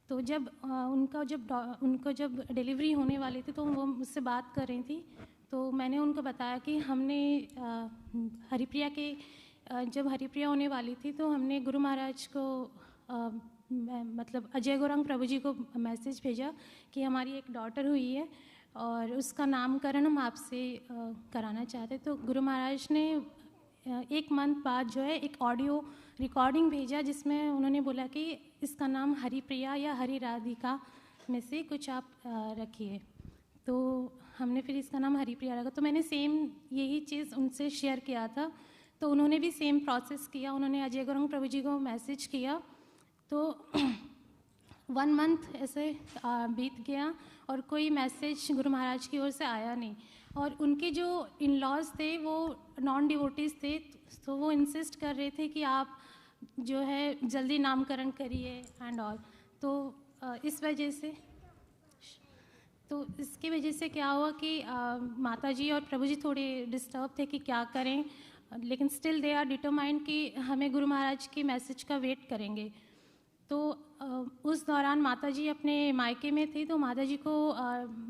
तो जब उनको जब डिलीवरी होने वाली थी तो वो मुझसे बात कर रही थी. तो मैंने उनको बताया कि हमने हरिप्रिया के जब हरिप्रिया होने वाली थी तो हमने गुरु महाराज को मतलब अजय गौरांग प्रभु जी को मैसेज भेजा कि हमारी एक डॉटर हुई है और उसका नामकरण हम आपसे कराना चाहते. तो गुरु महाराज ने 1 मंथ बाद जो है एक ऑडियो रिकॉर्डिंग भेजा जिसमें उन्होंने बोला कि इसका नाम हरिप्रिया या हरि राधिका में से कुछ आप रखिए. तो हमने फिर इसका नाम हरिप्रिया रखा. तो मैंने सेम यही चीज़ उनसे शेयर किया था. तो उन्होंने भी सेम प्रोसेस किया. उन्होंने अजय गौरांग प्रभु जी को मैसेज किया. तो 1 मंथ ऐसे बीत गया और कोई मैसेज गुरु महाराज की ओर से आया नहीं. और उनके जो इन लॉज थे वो नॉन डिवोटीज़ थे. तो वो इंसिस्ट कर रहे थे कि आप जो है जल्दी नामकरण करिए एंड ऑल. तो इस वजह से इसकी वजह से क्या हुआ कि माता जी और प्रभु जी थोड़े डिस्टर्ब थे कि क्या करें. लेकिन स्टिल दे आर डिटरमाइंड कि हमें गुरु महाराज के मैसेज का वेट करेंगे. तो उस दौरान माता जी अपने मायके में थी. तो माता जी को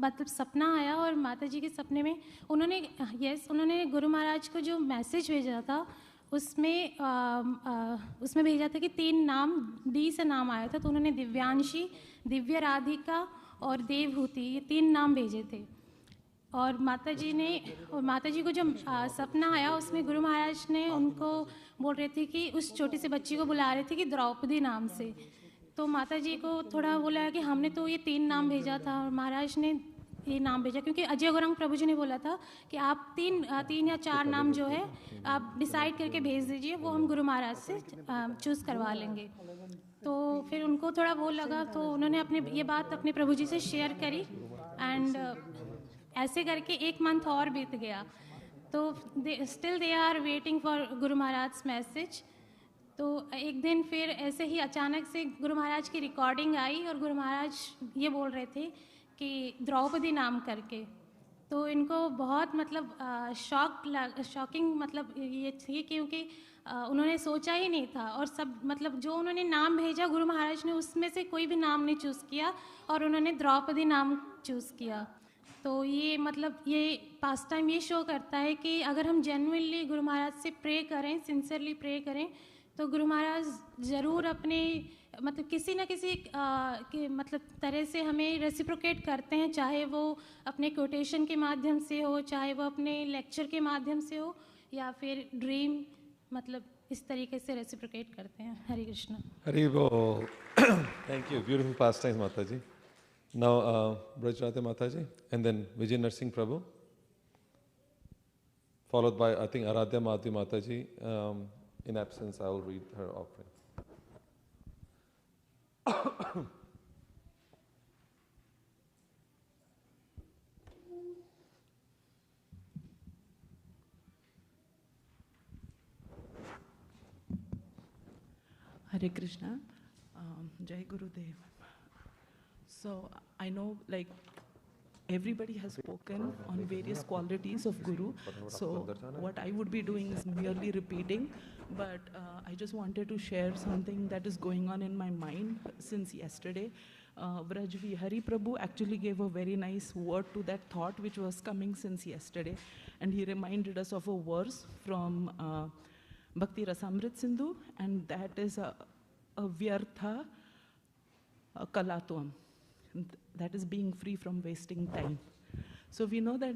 मतलब सपना आया और माता जी के सपने में उन्होंने गुरु महाराज को जो मैसेज भेजा था उसमें भेजा था कि 3 नाम डी से नाम आया था. तो उन्होंने दिव्यांशी, दिव्य राधिका और देवहूति ये 3 नाम भेजे थे. और माता जी को जब सपना आया उसमें गुरु महाराज ने उनको बोल रहे थे कि उस छोटी सी बच्ची को बुला रहे थे कि द्रौपदी नाम से. तो माता जी को थोड़ा बोला कि हमने तो ये 3 नाम भेजा था और महाराज ने ये नाम भेजा क्योंकि अजय गौरांग प्रभु जी ने बोला था कि आप 3 या 4 नाम जो है आप डिसाइड करके भेज दीजिए, वो हम गुरु महाराज से चूज़ करवा लेंगे. तो फिर उनको थोड़ा वो लगा तो उन्होंने ये बात अपने प्रभु जी से शेयर करी. एंड ऐसे करके 1 मंथ और बीत गया. तो still they are waiting for Guru Maharaj message. तो एक दिन फिर ऐसे ही अचानक से गुरु महाराज की रिकॉर्डिंग आई और गुरु महाराज ये बोल रहे थे कि द्रौपदी नाम करके. तो इनको बहुत मतलब शॉकिंग मतलब ये थी क्योंकि उन्होंने सोचा ही नहीं था. और सब मतलब जो उन्होंने नाम भेजा गुरु महाराज ने उसमें से कोई भी नाम नहीं चूज़ किया और उन्होंने द्रौपदी नाम चूज़ किया. तो ये मतलब ये पास्ट टाइम ये शो करता है कि अगर हम जेन्युइनली गुरु महाराज से प्रे करें, सिंसियरली प्रे करें तो गुरु महाराज ज़रूर अपने मतलब किसी न किसी के मतलब तरह से हमें रेसिप्रोकेट करते हैं. चाहे वो अपने कोटेशन के माध्यम से हो, चाहे वो अपने लेक्चर के माध्यम से हो या फिर ड्रीम, मतलब इस तरीके से रेसिप्रोकेट करते हैं. हरे कृष्णा. हरि बोल. Thank you. Beautiful pastimes, Mataji. Now, Brajrate Mataji, and then Vijay Narsingh Prabhu, followed by, I think, Aradhya Madhvi Mataji. In absence, I will read her offering. Hare Krishna. Jai Gurudev. So I know like everybody has spoken on various qualities of Guru. So what I would be doing is merely repeating, but I just wanted to share something that is going on in my mind since yesterday. Vraj Vihari Prabhu actually gave a very nice word to that thought which was coming since yesterday, and he reminded us of a verse from Bhakti Rasamrit Sindhu, and that is a Vyartha Kalatvam. That is being free from wasting time. So we know that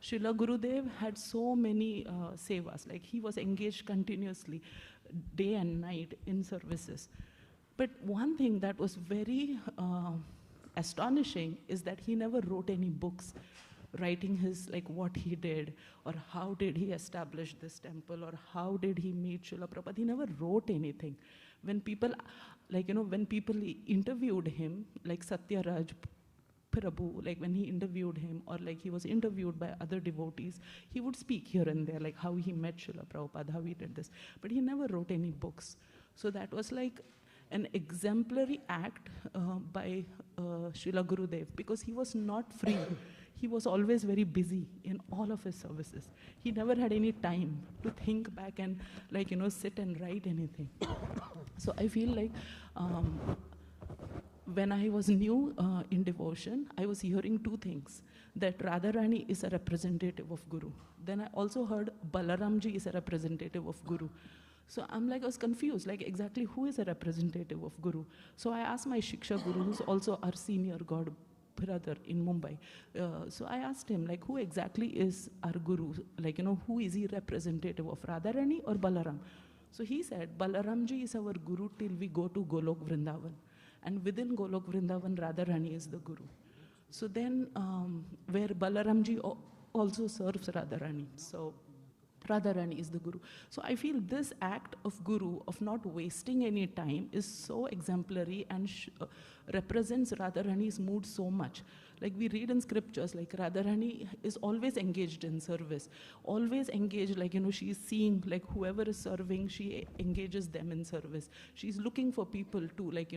Srila Gurudev had so many sevas, like he was engaged continuously, day and night in services. But one thing that was very astonishing is that he never wrote any books. writing his, like what he did, or how did he establish this temple, or how did he meet Srila Prabhupada. He never wrote anything. When people, when people interviewed him, like Satyaraj Prabhu, like when he interviewed him, or like he was interviewed by other devotees, he would speak here and there, like how he met Srila Prabhupada, how he did this. But he never wrote any books. So that was like an exemplary act by Srila Gurudev, because he was not free. He was always very busy in all of his services. He never had any time to think back and sit and write anything. So I feel like when I was new in devotion, I was hearing two things, that Radharani is a representative of Guru. Then I also heard Balaramji is a representative of Guru. So I was confused, like exactly who is a representative of Guru? So I asked my Shiksha Guru, who's also our senior God brother in Mumbai. So I asked him, like, who exactly is our Guru? Like, who is he representative of, Radharani or Balaram? So he said, Balaramji is our Guru till we go to Golok Vrindavan. And within Golok Vrindavan, Radharani is the Guru. So then, where Balaramji also serves Radharani. So Radharani is the Guru. So I feel this act of Guru, of not wasting any time, is so exemplary and represents Radharani's mood so much. Like we read in scriptures, like Radharani is always engaged in service, always engaged, like, she's seeing, like whoever is serving, she engages them in service. She's looking for people to, like,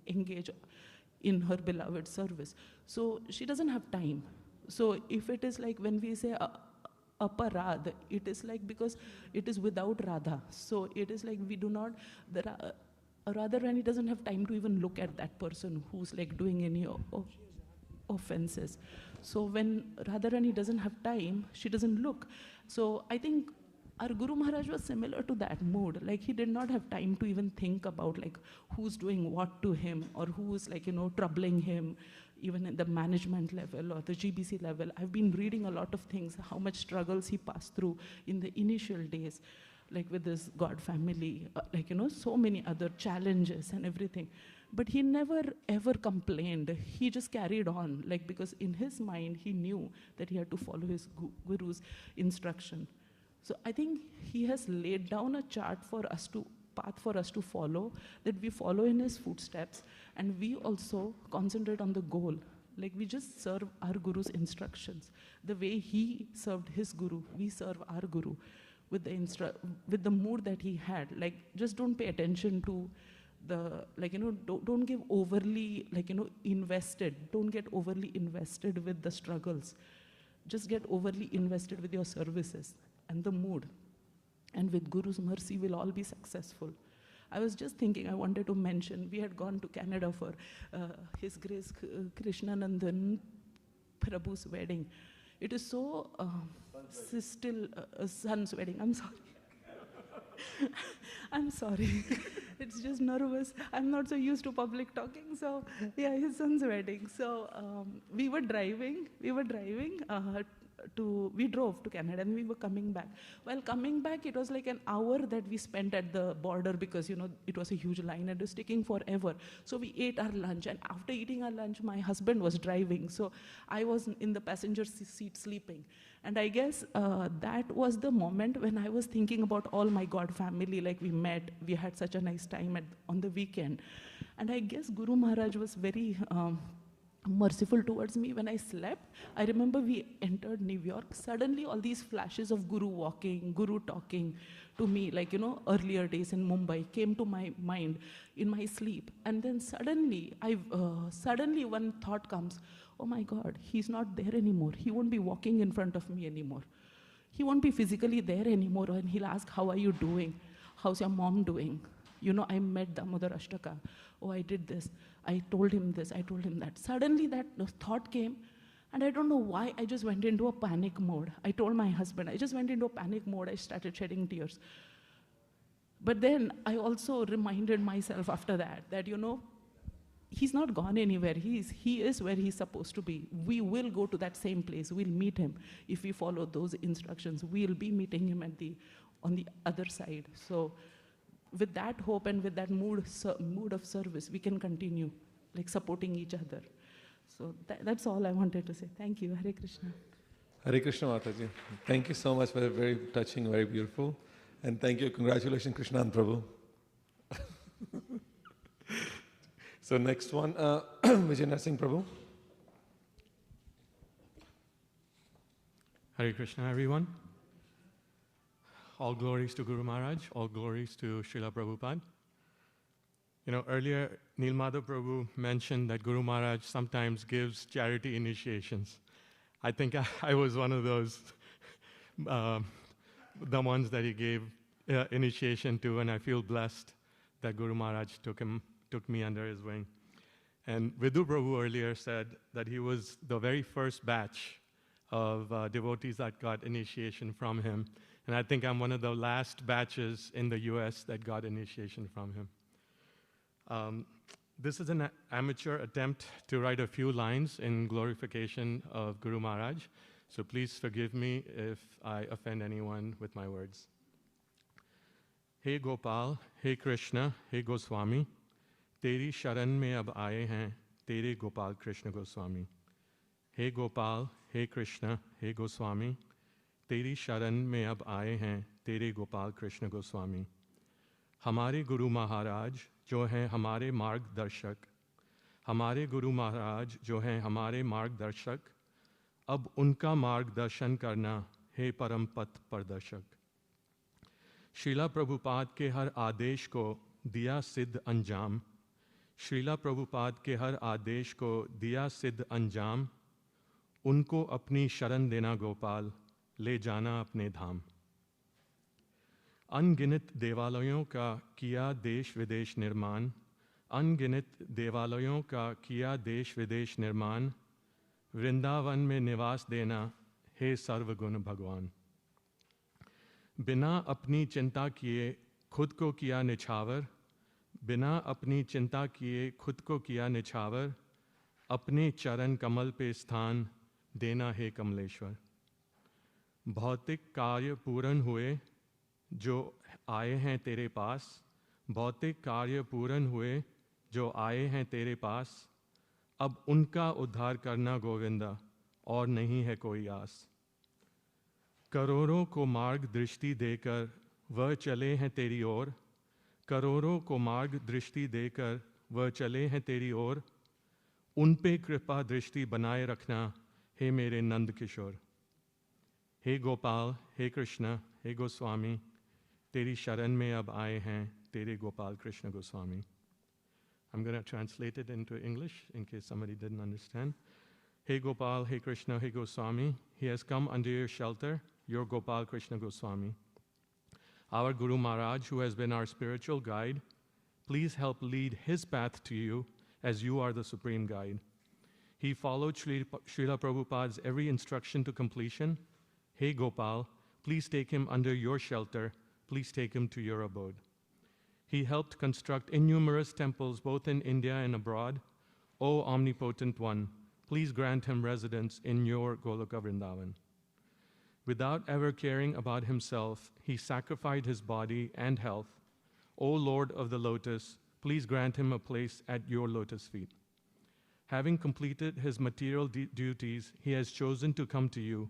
engage in her beloved service. So she doesn't have time. So if it is like when we say, aparad, it is like because it is without Radha. So it is like we do not, Radharani doesn't have time to even look at that person who's like doing any offenses. So when Radharani doesn't have time, she doesn't look. So I think our Guru Maharaj was similar to that mood. Like he did not have time to even think about like who's doing what to him, or who's like, troubling him, even at the management level or the GBC level. I've been reading a lot of things, how much struggles he passed through in the initial days, like with this God family, so many other challenges and everything. But he never ever complained. He just carried on, like, because in his mind, he knew that he had to follow his Guru's instruction. So I think he has laid down a chart for us to, path for us to follow, that we follow in his footsteps, and we also concentrate on the goal. Like we just serve our Guru's instructions. The way he served his Guru, we serve our Guru with the mood that he had. Like just don't pay attention to the, don't give overly, invested. Don't get overly invested with the struggles. Just get overly invested with your services and the mood. And with Guru's mercy, we'll all be successful. I was just thinking, I wanted to mention, we had gone to Canada for His Grace Krishnanandan Prabhu's wedding. It is so, still son's wedding, I'm sorry. I'm sorry. It's just nervous. I'm not so used to public talking. So yeah, his son's wedding. So we drove to Canada and we were coming back. While coming back, it was like an hour that we spent at the border because, it was a huge line and it was taking forever. So we ate our lunch, and after eating our lunch, my husband was driving. So I was in the passenger seat sleeping. And I guess that was the moment when I was thinking about all my God family, like we met, we had such a nice time on the weekend. And I guess Guru Maharaj was very merciful towards me. When I slept, I remember we entered New York. Suddenly all these flashes of Guru walking, Guru talking to me, like, earlier days in Mumbai came to my mind in my sleep. And then suddenly one thought comes, oh my God, he's not there anymore. He won't be walking in front of me anymore. He won't be physically there anymore. And he'll ask, how are you doing? How's your mom doing? I met Damodar Ashtaka. Oh, I did this. I told him this. I told him that. Suddenly that thought came, and I don't know why, I just went into a panic mode. I told my husband, I just went into a panic mode. I started shedding tears. But then I also reminded myself after that, he's not gone anywhere. He is where he's supposed to be. We will go to that same place. We'll meet him. If we follow those instructions, we'll be meeting him on the other side. So with that hope and with that mood of service, we can continue, like supporting each other. So that's all I wanted to say. Thank you. Hare Krishna. Hare Krishna Mataji. Thank you so much for very touching, very beautiful. And thank you. Congratulations, Krishna and Prabhu. So next one, Vijay Narsingh Prabhu. Hare Krishna, everyone. All glories to Guru Maharaj, all glories to Srila Prabhupada. You know, earlier Neel Madhav Prabhu mentioned that Guru Maharaj sometimes gives charity initiations. I think I was one of those, the ones that he gave initiation to, and I feel blessed that Guru Maharaj took me under his wing. And Vidu Prabhu earlier said that he was the very first batch of devotees that got initiation from him. And I think I'm one of the last batches in the US that got initiation from him. This is an amateur attempt to write a few lines in glorification of Guru Maharaj. So please forgive me if I offend anyone with my words. Hey Gopal, hey Krishna, hey Goswami, Teri sharan mein ab aaye hain, Tere Gopal Krishna Goswami. Hey Gopal, hey Krishna, hey Goswami, Teri sharan mein ab aaye hain, Tere Gopal Krishna Goswami. हमारे गुरु महाराज जो हैं हमारे मार्गदर्शक, हमारे गुरु महाराज जो हैं हमारे मार्गदर्शक, अब उनका मार्गदर्शन करना हे परम पथ प्रदर्शक. श्रीला प्रभुपाद के हर आदेश को दिया सिद्ध अंजाम, श्रीला प्रभुपाद के हर आदेश को दिया सिद्ध अंजाम, उनको अपनी शरण देना गोपाल, ले जाना अपने धाम. अनगिनत देवालयों का किया देश विदेश निर्माण, अनगिनत देवालयों का किया देश विदेश निर्माण, वृंदावन में निवास देना हे सर्वगुण भगवान. बिना अपनी चिंता किए खुद को किया निछावर, बिना अपनी चिंता किए खुद को किया निछावर, अपने चरण कमल पे स्थान देना हे कमलेश्वर. भौतिक कार्य पूर्ण हुए जो आए हैं तेरे पास, भौतिक कार्य पूर्ण हुए जो आए हैं तेरे पास, अब उनका उद्धार करना गोविंदा, और नहीं है कोई आस. करोड़ों को मार्ग दृष्टि देकर वह चले हैं तेरी ओर, करोड़ों को मार्ग दृष्टि देकर वह चले हैं तेरी ओर, उन पे कृपा दृष्टि बनाए रखना हे मेरे नंद किशोर. हे गोपाल, हे कृष्ण, हे गोस्वामी, तेरी शरण में अब आए हैं तेरे Gopal Krishna Goswami. I'm going to translate it into English in case somebody didn't understand. Hey Gopal, hey Krishna, hey Goswami, he has come under your shelter, your Gopal Krishna Goswami. Our Guru Maharaj, who has been our spiritual guide, please help lead his path to you as you are the supreme guide. He followed Srila Prabhupada's every instruction to completion. Hey Gopal, please take him under your shelter, please take him to your abode. He helped construct innumerous temples both in India and abroad. O Omnipotent One, please grant him residence in your Goloka Vrindavan. Without ever caring about himself, he sacrificed his body and health. O Lord of the Lotus, please grant him a place at your lotus feet. Having completed his material duties, he has chosen to come to you.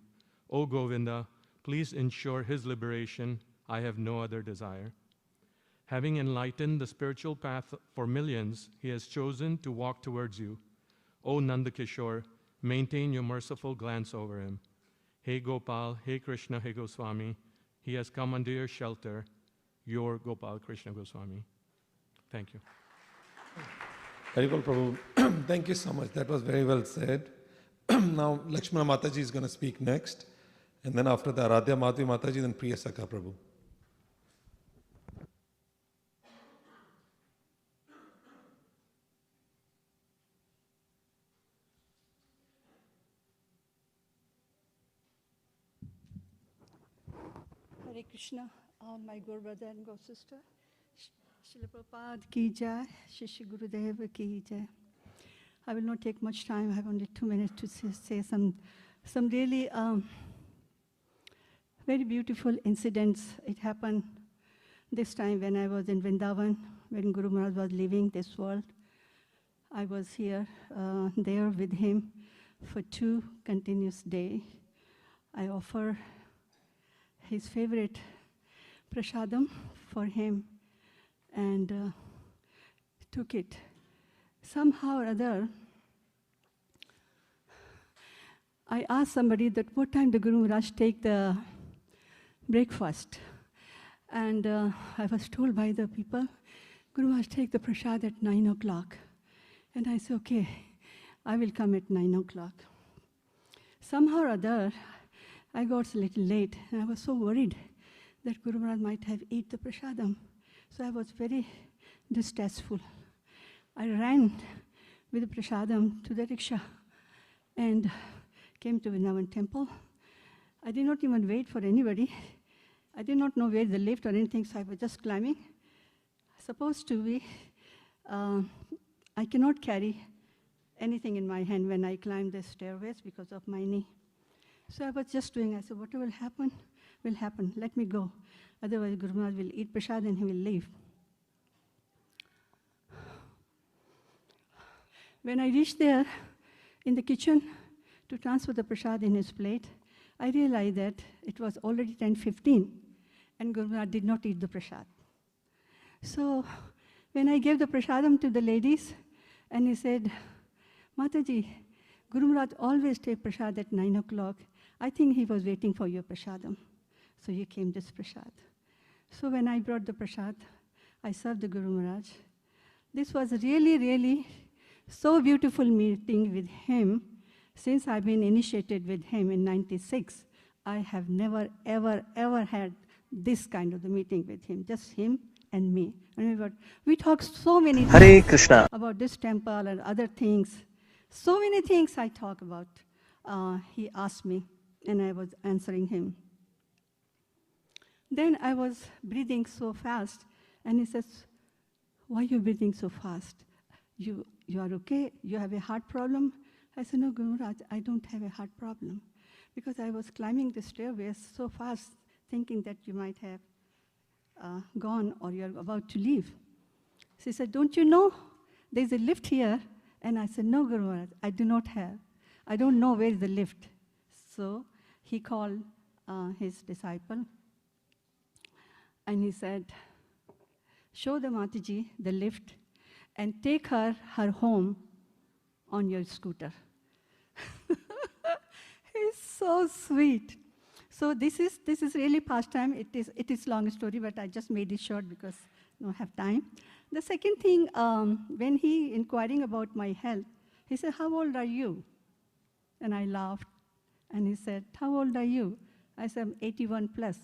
O Govinda, please ensure his liberation. I have no other desire. Having enlightened the spiritual path for millions, he has chosen to walk towards you. O Nanda Kishore, maintain your merciful glance over him. Hey Gopal, hey Krishna, hey Goswami, he has come under your shelter, your Gopal Krishna Goswami. Thank you. Haribol Prabhu, thank you so much. That was very well said. Now Lakshmana Mataji is going to speak next. And then after the Aradhya Madhvi Mataji, then Priya Sakha Prabhu. Hare Krishna, all my Guru brother and Guru sister. Srila Prabhupada ki jai, Shri Gurudev ki jai. I will not take much time. I have only 2 minutes to say some really very beautiful incidents. It happened this time when I was in Vrindavan, when Guru Maharaj was leaving this world. I was here, there with him for 2 continuous days. I offer his favorite prasadam for him and took it. Somehow or other, I asked somebody that what time the Guru Maharaj take the breakfast. And I was told by the people, Guru Maharaj take the prasad at 9 o'clock. And I said, okay, I will come at 9 o'clock. Somehow or other, I got a little late, and I was so worried that Guru Maharaj might have eaten the prasadam. So I was very distressful. I ran with the prasadam to the rickshaw and came to Vrindavan temple. I did not even wait for anybody. I did not know where the lift or anything, so I was just climbing. Supposed to be, I cannot carry anything in my hand when I climb the stairways because of my knee. So I was just doing, I said, whatever will happen, let me go. Otherwise, Guru Maharaj will eat prasad and he will leave. When I reached there in the kitchen to transfer the prasad in his plate, I realized that it was already 10:15 and Guru Maharaj did not eat the prasad. So when I gave the prasadam to the ladies, and he said, Mataji, Guru Maharaj always take prasad at 9 o'clock. I think he was waiting for your prasadam. So you came this prasad. So when I brought the prasad, I served the Guru Maharaj. This was really, really so beautiful meeting with him. Since I've been initiated with him in 96, I have never, ever, ever had this kind of the meeting with him, just him and me. And we talked so many things about this temple and other things. So many things I talk about. He asked me, and I was answering him. Then I was breathing so fast, and he says, why are you breathing so fast? You are okay? You have a heart problem? I said, no, Guru Maharaj, I don't have a heart problem. Because I was climbing the stairways so fast, thinking that you might have gone or you're about to leave. She said, don't you know there's a lift here? And I said, no, Guru Maharaj, I do not have. I don't know where is the lift. So he called his disciple and he said, show the Mataji the lift and take her home on your scooter. He's so sweet. So this is really pastime. It is long story, but I just made it short because I don't have time. The second thing, when he inquiring about my health, he said, how old are you? And I laughed. And he said, how old are you? I said, I'm 81 plus.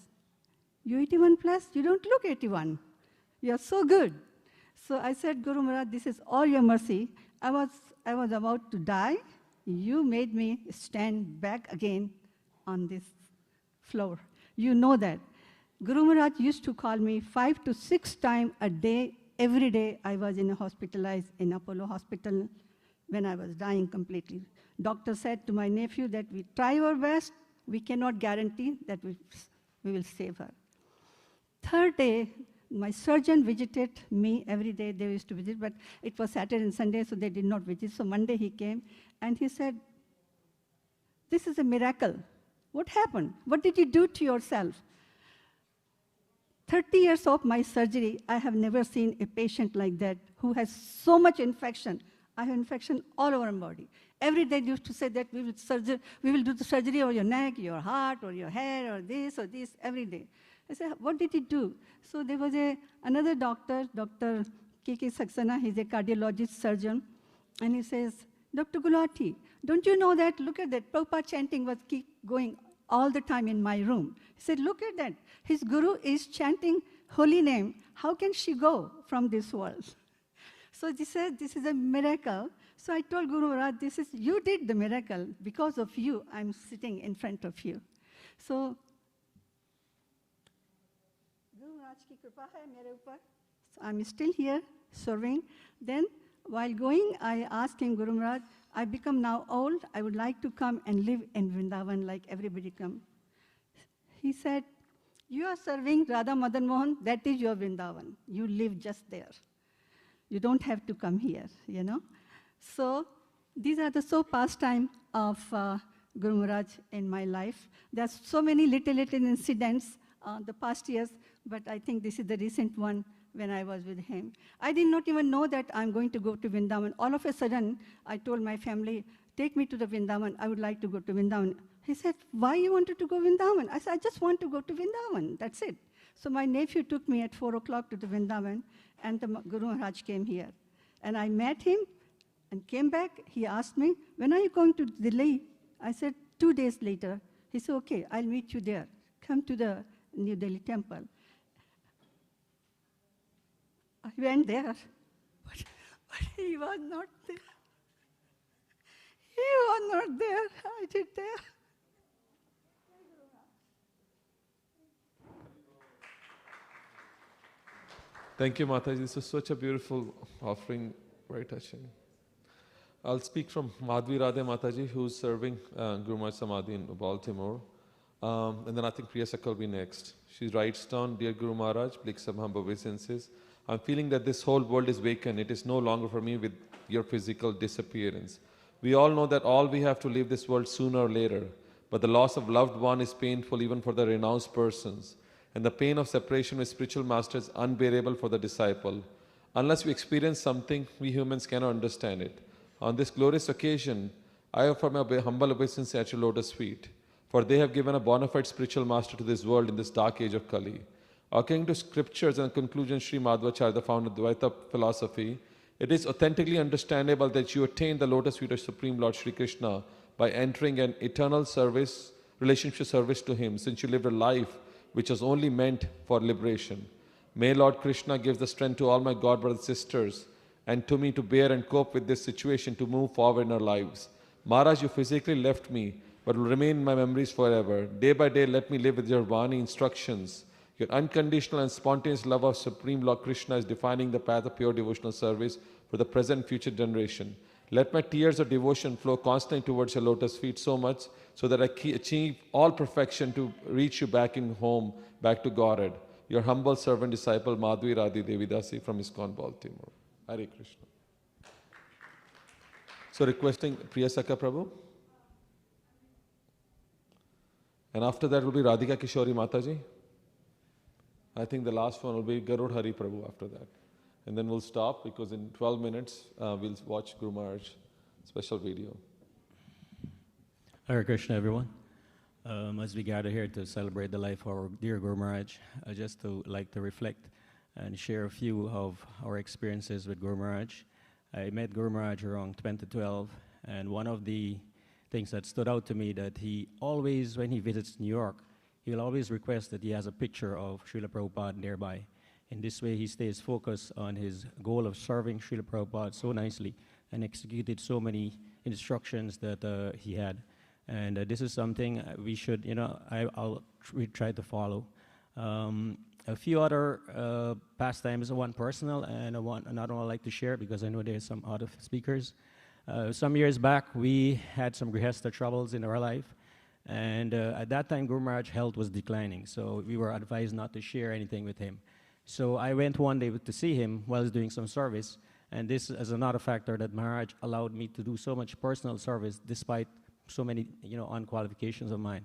You 81 plus? You don't look 81. You're so good. So I said, Guru Maharaj, this is all your mercy. I was about to die. You made me stand back again on this floor. You know that. Guru Maharaj used to call me 5 to 6 times a day. Every day I was hospitalized in Apollo Hospital when I was dying completely. Doctor said to my nephew that we try our best. We cannot guarantee that we will save her. Third day, my surgeon visited me every day. They used to visit, but it was Saturday and Sunday, so they did not visit. So Monday he came, and he said, this is a miracle. What happened? What did you do to yourself? 30 years of my surgery, I have never seen a patient like that who has so much infection. I have infection all over my body. Every day they used to say that we will do the surgery over your neck, your heart, or your hair, or this, every day. I said, what did he do? So there was another doctor, Dr. K.K. Saxena, he's a cardiologist surgeon, and he says, Dr. Gulati, don't you know that, look at that, Prabhupada chanting was keep going all the time in my room. He said, look at that, his guru is chanting holy name. How can she go from this world? So he said, this is a miracle. So I told Guru Maharaj, you did the miracle. Because of you, I'm sitting in front of you. So I'm still here serving. Then while going, I asked him, Guru Maharaj, I become now old. I would like to come and live in Vrindavan like everybody come. He said, you are serving Radha Madan Mohan, that is your Vrindavan. You live just there. You don't have to come here, you know. So these are the pastime of Guru Maharaj in my life. There's so many little incidents the past years, but I think this is the recent one when I was with him. I did not even know that I'm going to go to Vrindavan. All of a sudden, I told my family, take me to the Vrindavan. I would like to go to Vrindavan. He said, why you wanted to go Vrindavan? I said, I just want to go to Vrindavan. That's it. So my nephew took me at 4 o'clock to the Vrindavan, and the Guru Maharaj came here. And I met him and came back. He asked me, when are you going to Delhi? I said, 2 days later. He said, okay, I'll meet you there. Come to the New Delhi temple. I went there, but he was not there. He was not there. I did there. Thank you, Mataji. This was such a beautiful offering, very touching. I'll speak from Madhvi Radhe Mataji, who's serving Guru Maharaj Samadhi in Baltimore. And then I think Priya Sakha will be next. She writes down, Dear Guru Maharaj, please some humble obeisances. I'm feeling that this whole world is vacant. It is no longer for me with your physical disappearance. We all know that all we have to leave this world sooner or later. But the loss of loved one is painful even for the renounced persons. And the pain of separation with spiritual master is unbearable for the disciple. Unless we experience something, we humans cannot understand it. On this glorious occasion, I offer my humble obeisance at your lotus feet, for they have given a bona fide spiritual master to this world in this dark age of Kali. According to scriptures and conclusion Sri Madhvacharya, the founder of Dvaita philosophy, it is authentically understandable that you attain the lotus feet of Supreme Lord Sri Krishna by entering an eternal service, relationship service to Him, since you lived a life which was only meant for liberation. May Lord Krishna give the strength to all my God brothers and sisters and to me to bear and cope with this situation to move forward in our lives. Maharaj, you physically left me, but will remain in my memories forever. Day by day, let me live with your Vani instructions. Your unconditional and spontaneous love of Supreme Lord Krishna is defining the path of pure devotional service for the present and future generation. Let my tears of devotion flow constantly towards your lotus feet so much so that I achieve all perfection to reach you back in home, back to Godhead. Your humble servant disciple Madhvi Radhi Devidasi from ISKCON Baltimore. Hare Krishna. So requesting Priya Sakha Prabhu. And after that will be Radhika Kishori Mataji. I think the last one will be Garud Hari Prabhu after that. And then we'll stop because in 12 minutes we'll watch Guru Maharaj special video. Hare Krishna, everyone. As we gather here to celebrate the life of our dear Guru Maharaj, I just like to reflect and share a few of our experiences with Guru Maharaj. I met Guru Maharaj around 2012, and one of the things that stood out to me that he always, when he visits New York, he'll always request that he has a picture of Srila Prabhupada nearby. In this way, he stays focused on his goal of serving Srila Prabhupada so nicely and executed so many instructions that he had. And this is something we should, we try to follow. A few other pastimes, one personal and another one I'd like to share because I know there's some other speakers. Some years back, we had some grihastha troubles in our life. And at that time, Guru Maharaj's health was declining, so we were advised not to share anything with him. So I went one day to see him while he was doing some service, and this is another factor that Maharaj allowed me to do so much personal service despite so many, unqualifications of mine.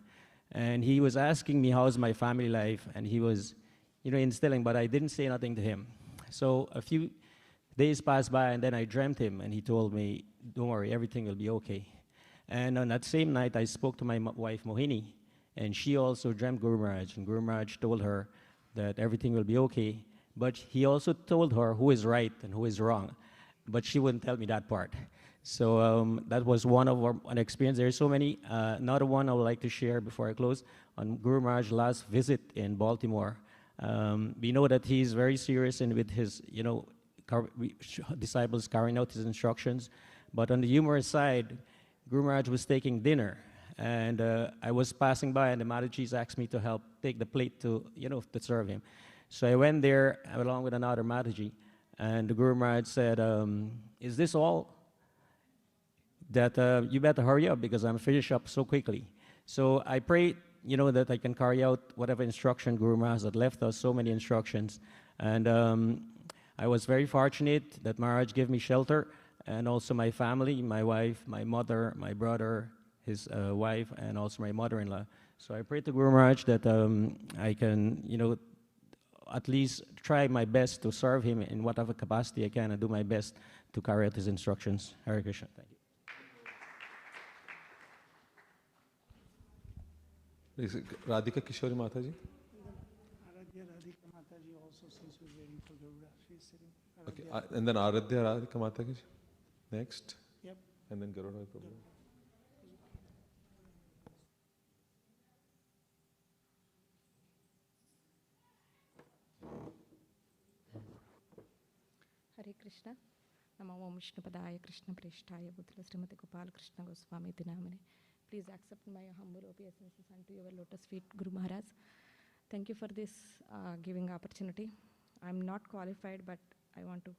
And he was asking me how's my family life, and he was, instilling, but I didn't say nothing to him. So a few days passed by, and then I dreamt him, and he told me, don't worry, everything will be okay. And on that same night, I spoke to my wife, Mohini, and she also dreamt Guru Maharaj. And Guru Maharaj told her that everything will be okay. But he also told her who is right and who is wrong. But she wouldn't tell me that part. So that was one of our experience. There are so many. Another one I would like to share before I close. On Guru Maharaj's last visit in Baltimore, we know that he's very serious and with his, disciples carrying out his instructions. But on the humorous side, Guru Maharaj was taking dinner, and I was passing by, and the Madhujis asked me to help take the plate to serve him. So I went there along with another Madhuji, and the Guru Maharaj said, is this all? That you better hurry up because I'm finished up so quickly. So I prayed, that I can carry out whatever instruction Guru Maharaj had left us, so many instructions. And I was very fortunate that Maharaj gave me shelter. and also my family, my wife, my mother, my brother, his wife, and also my mother-in-law. So I pray to Guru Maharaj that I can, at least try my best to serve him in whatever capacity I can and do my best to carry out his instructions. Hare Krishna. Thank you. Radhika Kishori Mataji. Aradhya Radhika Mataji also, since we're waiting for Garuda, she's sitting. Okay, and then Aradhya Radhika Mataji next. Yep. And then Garuda Prabhu. Hare Krishna. Namo Om Vishnupadaya Krishna Preshtaya Bhutala Srimati Gopal Krishna Goswami Tinamane. Please accept my humble obeisances unto your lotus feet, Guru Maharaj. Thank you for this giving opportunity. I'm not qualified, but I want to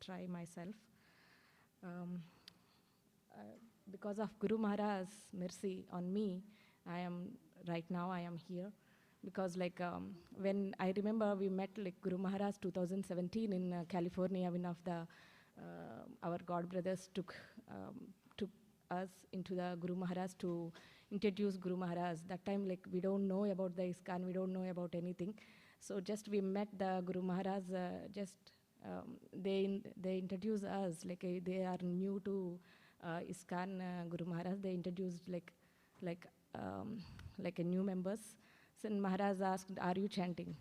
try myself. Because of Guru Maharaj's mercy on me, I am here. Because when I remember we met Guru Maharaj 2017 in California, one of the our God brothers took us into the Guru Maharaj to introduce Guru Maharaj. That time we don't know about the ISKCON, we don't know about anything. So just we met the Guru Maharaj, they introduced us, they are new to ISKCON Guru Maharaj. They introduced a new members. So Maharaj asked, "Are you chanting?"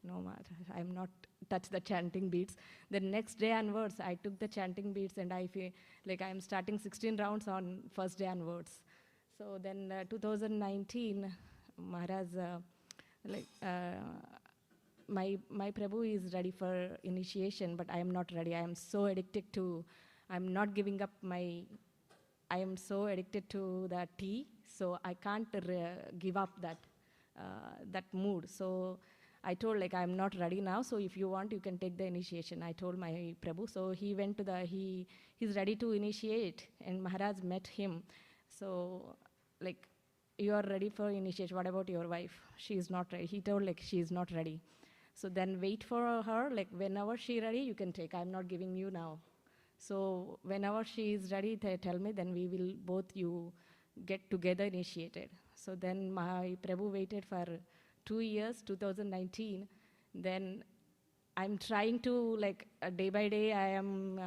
No, Maharaj, I am not touch the chanting beats. The next day onwards, I took the chanting beats and I feel like I am starting 16 rounds on first day onwards. So then 2019, Maharaj, my Prabhu is ready for initiation, but I am not ready. I am so addicted to, I'm not giving up I am so addicted to the tea, so I can't give up that mood. So I told I'm not ready now, so if you want, you can take the initiation. I told my Prabhu, so he went to he's ready to initiate, and Maharaj met him. So you are ready for initiation, what about your wife? She is not ready. He told she is not ready. So then wait for her, whenever she ready, you can take. I'm not giving you now. So whenever she is ready, tell me, then we will both you get together initiated. So then my Prabhu waited for 2 years, 2019. Then I'm trying to day by day, I am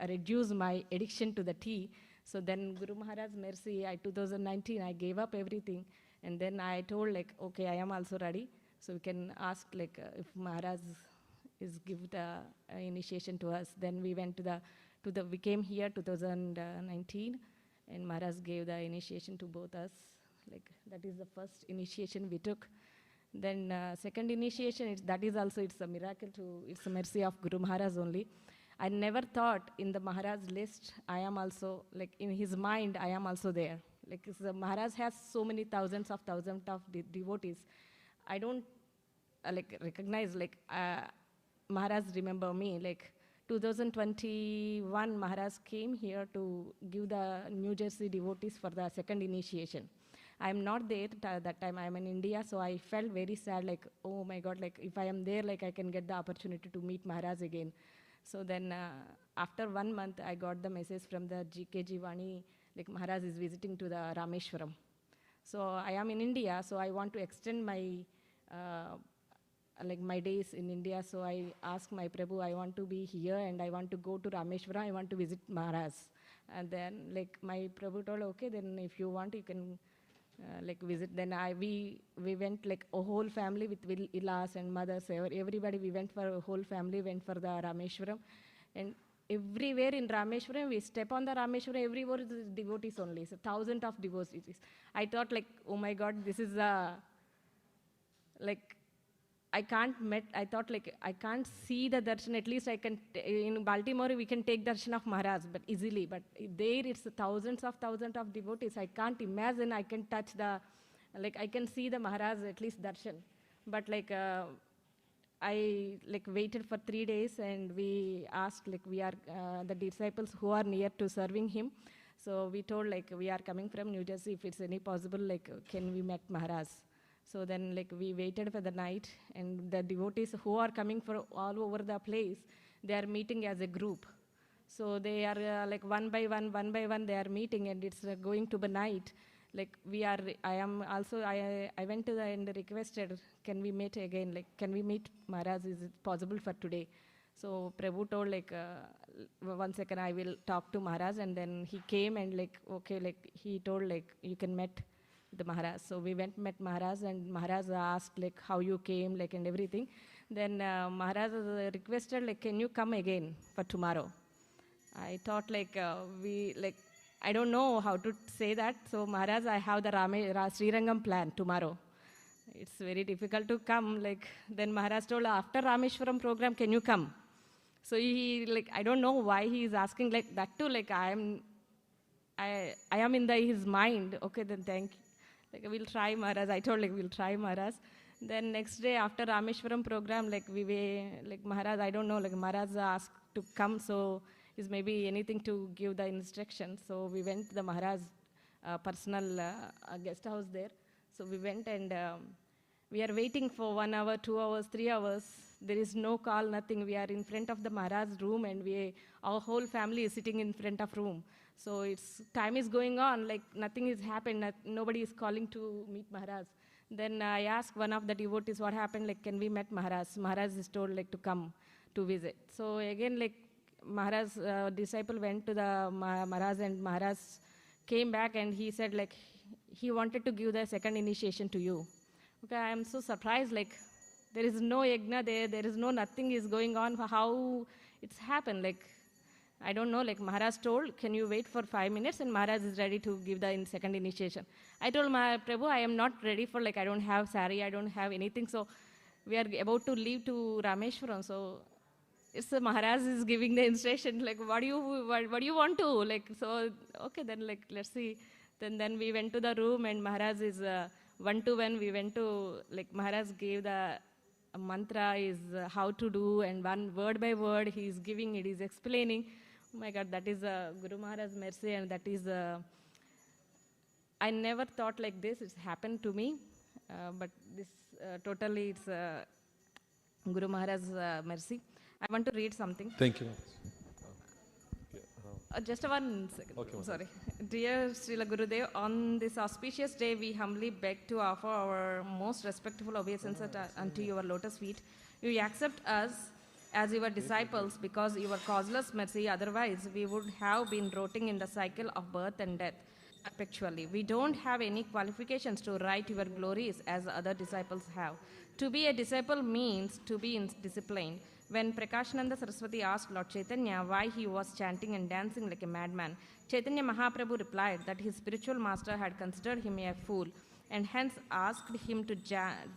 reduce my addiction to the tea. So then Guru Maharaj's mercy, 2019, I gave up everything. And then I told okay, I am also ready. So we can ask if Maharaj is give the initiation to us. Then we went we came here 2019, and Maharaj gave the initiation to both us. That is the first initiation we took. Then second initiation, that is also, it's a miracle it's a mercy of Guru Maharaj only. I never thought in the Maharaj list, I am also, in his mind, I am also there. The Maharaj has so many thousands of devotees. I don't recognize, Maharaj remember me. 2021, Maharaj came here to give the New Jersey devotees for the second initiation. I'm not there that time, I'm in India, so I felt very sad, oh my God, if I am there, I can get the opportunity to meet Maharaj again. So then after 1 month, I got the message from the GKG Vani, Maharaj is visiting to the Rameshwaram. So I am in India, so I want to extend my my days in India. So I asked my Prabhu, I want to be here and I want to go to Rameshwaram, I want to visit Maharaj. And then my Prabhu told, okay, then if you want, you can visit. Then we went a whole family with Ilas and mothers, everybody, we went for a whole family, went for the Rameshwaram. And everywhere in Rameshwaram, we step on the Rameshwaram, everywhere is devotees only, so thousands of devotees. I thought oh my God, this is I thought I can't see the darshan, at least I can, in Baltimore we can take darshan of Maharaj, but easily, but there it's thousands of devotees. I can't imagine I can touch I can see the Maharaj, at least darshan. But I waited for 3 days and we asked we are the disciples who are near to serving him. So we told we are coming from New Jersey, if it's any possible, can we meet Maharaj? So then we waited for the night, and the devotees who are coming from all over the place, they are meeting as a group. So they are like one by one, they are meeting, and it's going to be night. Like I went to the and requested, can we meet again? Like, can we meet Maharaj? Is it possible for today? So Prabhu told like, 1 second, I will talk to Maharaj, and then he came and like, okay, like he told like, you can meet the Maharaj. So we went met Maharaj, and Maharaj asked like how you came, like, and everything. Then Maharaj requested like, can you come again for tomorrow? I thought like I don't know how to say that. So Maharaj, I have the Srirangam plan tomorrow. It's very difficult to come. Like then Maharaj told, after Rameshwaram program, can you come? So he like, I don't know why he is asking like that too. Like I am in his mind. Okay, then thank you. Like we'll try, Maharaj. I told like we'll try, Maharaj. Then next day after Rameshwaram program, like we were like, Maharaj, I don't know, like Maharaj asked to come, so is maybe anything to give the instruction. So we went to the Maharaj personal guest house there. So we went, and we are waiting for 1 hour, 2 hours, 3 hours. There is no call, nothing. We are in front of the Maharaj's room, and our whole family is sitting in front of room. So time is going on, like nothing is happened. Nobody is calling to meet Maharaj. Then I asked one of the devotees what happened, like, can we meet Maharaj? Maharaj is told like to come to visit. So again, like Maharaj's disciple went to the Maharaj, and Maharaj came back, and he said like he wanted to give the second initiation to you. Okay, I am so surprised, like there is no yajna there is no nothing is going on. How it's happened, like I don't know, like Maharaj told, can you wait for 5 minutes, and Maharaj is ready to give the second initiation. I told my Prabhu, I am not ready for, like I don't have sari, I don't have anything, so we are about to leave to Rameshwaram, so it's Maharaj is giving the instruction, like what do you want to, like, so okay, then like let's see. Then we went to the room, and Maharaj is one-to-one, we went to, like Maharaj gave the mantra is how to do, and one word by word he is giving it, is explaining. Oh my God, that is Guru Maharaj's mercy, and that is, I never thought like this, it's happened to me, but this totally it's Guru Maharaj's mercy. I want to read something. Thank you. Just 1 second. Okay, sorry. Dear Srila Gurudev, on this auspicious day, we humbly beg to offer our most respectful obeisance unto your lotus feet. You accept us as your disciples because your causeless mercy, otherwise we would have been rotting in the cycle of birth and death perpetually. We don't have any qualifications to write your glories as other disciples have. To be a disciple means to be disciplined. When Prakashananda Saraswati asked Lord Chaitanya why he was chanting and dancing like a madman, Chaitanya Mahaprabhu replied that his spiritual master had considered him a fool and hence asked him to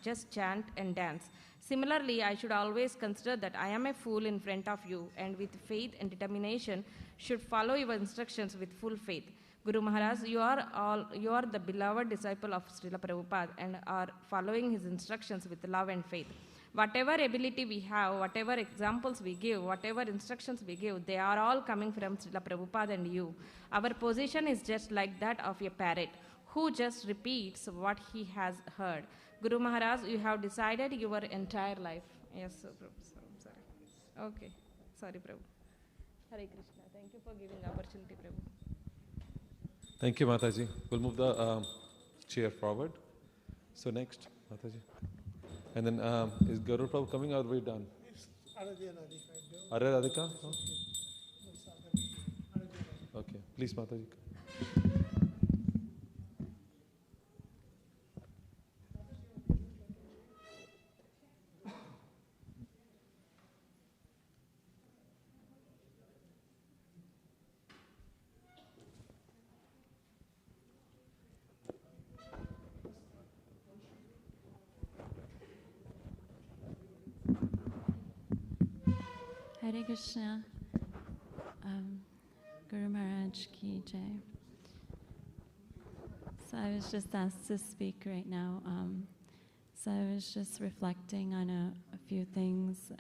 just chant and dance. Similarly, I should always consider that I am a fool in front of you, and with faith and determination should follow your instructions with full faith. Guru Maharaj, you are the beloved disciple of Srila Prabhupada and are following his instructions with love and faith. Whatever ability we have, whatever examples we give, whatever instructions we give, they are all coming from Srila Prabhupada and you. Our position is just like that of a parrot who just repeats what he has heard. Guru Maharaj, you have decided your entire life. Yes, Prabhu. Sorry. Okay. Sorry, Prabhu. Hare Krishna. Thank you for giving opportunity, Prabhu. Thank you, Mataji. We'll move the chair forward. So next, Mataji. And then is Garuda Prabhu coming, or are we done? Are Radhika? Okay, please, Mataji. Hare Krishna, Guru Maharaj Ki Jai. So I was just asked to speak right now. So I was just reflecting on a few things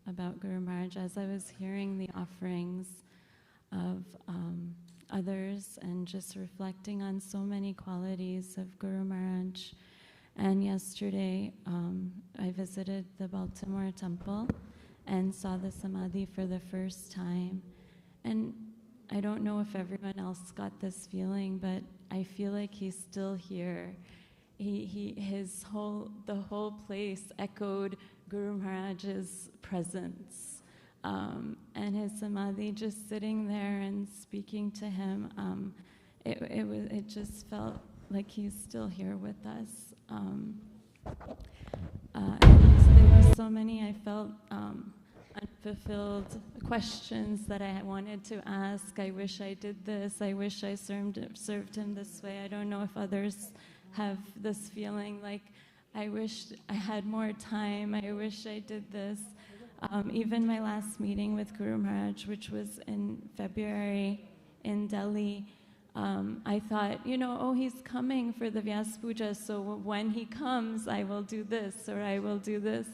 about Guru Maharaj as I was hearing the offerings of others and just reflecting on so many qualities of Guru Maharaj. And yesterday I visited the Baltimore temple and saw the Samadhi for the first time. And I don't know if everyone else got this feeling, but I feel like he's still here. The whole place echoed Guru Maharaj's presence. And his samadhi just sitting there and speaking to him, it just felt like he's still here with us. And there were so many, I felt, unfulfilled questions that I wanted to ask. I wish I did this. I wish I served him this way. I don't know if others have this feeling like, I wish I had more time. I wish I did this. Even my last meeting with Guru Maharaj, which was in February in Delhi, I thought, oh, he's coming for the Vyas Puja, so when he comes, I will do this or I will do this.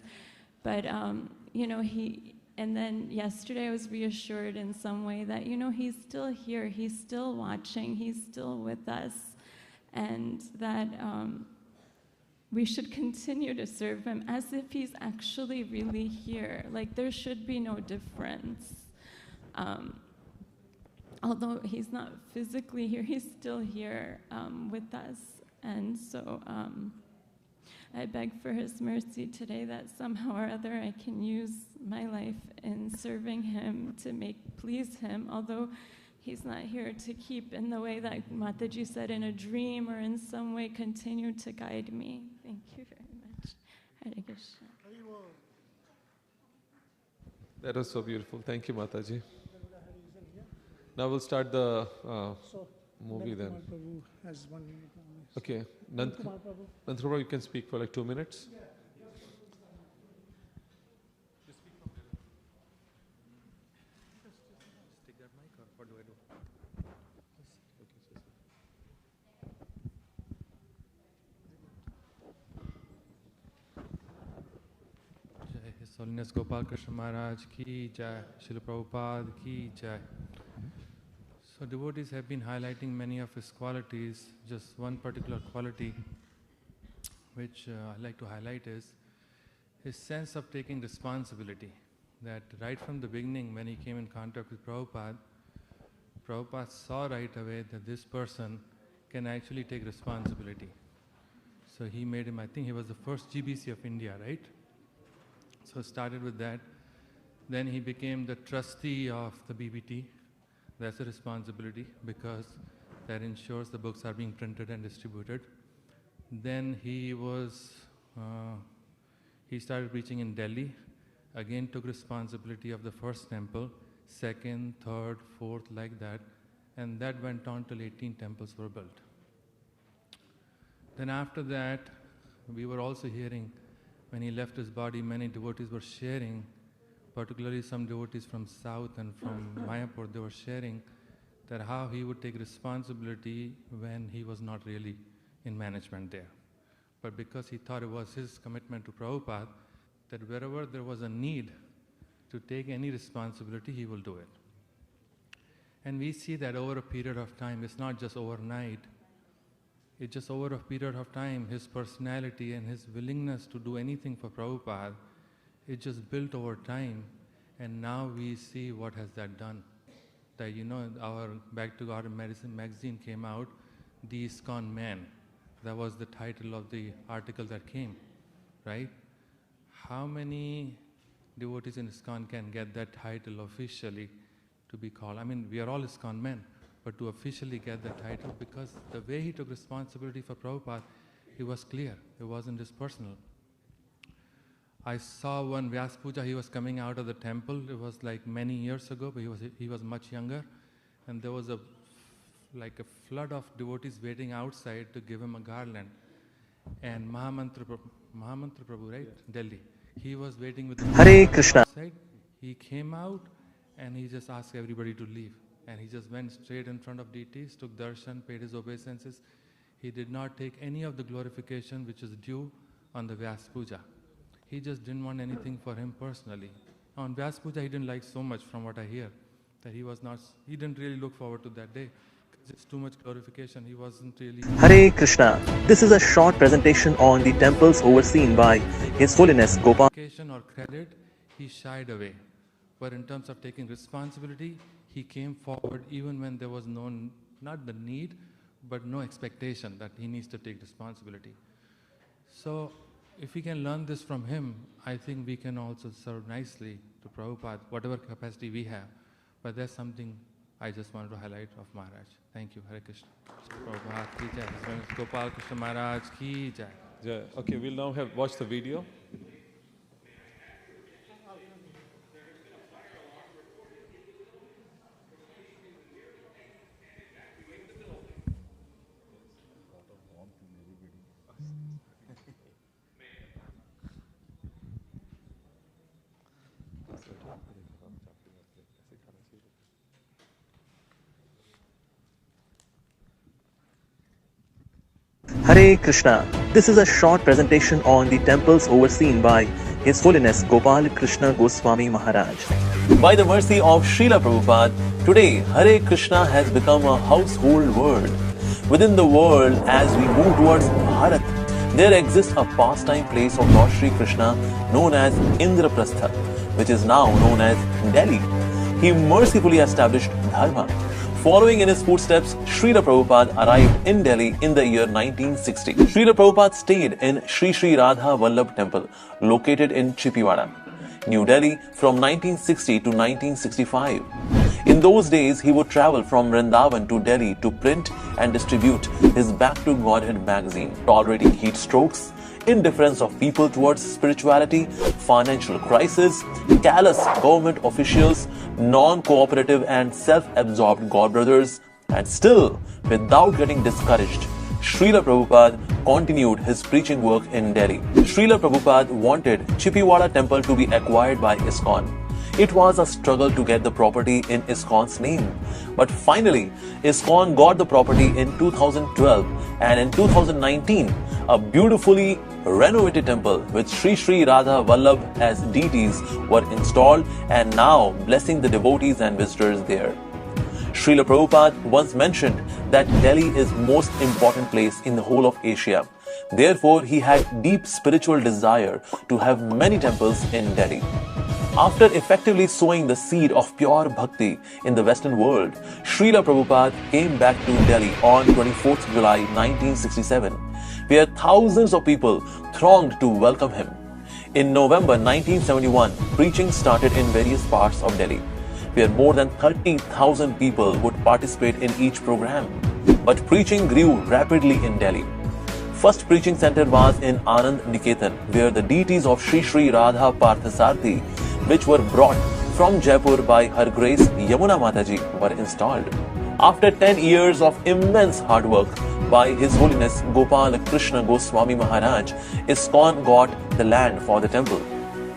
But, and then yesterday I was reassured in some way that, he's still here, he's still watching, he's still with us, and that we should continue to serve him as if he's actually really here. Like, there should be no difference. Although he's not physically here, he's still here with us. And so I beg for his mercy today that somehow or other I can use my life in serving him to please him, although he's not here to keep in the way that Mataji said, in a dream or in some way continue to guide me. Thank you very much. Hare Krishna. That was so beautiful. Thank you, Mataji. Now we'll start the movie then. Prabhu has 1 minute. Okay. Nandakumar, you can speak for like 2 minutes. His Holiness Gopal Krishna Maharaj ki jai, Srila Prabhupada ki jai. So devotees have been highlighting many of his qualities. Just one particular quality which I like to highlight is his sense of taking responsibility. That right from the beginning, when he came in contact with Prabhupada, Prabhupada saw right away that this person can actually take responsibility. So he made him, I think he was the first GBC of India, right? So started with that. Then he became the trustee of the BBT. That's a responsibility because that ensures the books are being printed and distributed. Then he started preaching in Delhi. Again took responsibility of the first temple, second, third, fourth, like that. And that went on till 18 temples were built. Then after that, we were also hearing when he left his body, many devotees were sharing, particularly some devotees from South and from Mayapur, they were sharing that how he would take responsibility when he was not really in management there. But because he thought it was his commitment to Prabhupada, that wherever there was a need to take any responsibility, he will do it. And we see that over a period of time, it's not just overnight, it's just over a period of time, his personality and his willingness to do anything for Prabhupada, it just built over time, and now we see what has that done. That, our Back to Garden Medicine magazine came out, the ISKCON Man. That was the title of the article that came, right? How many devotees in ISKCON can get that title officially to be called? I mean, we are all ISKCON men, but to officially get the title, because the way he took responsibility for Prabhupada, it was clear, it wasn't just personal. I saw one Vyas Puja, he was coming out of the temple, it was like many years ago, but he was much younger, and there was a flood of devotees waiting outside to give him a garland. And Mahamantra Prabhu, right? Yeah. Delhi. He was waiting with Hare Krishna. Outside. He came out and he just asked everybody to leave. And he just went straight in front of deities, took darshan, paid his obeisances. He did not take any of the glorification which is due on the Vyas Puja. He just didn't want anything for him personally. On Vyas Puja, he didn't like so much, from what I hear, that he didn't really look forward to that day. It's too much glorification, he wasn't really... Hare Krishna. This is a short presentation on the temples overseen by His Holiness Gopal. Or credit, he shied away. But in terms of taking responsibility, he came forward even when there was not the need, but no expectation that he needs to take responsibility. So if we can learn this from him, I think we can also serve nicely to Prabhupada, whatever capacity we have. But that's something I just wanted to highlight of Maharaj. Thank you. Hare Krishna. Prabhupada ki jai. His name is Gopal Krishna Maharaj ki jai. Yeah. Okay, we'll now watch the video. Hare Krishna. This is a short presentation on the temples overseen by His Holiness Gopal Krishna Goswami Maharaj. By the mercy of Srila Prabhupada, today Hare Krishna has become a household word. Within the world, as we move towards Bharat, there exists a pastime place of Lord Sri Krishna known as Indraprastha, which is now known as Delhi. He mercifully established Dharma. Following in his footsteps, Srila Prabhupada arrived in Delhi in the year 1960. Srila Prabhupada stayed in Sri Sri Radha Vallabh Temple, located in Chippiwada, New Delhi from 1960 to 1965. In those days, he would travel from Vrindavan to Delhi to print and distribute his Back to Godhead magazine, tolerating heat strokes, indifference of people towards spirituality, financial crisis, callous government officials, non-cooperative and self-absorbed godbrothers, and still, without getting discouraged, Srila Prabhupada continued his preaching work in Delhi. Srila Prabhupada wanted Chippiwada temple to be acquired by ISKCON. It was a struggle to get the property in ISKCON's name. But finally, ISKCON got the property in 2012, and in 2019, a beautifully renovated temple with Sri Sri Radha Vallabh as deities were installed and now blessing the devotees and visitors there. Srila Prabhupada once mentioned that Delhi is most important place in the whole of Asia. Therefore, he had deep spiritual desire to have many temples in Delhi. After effectively sowing the seed of pure bhakti in the Western world, Srila Prabhupada came back to Delhi on 24th July 1967, where thousands of people thronged to welcome him. In November 1971, preaching started in various parts of Delhi, where more than 30,000 people would participate in each program. But preaching grew rapidly in Delhi. First preaching center was in Anand Niketan, where the deities of Sri Sri Radha Parthasarthi, which were brought from Jaipur by Her Grace Yamuna Mataji, were installed. After 10 years of immense hard work by His Holiness Gopal Krishna Goswami Maharaj, ISKCON got the land for the temple.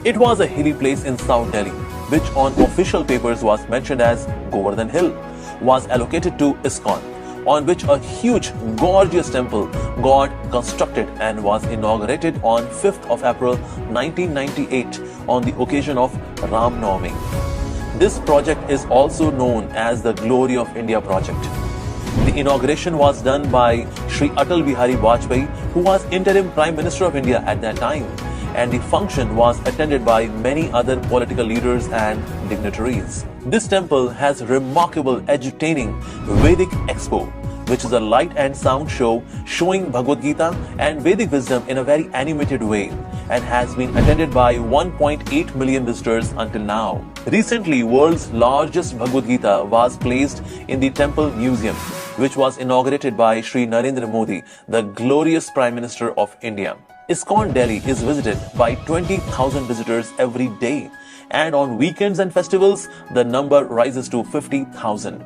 It was a hilly place in South Delhi, which on official papers was mentioned as Govardhan Hill, was allocated to ISKCON, on which a huge, gorgeous temple got constructed and was inaugurated on 5th of April 1998 on the occasion of Ram Navami. This project is also known as the Glory of India project. The inauguration was done by Sri Atal Bihari Vajpayee, who was interim Prime Minister of India at that time, and the function was attended by many other political leaders and dignitaries. This temple has remarkable edutaining Vedic Expo, which is a light and sound show showing Bhagavad Gita and Vedic wisdom in a very animated way, and has been attended by 1.8 million visitors until now. Recently, world's largest Bhagavad Gita was placed in the Temple Museum, which was inaugurated by Sri Narendra Modi, the glorious Prime Minister of India. ISKCON Delhi is visited by 20,000 visitors every day, and on weekends and festivals, the number rises to 50,000.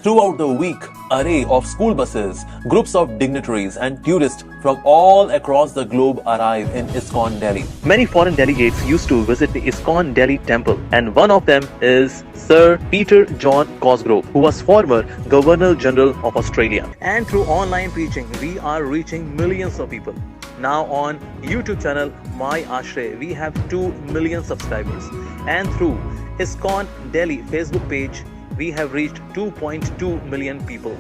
Throughout the week, array of school buses, groups of dignitaries and tourists from all across the globe arrive in ISKCON Delhi. Many foreign delegates used to visit the ISKCON Delhi temple, and one of them is Sir Peter John Cosgrove, who was former Governor General of Australia. And through online preaching, we are reaching millions of people. Now on YouTube channel My Ashray, we have 2 million subscribers, and through ISKCON Delhi Facebook page, we have reached 2.2 million people.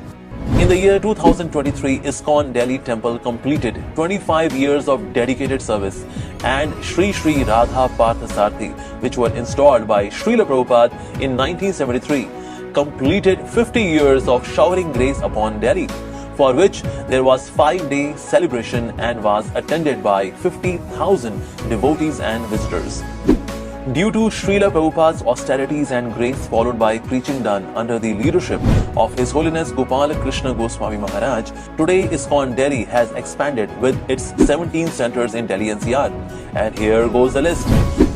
In the year 2023, ISKCON Delhi Temple completed 25 years of dedicated service, and Sri Sri Radha Parthasarthi, which were installed by Srila Prabhupada in 1973, completed 50 years of showering grace upon Delhi, for which there was 5-day celebration and was attended by 50,000 devotees and visitors. Due to Srila Prabhupada's austerities and grace, followed by preaching done under the leadership of His Holiness Gopal Krishna Goswami Maharaj, today ISKCON Delhi has expanded with its 17 centers in Delhi NCR. And here goes the list.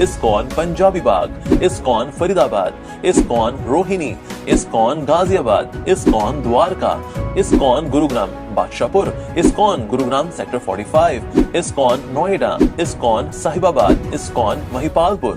ISKCON Punjabi Bagh, ISKCON Faridabad, ISKCON Rohini, ISKCON Ghaziabad, ISKCON Dwarka, ISKCON Gurugram Badshapur, ISKCON Gurugram Sector 45, ISKCON Noida, ISKCON Sahibabad, ISKCON Mahipalpur,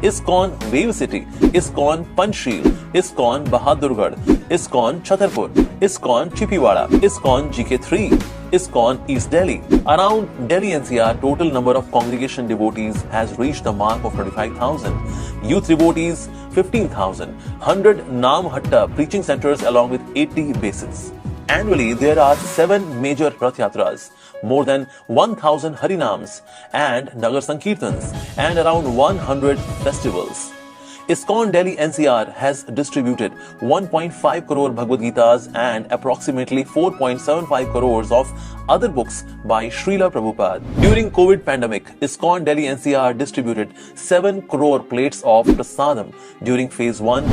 ISKCON Wave City, ISKCON Panchsheel, ISKCON Bahadurgarh, ISKCON Chhatarpur, ISKCON Chipiwada, ISKCON GK3, ISKCON East Delhi. Around Delhi NCR, total number of congregation devotees has reached the mark of 25,000. Youth devotees 15,000. 100 Namhatta preaching centers along with 80 bases. Annually, there are 7 major Rath Yatras, more than 1,000 Harinams and Nagar Sankirtans, and around 100 festivals. ISKCON Delhi NCR has distributed 1.5 crore Bhagavad Gitas and approximately 4.75 crores of other books by Srila Prabhupada. During COVID pandemic, ISKCON Delhi NCR distributed 7 crore plates of prasadam during phase 1,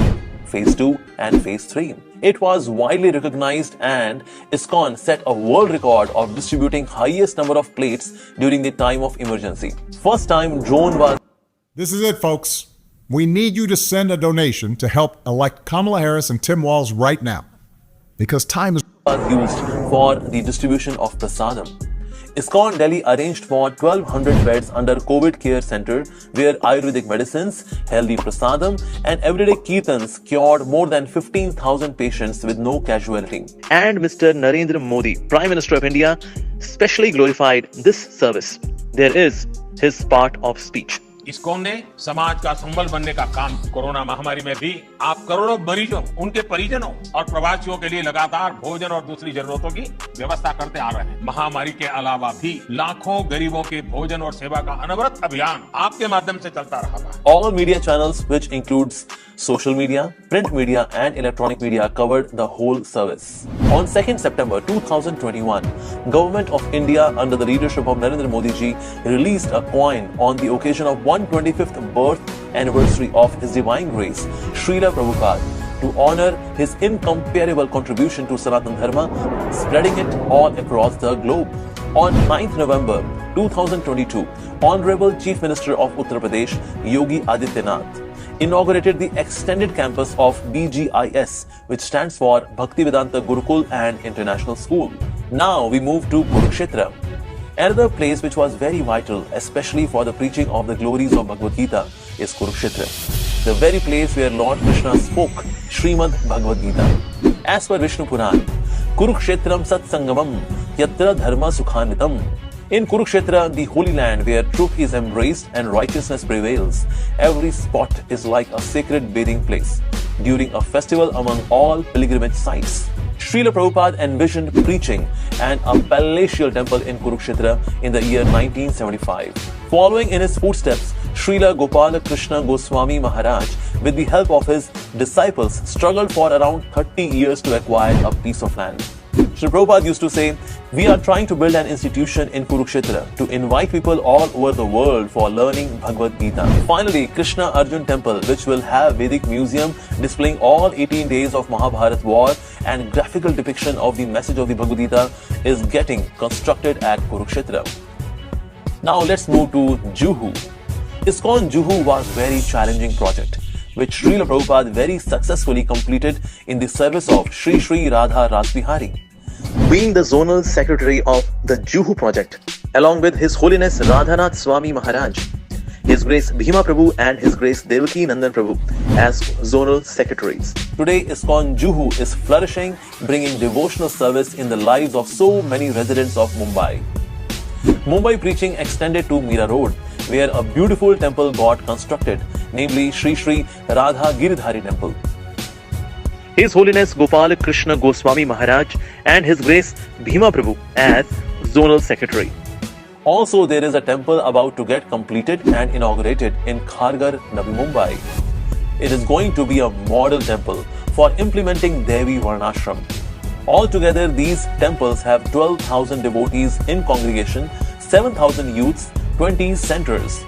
phase 2 and phase 3. It was widely recognized and ISKCON set a world record of distributing highest number of plates during the time of emergency. First time drone was... This is it, folks. We need you to send a donation to help elect Kamala Harris and Tim Walz right now, because time is used for the distribution of prasadam. ISKCON Delhi arranged for 1,200 beds under COVID care center where Ayurvedic medicines, healthy prasadam and everyday kirtans cured more than 15,000 patients with no casualty. And Mr. Narendra Modi, Prime Minister of India, specially glorified this service. There is his part of speech. ISKCON ने समाज का संबल बनने का काम corona महामारी में भी आप करोड़ों मरीजों, उनके परिजनों और प्रवासियों के लिए लगातार भोजन और दूसरी जरूरतों की व्यवस्था करते आ रहे हैं। महामारी के अलावा भी लाखों गरीबों के भोजन और सेवा का अनवरत अभियान आपके माध्यम से चलता रहा है। All media channels, which includes social media, print media and electronic media, covered the whole service. On 2nd September 2021, Government of India under the leadership of Narendra Modi ji released a coin on the occasion of 125th birth anniversary of His Divine Grace, Srila Prabhupada, to honor his incomparable contribution to Sanatana Dharma, spreading it all across the globe. On 9th November 2022, Honorable Chief Minister of Uttar Pradesh, Yogi Adityanath, inaugurated the extended campus of BGIS, which stands for Bhaktivedanta Gurukul and International School. Now we move to Kurukshetra. Another place which was very vital, especially for the preaching of the glories of Bhagavad Gita, is Kurukshetra, the very place where Lord Krishna spoke Srimad Bhagavad Gita. As per Vishnu Puran, Kurukshetram Satsangamam Yatra Dharma Sukhanitam. In Kurukshetra, the holy land where truth is embraced and righteousness prevails, every spot is like a sacred bathing place during a festival among all pilgrimage sites. Srila Prabhupada envisioned preaching and a palatial temple in Kurukshetra in the year 1975. Following in his footsteps, Srila Gopal Krishna Goswami Maharaj, with the help of his disciples, struggled for around 30 years to acquire a piece of land. Srila Prabhupada used to say, "We are trying to build an institution in Kurukshetra to invite people all over the world for learning Bhagavad Gita." Finally, Krishna Arjun Temple, which will have Vedic museum displaying all 18 days of Mahabharat war and graphical depiction of the message of the Bhagavad Gita, is getting constructed at Kurukshetra. Now let's move to Juhu. ISKCON Juhu was a very challenging project, which Srila Prabhupada very successfully completed in the service of Sri Sri Radha Rasbihari. Being the zonal secretary of the Juhu project, along with His Holiness Radhanath Swami Maharaj, His Grace Bhima Prabhu and His Grace Devaki Nandan Prabhu as zonal secretaries. Today, ISKCON Juhu is flourishing, bringing devotional service in the lives of so many residents of Mumbai. Mumbai preaching extended to Mira Road, where a beautiful temple got constructed, namely Sri Sri Radha Giridhari Temple. His Holiness Gopal Krishna Goswami Maharaj and His Grace Bhima Prabhu as Zonal Secretary. Also, there is a temple about to get completed and inaugurated in Kharghar, Navi Mumbai. It is going to be a model temple for implementing Devi Varnashram. Altogether, these temples have 12,000 devotees in congregation, 7,000 youths, 20 centers.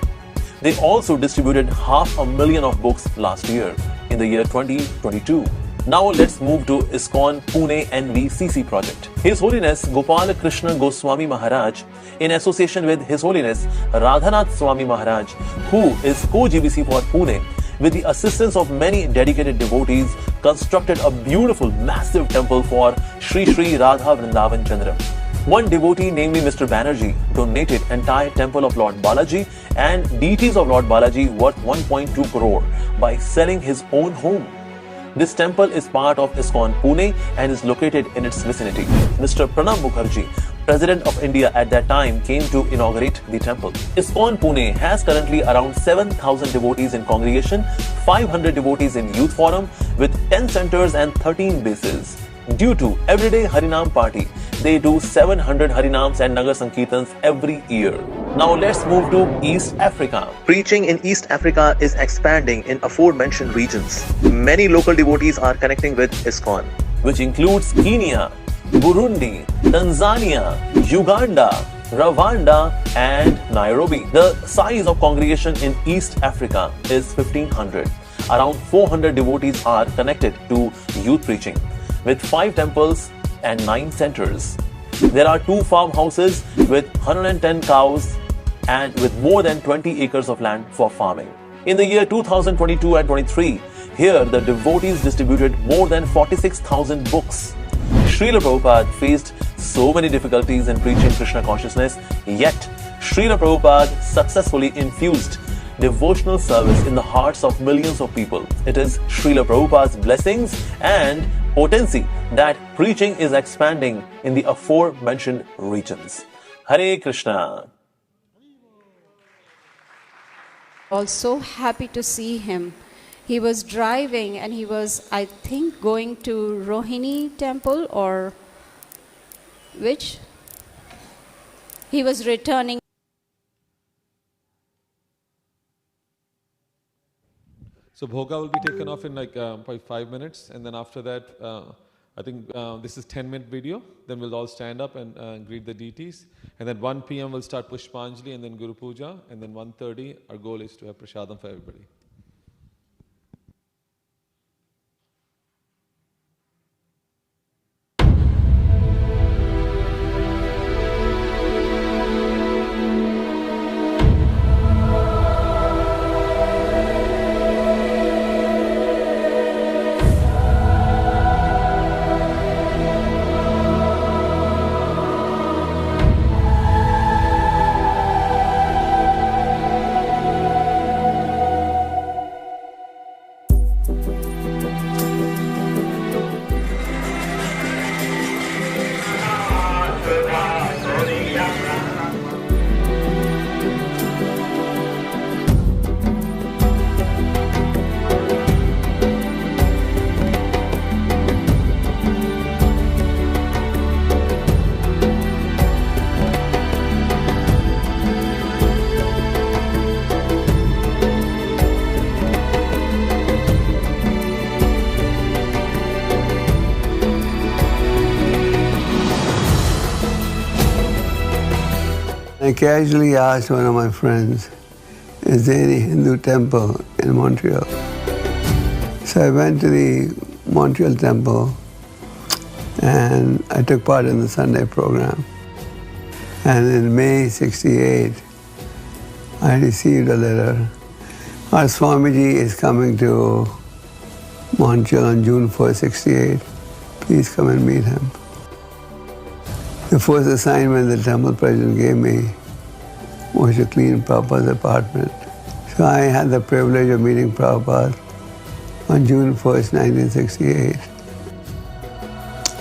They also distributed 500,000 of books last year, in the year 2022. Now let's move to ISKCON Pune NVCC project. His Holiness Gopal Krishna Goswami Maharaj, in association with His Holiness Radhanath Swami Maharaj, who is co-GBC for Pune, with the assistance of many dedicated devotees, constructed a beautiful, massive temple for Sri Sri Radha Vrindavan Chandra. One devotee, namely Mr. Banerjee, donated entire temple of Lord Balaji and deities of Lord Balaji worth 1.2 crore by selling his own home. This temple is part of ISKCON Pune and is located in its vicinity. Mr. Pranab Mukherjee, President of India at that time, came to inaugurate the temple. ISKCON Pune has currently around 7,000 devotees in congregation, 500 devotees in youth forum, with 10 centers and 13 bases. Due to everyday Harinam party, they do 700 Harinams and Nagar Sankirtans every year. Now let's move to East Africa. Preaching in East Africa is expanding in aforementioned regions. Many local devotees are connecting with ISKCON, which includes Kenya, Burundi, Tanzania, Uganda, Rwanda and Nairobi. The size of congregation in East Africa is 1,500. Around 400 devotees are connected to youth preaching, with 5 temples and 9 centers. There are 2 farmhouses with 110 cows and with more than 20 acres of land for farming. In the year 2022 and 23, here the devotees distributed more than 46,000 books. Srila Prabhupada faced so many difficulties in preaching Krishna consciousness, yet Srila Prabhupada successfully infused devotional service in the hearts of millions of people. It is Srila Prabhupada's blessings and potency that preaching is expanding in the aforementioned regions. Hare Krishna. Also happy to see him. He was driving and he was, I think, going to Rohini temple or which? He was returning. So Bhoga will be taken off in like probably 5 minutes, and then after that, I think this is 10-minute video. Then we'll all stand up and greet the deities. And then 1 p.m. we'll start Pushpanjali and then Guru Puja. And then 1:30, our goal is to have Prasadam for everybody. I casually asked one of my friends, is there any Hindu temple in Montreal? So I went to the Montreal temple and I took part in the Sunday program. And in May '68, I received a letter. Our Swamiji is coming to Montreal on June 4, '68. Please come and meet him. The first assignment the temple president gave me was to clean Prabhupada's apartment. So I had the privilege of meeting Prabhupada on June 1st, 1968.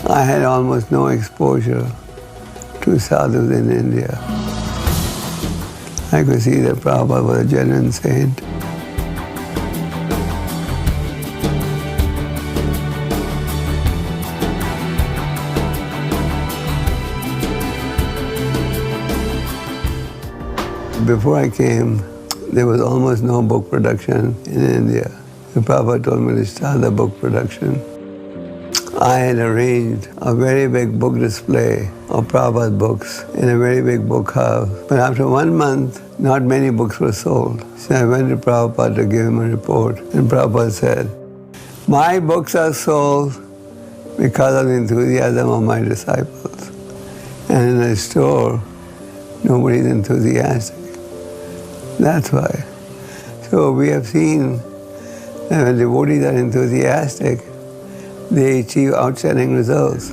I had almost no exposure to sadhus in India. I could see that Prabhupada was a genuine saint. Before I came, there was almost no book production in India. The Prabhupada told me to start the book production. I had arranged a very big book display of Prabhupada books in a very big book house. But after 1 month, not many books were sold. So I went to Prabhupada to give him a report. And Prabhupada said, "My books are sold because of the enthusiasm of my disciples. And in a store, nobody's enthusiastic. That's why." So we have seen that when devotees are enthusiastic, they achieve outstanding results.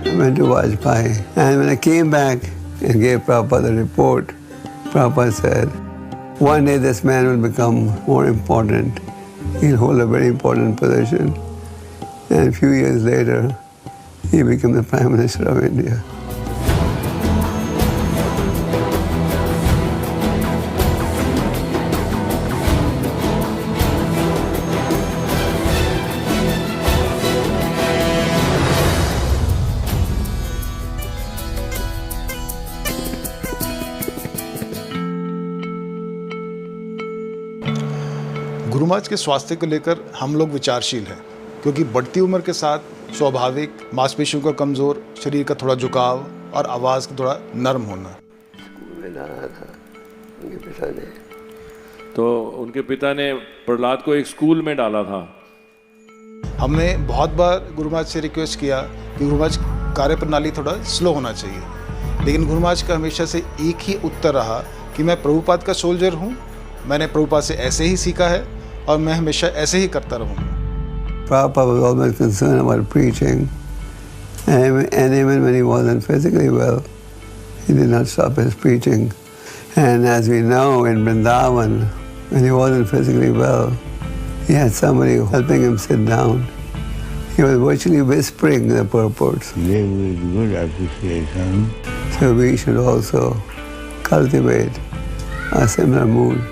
I went to Vajpayee, and when I came back and gave Prabhupada the report, Prabhupada said, "One day this man will become more important. He'll hold a very important position." And a few years later, he became the Prime Minister of India. Guru Maharaj के स्वास्थ्य को लेकर हम लोग विचारशील हैं, क्योंकि बढ़ती उम्र के साथ स्वाभाविक मांसपेशियों का कमज़ोर, शरीर का थोड़ा झुकाव और आवाज़ का थोड़ा नरम होना। तो उनके पिता ने प्रहलाद को एक स्कूल में डाला था। हमने बहुत बार गुरु महाराज से रिक्वेस्ट किया कि गुरु महाराज कार्य प्रणाली थोड़ा स्लो होना चाहिए, लेकिन गुरु महाराज का हमेशा से एक ही उत्तर रहा कि मैं प्रभुपाद का सोल्जर हूँ, मैंने प्रभुपाद से ऐसे ही सीखा है और मैं हमेशा ऐसे ही करता रहूँगा। Prabhupada was always concerned about preaching, and even when he wasn't physically well, he did not stop his preaching. And as we know, in Vrindavan, when he wasn't physically well, he had somebody helping him sit down. He was virtually whispering the purports. There was good appreciation. So we should also cultivate a similar mood.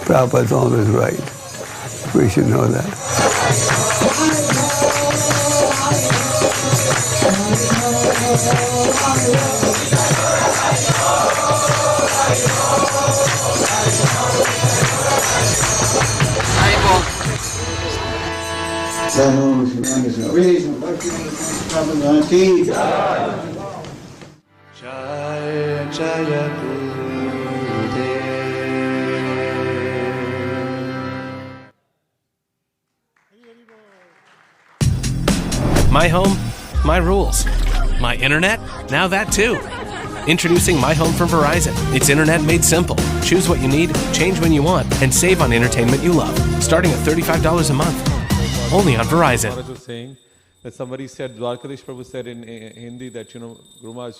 Prabhupada is always right. We should know that. My home, my rules. My internet? Now that too. Introducing My Home from Verizon. It's internet made simple. Choose what you need, change when you want, and save on entertainment you love. Starting at $35 a month. Only on Verizon. Maharaj was saying that somebody said, Dwarkadish Prabhu said in Hindi that, Guru Maharaj,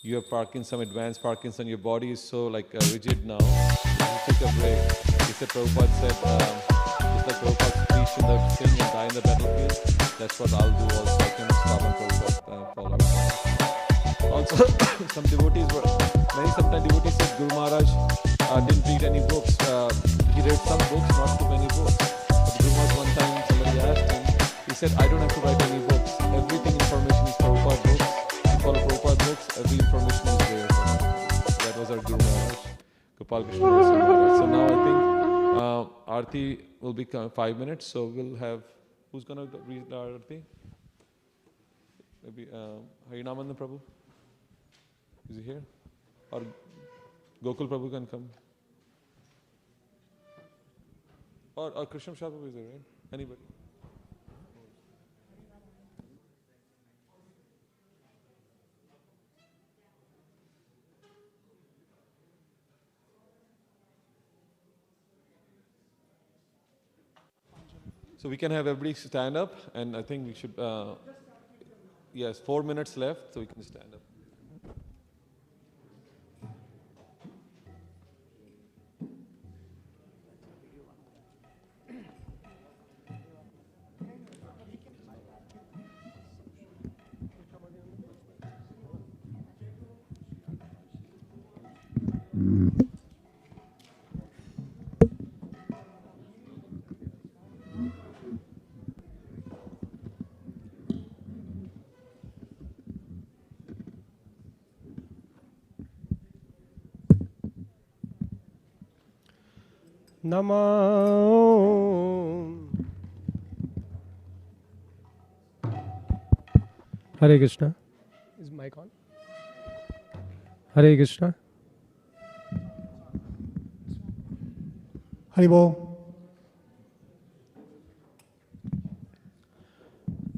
you have Parkinson, advanced Parkinson, your body is so rigid now. You take a break. He said, Prabhupada said, just like Prabhupada preached in the sin and die in the battlefield, that's what I'll do also. I can stop and Prabhupada follow. Also, some devotees sometimes devotees said Guru Maharaj didn't read any books. He read some books, not too many books. But Guru Maharaj one time somebody asked him, he said, I don't have to write any books. Everything information is Prabhupada books. You follow Prabhupada books, every information is there. That was our Guru Maharaj, Gopal Krishna Maharaj. So now I think Aarti will be 5 minutes. So we'll have, who's going to read the Aarti? Maybe Harinamandan Prabhu. Is he here? Or Gokul Prabhu can come. Or Krishna Prasad is there, right? Anybody? So we can have everybody stand up, and I think we should, yes, 4 minutes left, so we can stand up. Namo Hare Krishna. Is mic on? Hare Krishna. Haribol.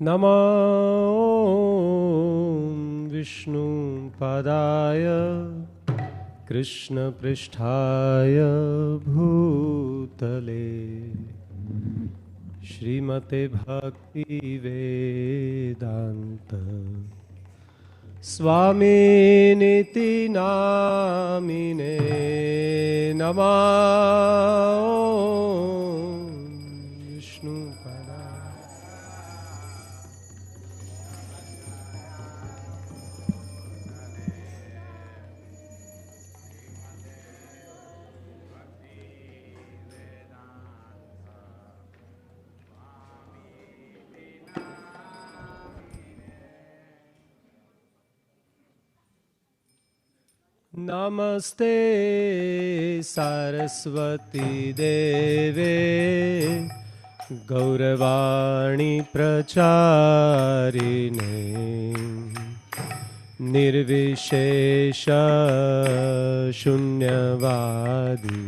Namo Vishnu Padaya Krishna Pristhaya Bhutale Srimate Bhakti Vedanta Swami Niti Namine Namo Vishnu Padaya. Namaste Saraswati Deve Gauravani Pracharine Nirvishesha Shunyavadi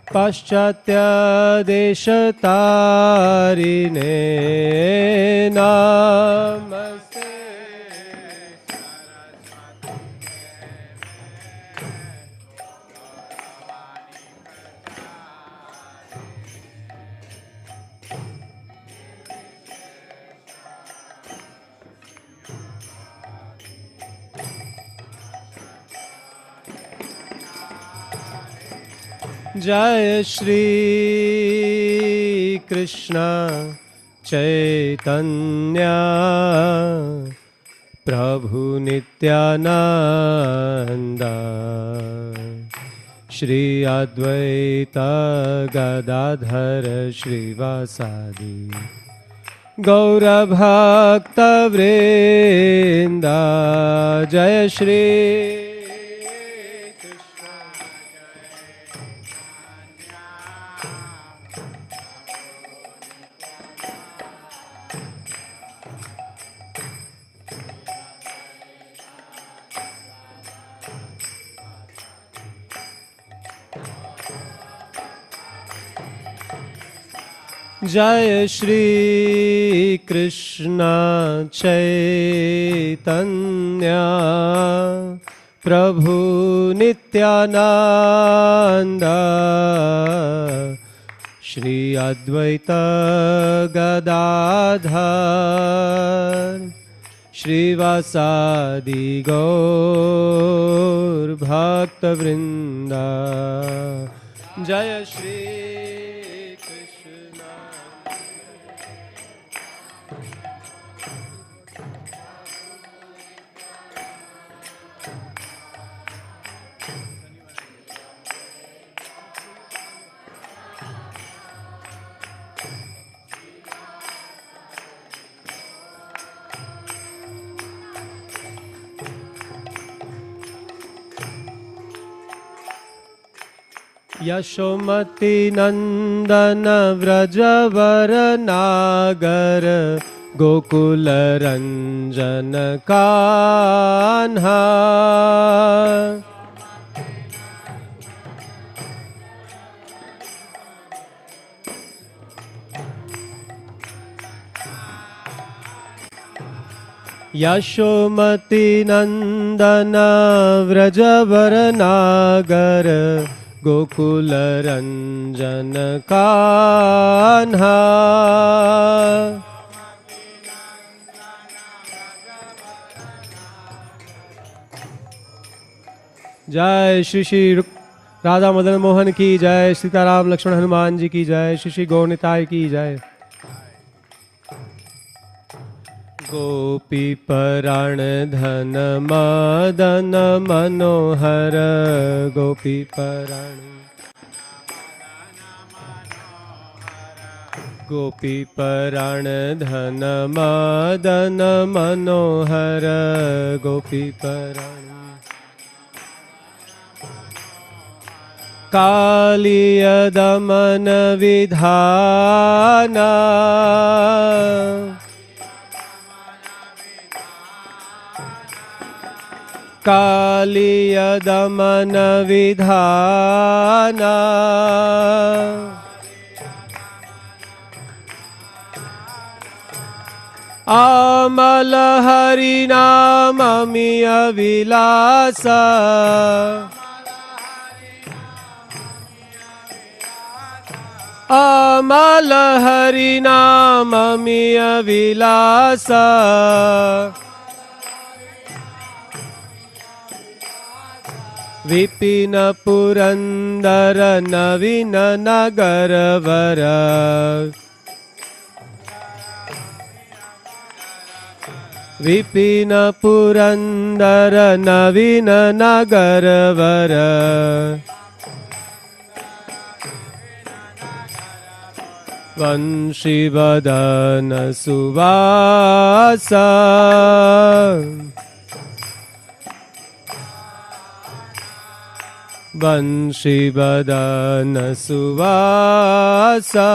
Paschatya Deshatarine Namaste Jai Shri Krishna Chaitanya Prabhu Nityananda Shri Advaita Gadadhara Shrivasadi Gaura Bhakta Vrinda Jai Shri Jai Shri Krishna Chaitanya Prabhu Nityananda Shri Advaita Gadadhar Shrivasadi Gaur Bhakta Vrinda Jaya Shri Yashomati Nandana Vrajavara Nagar Gokula Ranjana Kanha Yashomati नंदन व्रजवर नागर गोकुल रंजन कान्हा। जय श्री श्री राधा मदन मोहन की जय, सीताराम लक्ष्मण हनुमान जी की जय, श्री श्री गौरनिताय की जय। गोपी पराण धन मदन मनोहर गोपी पराण, गोपी पराण धन मदन मनोहर गोपी पराण। कालिय दमन विधाना, कालिय दमन विधाना। आमल हरि नाम मिय विलासा, आमल हरि नाम मिय विलासा। विपिन पुरंदर नवीन नगर वर, विपिन पुरंदर नवीन नगर वर। वंशीवदन सुवासा, वंशीवदन सुवासा।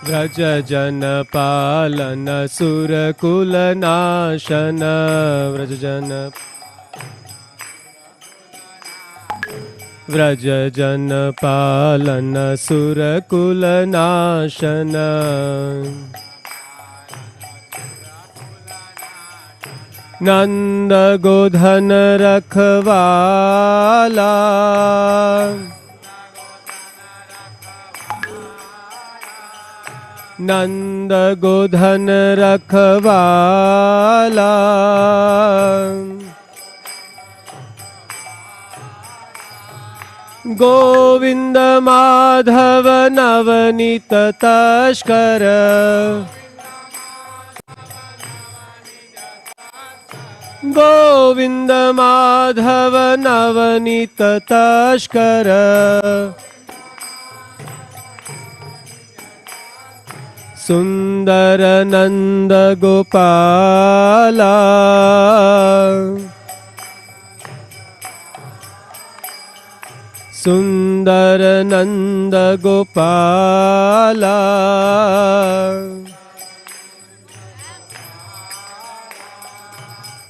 व्रज जन पालन सुरकुल नाशन, व्रज जन व्रज जन पालन सुरकुल नाशन। नंद गोधन रखवाला, नंद गोधन रखवाला। गोविंद माधव नवनीत तस्कर, गोविंद माधव नवनीत तस्कर। सुंदर नंद गोपाला, सुंदर नंद गोपाला।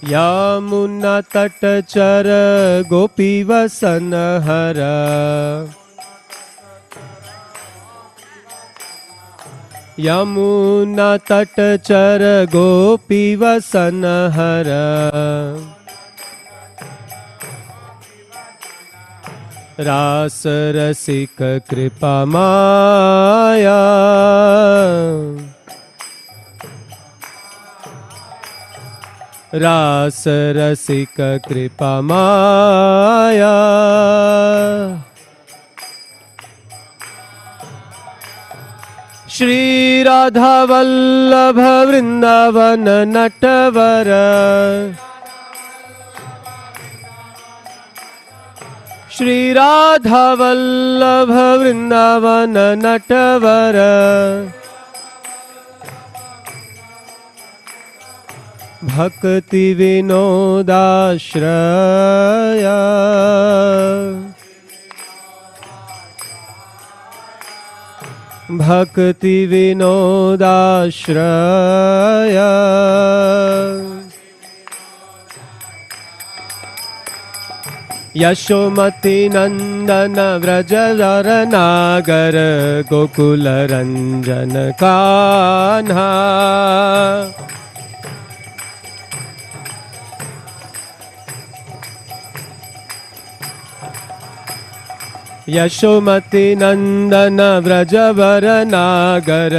यमुना तट चर गोपी वसन हर, यमुना तट चर गोपी वसन हर। रास रसिक कृपा माया, रास रसिक कृपा माया। श्री राधा वल्लभ वृंदावन नटवर, श्री राधा वल्लभ वृंदावन नटवर। भक्ति विनोदाश्रय, भक्ति विनोदाश्रय। यशोमती नंदन व्रजधर नागर गोकुल रंजन कान्हा यशोमती नंदन व्रजवर नागर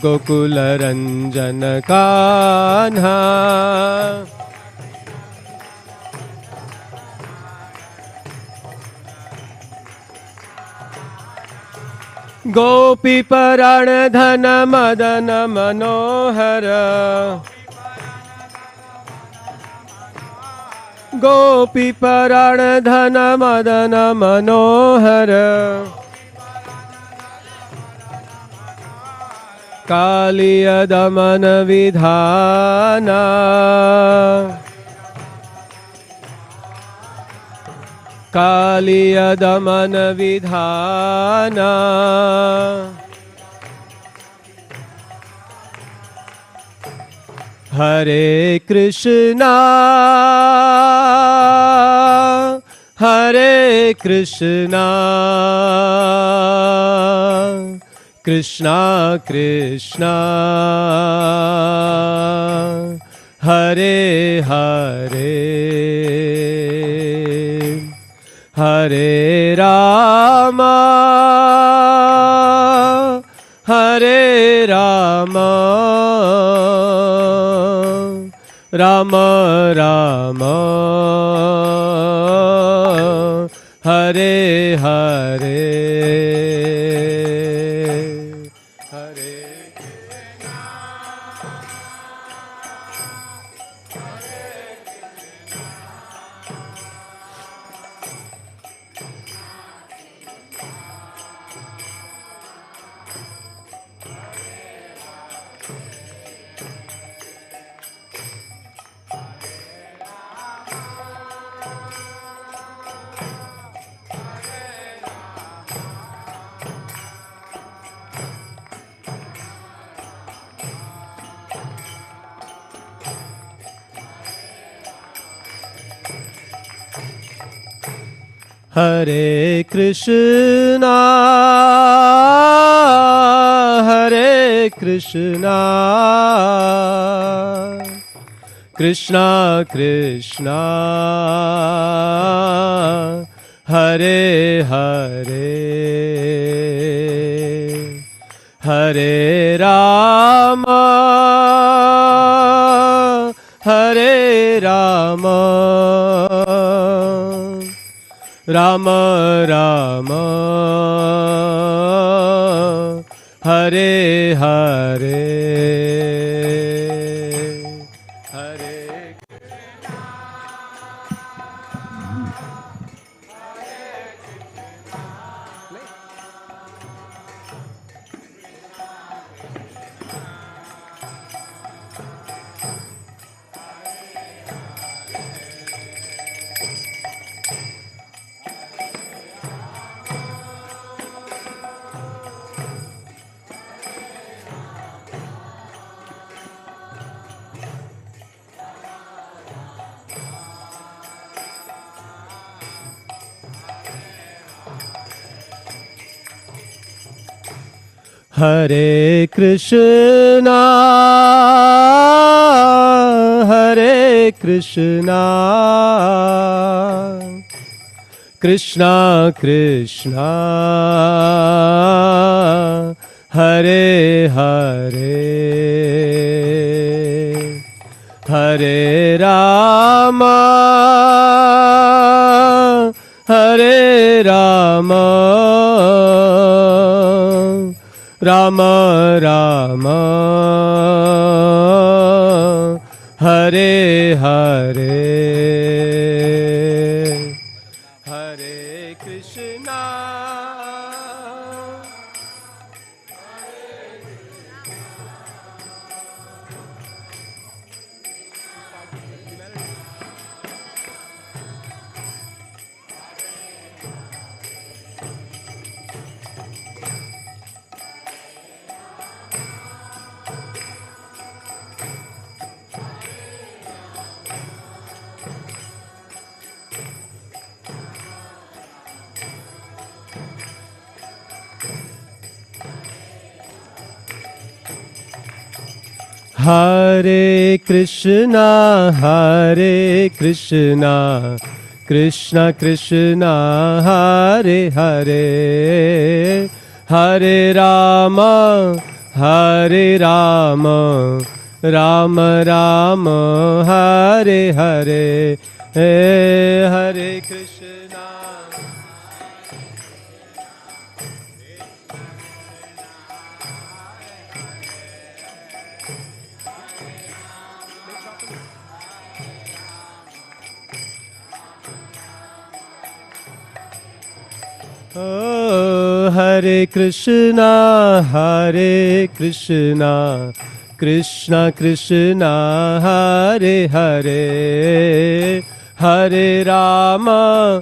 गोकुल रंजन कान्हा गोपी परण धन मदन मनोहर गोपी परण धन मदन मनोहर कालिय दमन विधाना कालिय दमन विधाना हरे Krishna Krishna Krishna Hare Hare Hare Rama Ram Ram Hare Hare Hare Krishna Krishna Krishna Hare Hare Hare Ram Ram Ram Hare Hare Hare Krishna Krishna Krishna Hare Hare Hare Ram Ram Ram Hare Hare Hare Krishna Hare Krishna, Krishna Krishna, Hare Hare, Hare Rama, Rama Rama, Hare Hare, Hare Krishna. Oh, Hare Krishna, Krishna Krishna, Hare Hare, Hare Rama,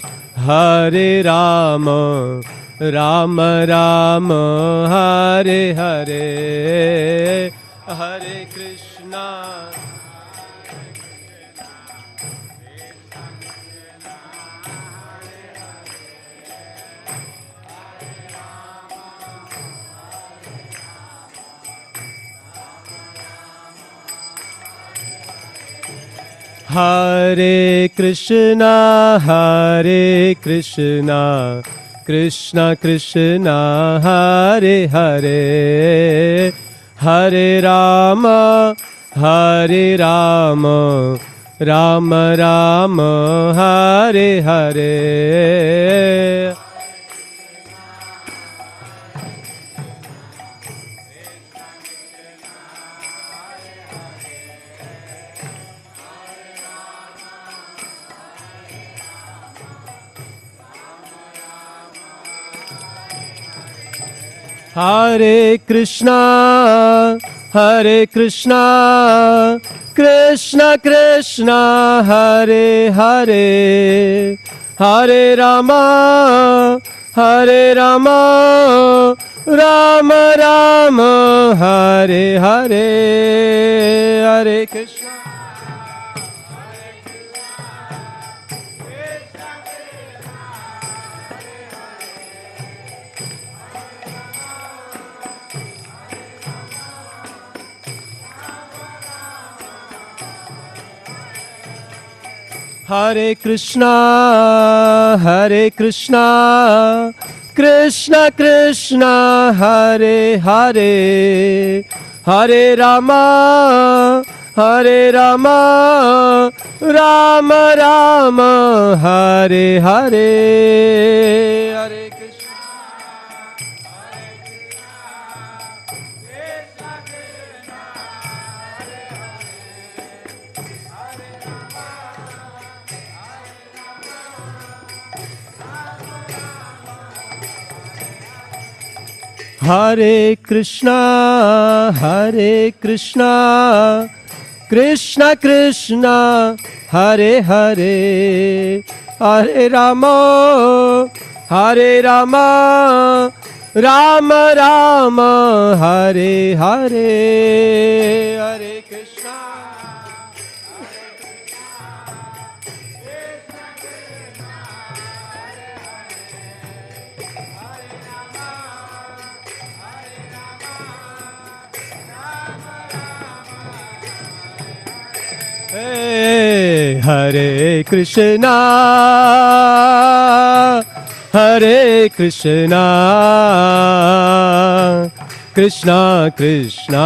Rama Rama, Hare Hare, Hare Krishna. Hare Krishna, Krishna Krishna, Hare Hare, Hare Rama, Rama Rama, Hare Hare. Hare Krishna, Krishna Krishna, Hare Hare, Hare Rama, Rama Rama, Hare Hare, Hare Krishna. Hare Krishna, Krishna Krishna, Hare Hare, Hare Rama, Rama Rama, Hare Hare, Hare Krishna. Hare Krishna, Krishna Krishna, Hare Hare, Hare Rama, Rama Rama, Hare Hare, Hare Krishna. Hey, Hare Krishna, Krishna Krishna,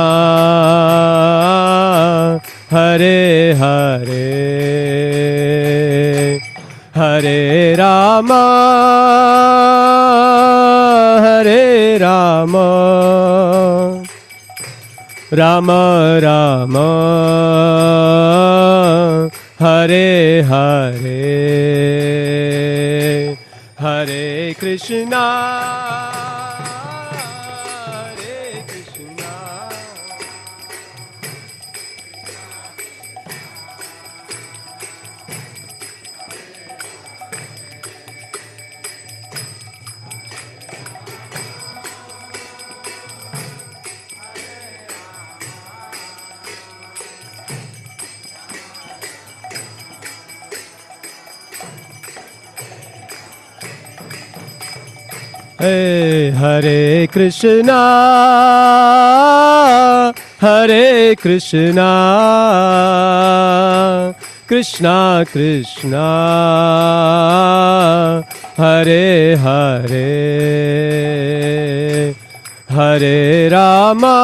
Hare Hare, Hare Rama, Rama Rama, Hare Hare, Hare Krishna, Hare Krishna. Hey, Hare Krishna, Hare Krishna, Krishna Krishna, Hare Hare, Hare Rama,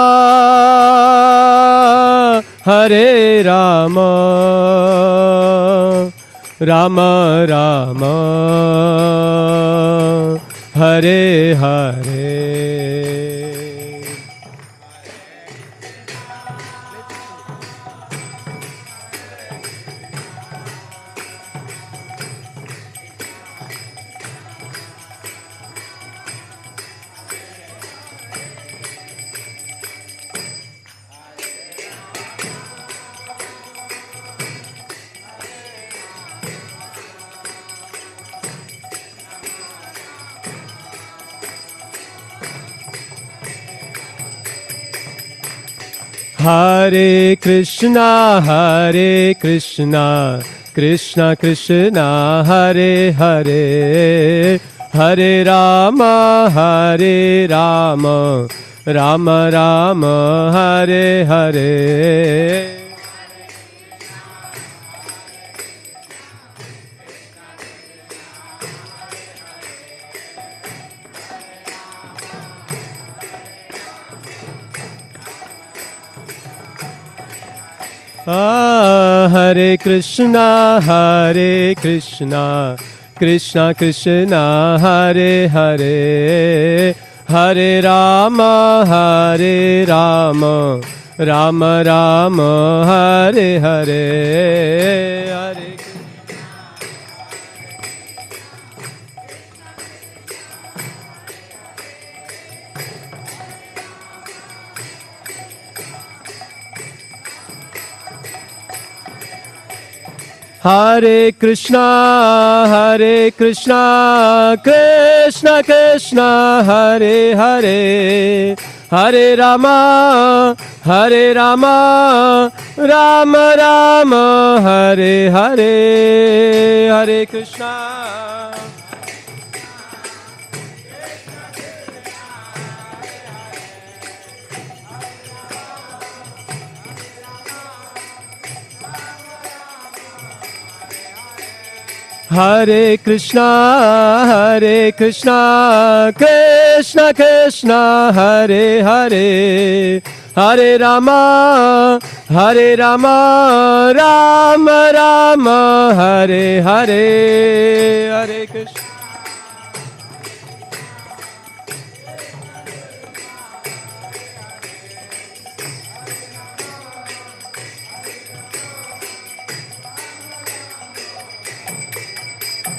Hare Rama, Rama Rama, Hare Hare. Hare Krishna, Krishna Krishna, Hare Hare, Hare Rama, Hare Rama, Rama Rama, Hare Hare. Hare Krishna, Krishna Krishna, Hare Hare, Hare Rama, Hare Rama, Rama Rama, Hare Hare, Hare Hare Krishna, Krishna Krishna, Hare Hare, Hare Rama, Rama Rama, Hare Hare, Hare Krishna. Hare Krishna, Krishna Krishna, Hare Hare, Hare Rama, Rama Rama, Hare Hare, Hare Krishna.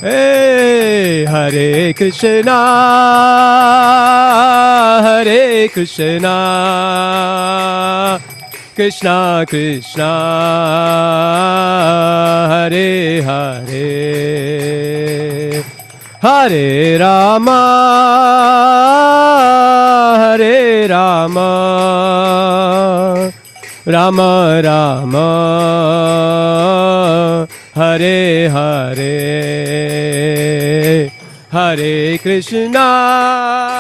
Hey, Hare Krishna, Krishna Krishna, Hare Hare, Hare Rama, Rama Rama, Hare Hare, Hare Krishna.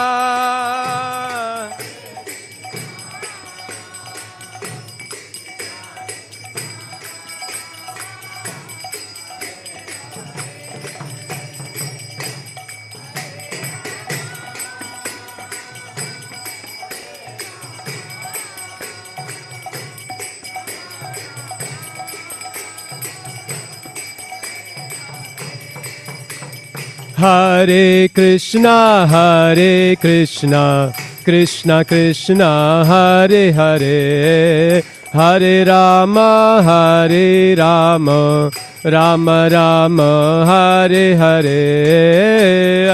Hare Krishna, Krishna Krishna, Hare Hare, Hare Rama, Rama Rama, Hare Hare,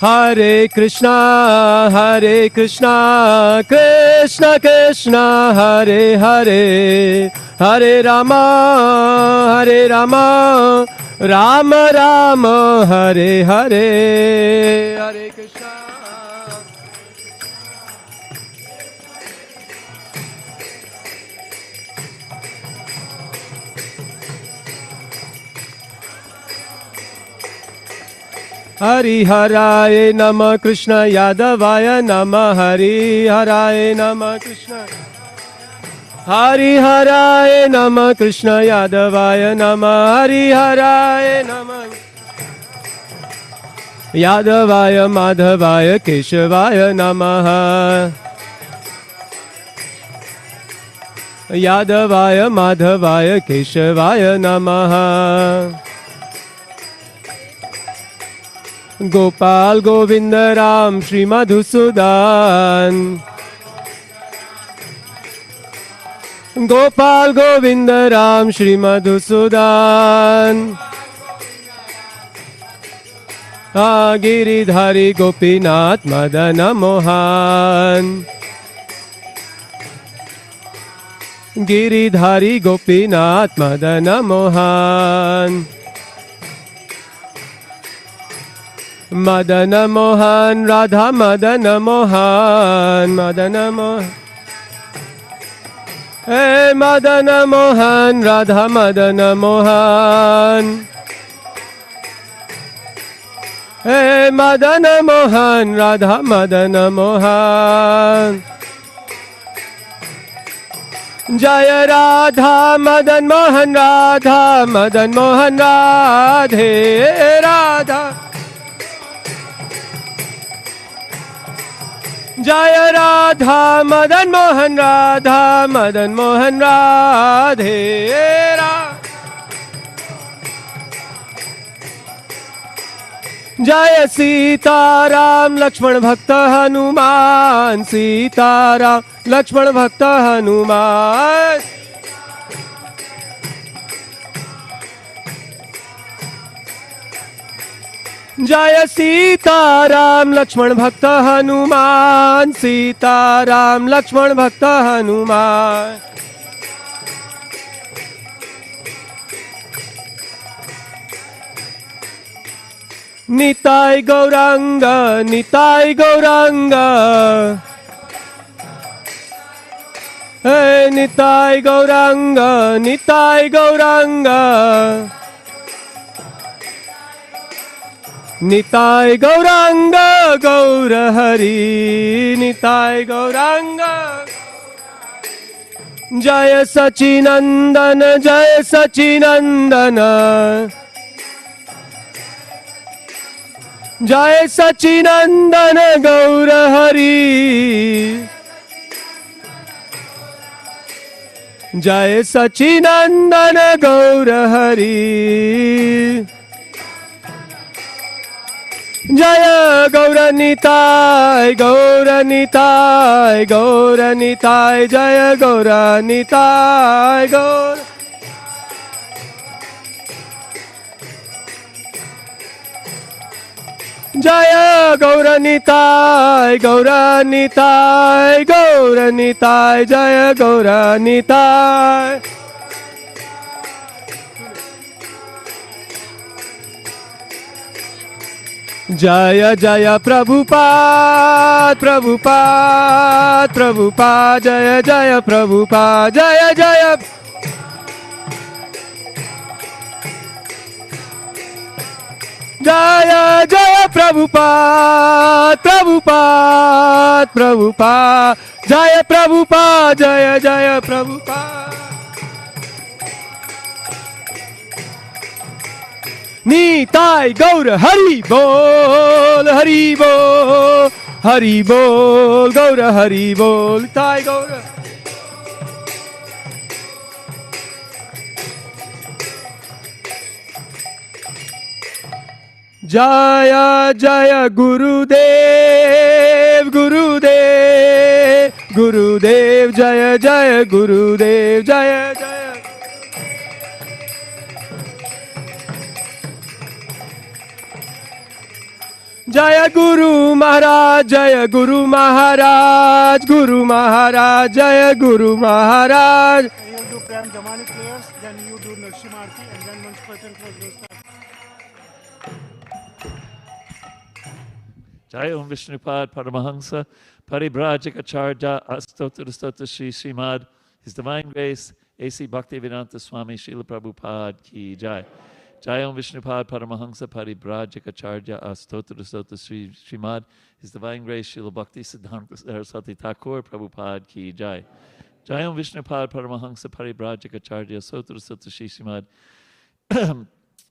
Hare Krishna. Hare Krishna, Krishna Krishna, Hare Hare, Hare Rama, Rama Rama, Hare Hare, Hare Krishna. हरिहराय नमः कृष्ण यादवाय नमः हरिहराय नमः कृष्ण हरिहराय नमः कृष्ण यादवाय नमः हरिहराय नमः यादवाय माधवाय केशवाय नमः यादवाय माधवाय केशवाय नमः गोपाल गोविंद राम श्री मधुसूदन गोपाल गोविंद राम श्री मधुसूदन गिरिधारी गोपीनाथ मदन मोहन गिरिधारी गोपीनाथ मदन मोहन मदन मोहन राधा मदन मोहन मदन मोहन हे मदन मोहन राधा मदन मोहन हे मदन मोहन राधा मदन मोहन जय राधा मदन मोहन राधे राधा जय राधा मदन मोहन राधे जय सीताराम लक्ष्मण भक्त हनुमान सीताराम लक्ष्मण भक्त हनुमान जय सीताराम लक्ष्मण भक्त हनुमान सीताराम लक्ष्मण भक्त हनुमान निताय गौरांग हे निताय गौरांग निताय गौरांग निताय गौरांग गौर हरि निताय गौरांग जय सचिनंदन जय सचिनंदन गौर हरि जय सचिनंदन गौर हरि जय गौरनिताय गौरनिताय गौरनिताय जय गौरनिताय गौर जय गौरनिताय गौरनिताय गौरनिताय जय गौरनिताय जय जय प्रभुपाद प्रभुपाद प्रभुपाद जय जय प्रभुपाद जय जय जय जय प्रभुपाद प्रभुपाद प्रभुपाद जय प्रभुपाद जय जय प्रभुपाद निताय गौर हरि बोल गौर हरि बोल ताय गौर जय जय गुरुदेव गुरुदेव गुरुदेव जय जय गुरुदेव जय जय जय गुरु महाराज जय गुरु महाराज जय Guru Maharaj You'll do Prem Damani prayers, then you do Narsimarti, and then once person goes that. Jai Om Vishnupad Paramahansa Paribrajikacharya Astotra Shri Srimad His Divine Grace A.C. Bhaktivedanta Swami Srila Prabhupada Ki Jai. Jayam Vishnupad Paramahansa Paribrajikacharya Astotra Sota Srimad, His Divine Grace Srila Bhakti Siddhanta Saraswati Thakur Prabhupada Ki Jai. Jayam Vishnupad Paramahansa Paribrajikacharya Astotra Sota Srimad,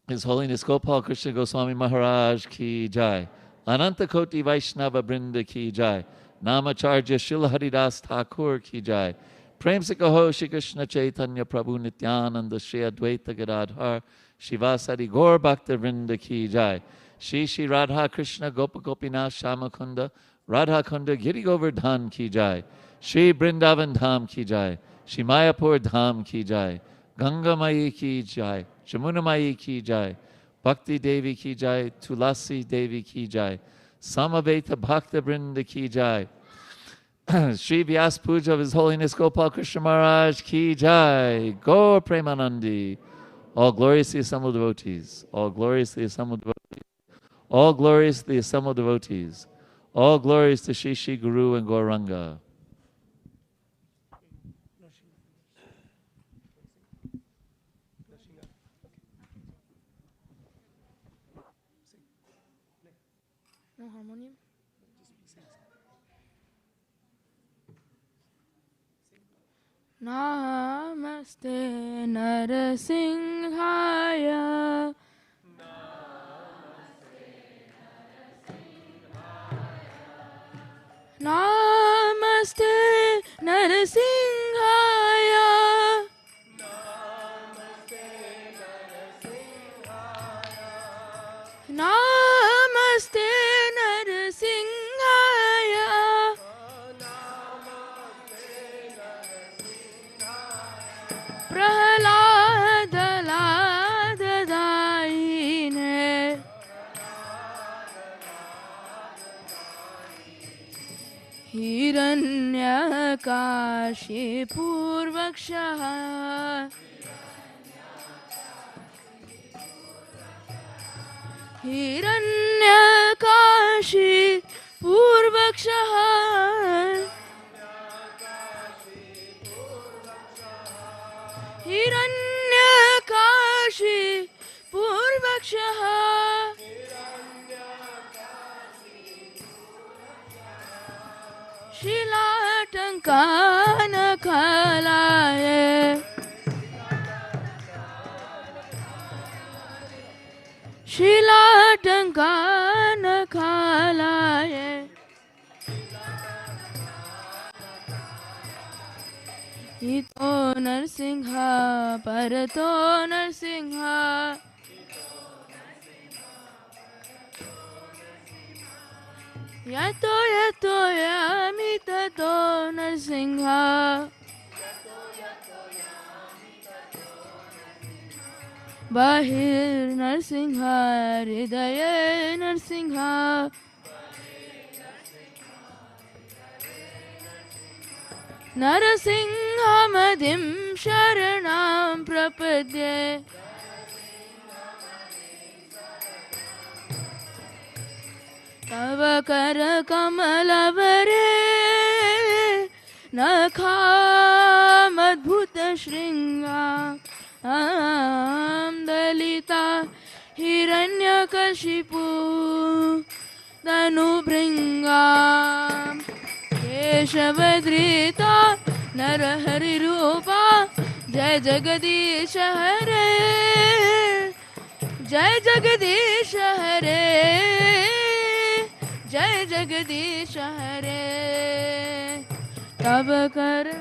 His Holiness Gopal Krishna Goswami Maharaj Ki Jai. Ananta Koti Vaishnava Brinda Ki Jai. Namacharya Srila Haridas Thakur Ki Jai. Prem se kaho Shri Krishna Chaitanya Prabhu Nityananda Shri Advaita Gadadhar Shivasari Gaur Bhakta Vrinda Ki Jai. Shri Radha Krishna Gopa Gopinath Shama Kunda Radha Kunda Giri Govardhan Ki Jai. Shri Brindavan Dham Ki Jai. Shri Mayapur Dham Ki Jai. Ganga Mai Ki Jai. Jamuna Mai Ki Jai. Bhakti Devi Ki Jai. Tulasi Devi Ki Jai. Samaveta Bhakta Vrinda Ki Jai. Shri Vyas Puja of His Holiness Gopal Krishna Maharaj Ki Jai. Gaur Premanandi. All gloriously assembled devotees. All gloriously assembled devotees. All gloriously assembled devotees. All glories to Shri Shri Guru and Gauranga. No harmonium? Namaste Narasimhaya. Namaste Narasimhaya. Namaste Narasimhaya. Prahlad Ladadaine. Hiranyakashi Purvakshaha. Hiranyakashi Purvakshaha. Hiranyakashi Purvakshaha. Shilatankana Kalaye. Shilatankana Kalaye. Ito Narsingha Parato Narsingha. Yato Yato Yamitato Narsingha. Bahir Narsingha Hridaya Narsingha. Narasingha Madhim Sharanam Prapadye. Tava Kara Kamalavare Nakha Madbhuta Shringa Dalita Hiranyakashipu Danubringa Keshavadrita Narahari Rupa Jai Jagadish Hare Jai Jagadish Hare Jai Jagadish Hare. Tava Kara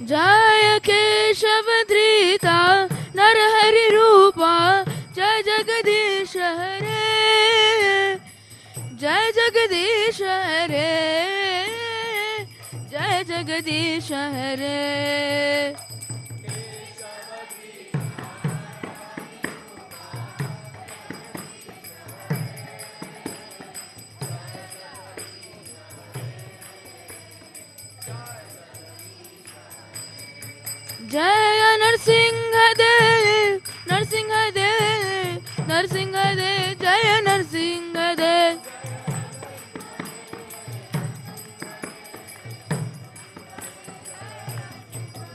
Jaya Keshavadrita Narahari Rupa Jai Jagadish Hare Jai Jagadish Hare Jai Jagadish Hare जय नरसिंहदेव नरसिंहदेव नरसिंहदेव जय नरसिंहदेव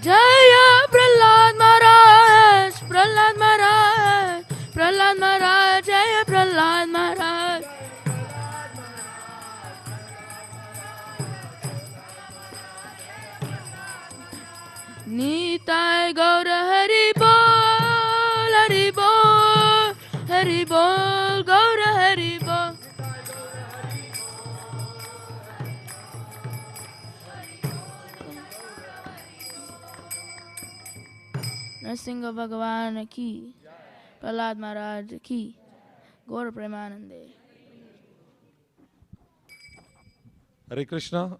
जय प्रहलाद महाराज प्रहलाद महाराज प्रहलाद महाराज जय प्रहलाद महाराज नीताय गौर हरि बोल हरि बोल हरि बोल गौर हरि बोल नरसिंह भगवान की प्रहलाद महाराज की गौर प्रेमानंदे Hare Krishna.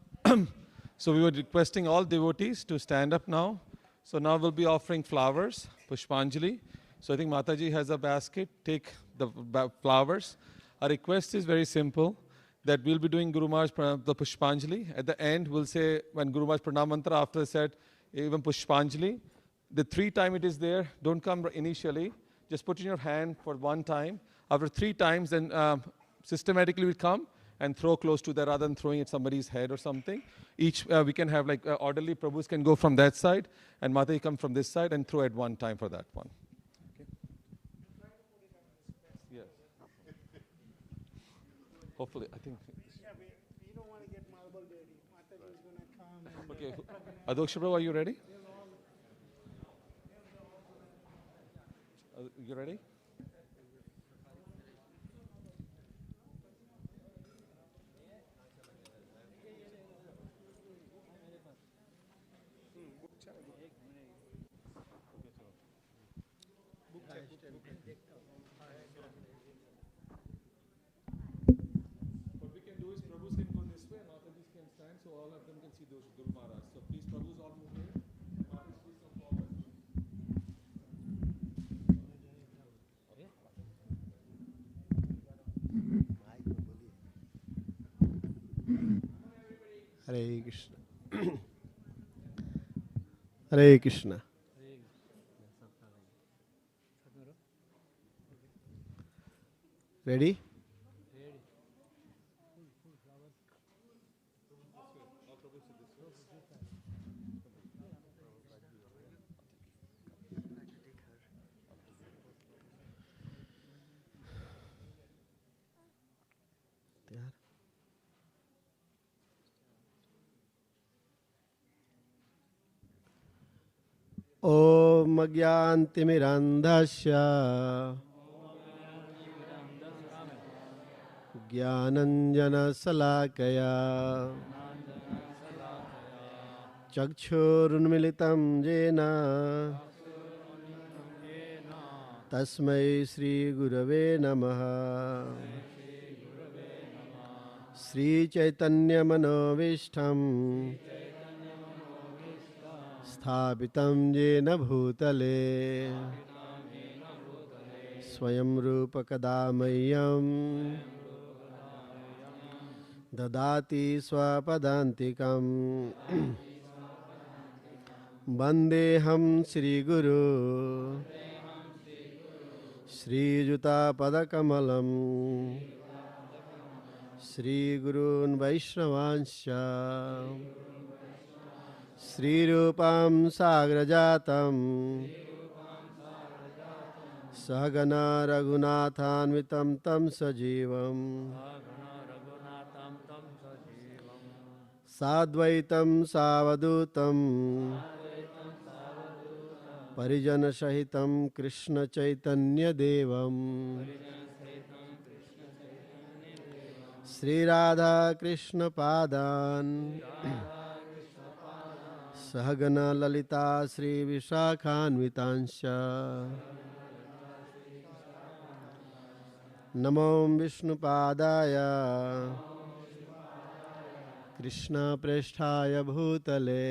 So we were requesting all devotees to stand up now. So now we'll be offering flowers, Pushpanjali. So I think Mataji has a basket. Take the flowers. Our request is very simple, that we'll be doing Guru Maharaj the Pushpanjali. At the end, we'll say, when Guru Maharaj Pranam Mantra, after said, even Pushpanjali, the 3 times it is there, don't come initially. Just put in your hand for 1 time. After 3 times, then systematically we'll come and throw close to that rather than throwing at somebody's head or something. Each, we can have like orderly Prabhus can go from that side and Mataji come from this side and throw at 1 time for that one. Okay. Yes. Hopefully, I think. Yeah, we don't want to get marble dirty. Mataji is going to come. Okay. Adoksha Prabhu, are you ready? You ready? What we can do is Prabhus can go this way and Mataji can stand so all of them can see those Guru Maharaj. So please Prabhus all move here. Mataji please come forward. Hare Krishna. Hare Krishna. Ready? Om Agyantimirandhasya Jnananjana Salakaya Chakshurunmilitam Jena Tasmai Sri Gurave Namaha Sri Chaitanya Manovishtam स्थापितं येन भूतले स्वयं रूप कदा मह्यं ददाति स्वपदान्तिकं वन्देऽहं श्रीगुरु श्रीयुतापदकमलं श्रीगुरून् वैष्णवांश्च श्रीरूपं साग्रजातं सहगना रघुनाथान्वितं तं सजीवं साद्वैतं सावधूतं परिजनसहितं कृष्णचैतन्यदेवं श्रीराधा कृष्णपादान् सहगना ललिता श्री विशाखान्वितांश्च नमो विष्णुपादाय कृष्णप्रेष्ठाय भूतले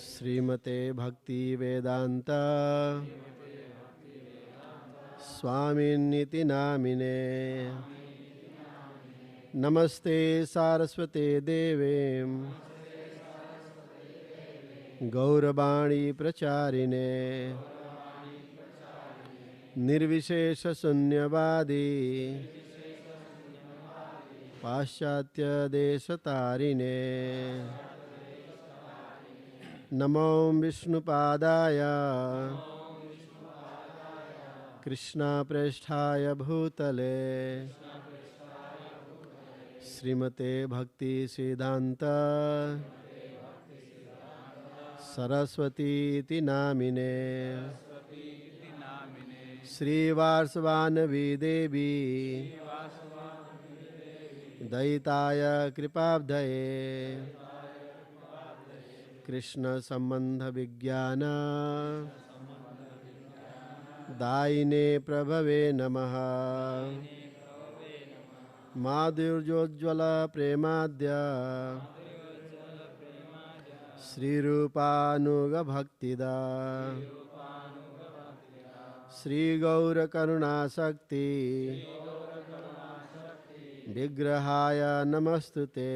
श्रीमते भक्ति वेदांत स्वामिन्निति नामिने नमस्ते सारस्वते देवे गौरवाणी प्रचारिणे निर्विशेष शून्यवादी पाश्चात्य देश तारिणे नमो विष्णुपादाय कृष्णा प्रेष्ठाय भूतले श्रीमते भक्ति सिद्धांत सरस्वती नामिने श्रीवासवानवी देवी दयिताय कृपाब्धये कृष्ण संबंध विज्ञान दायिने प्रभवे नमः माधुर्योज्ज्वल प्रेमाद्य श्रीरूपानुग भक्तिदा श्री गौर करुणाशक्ति विग्रहाय नमस्तुते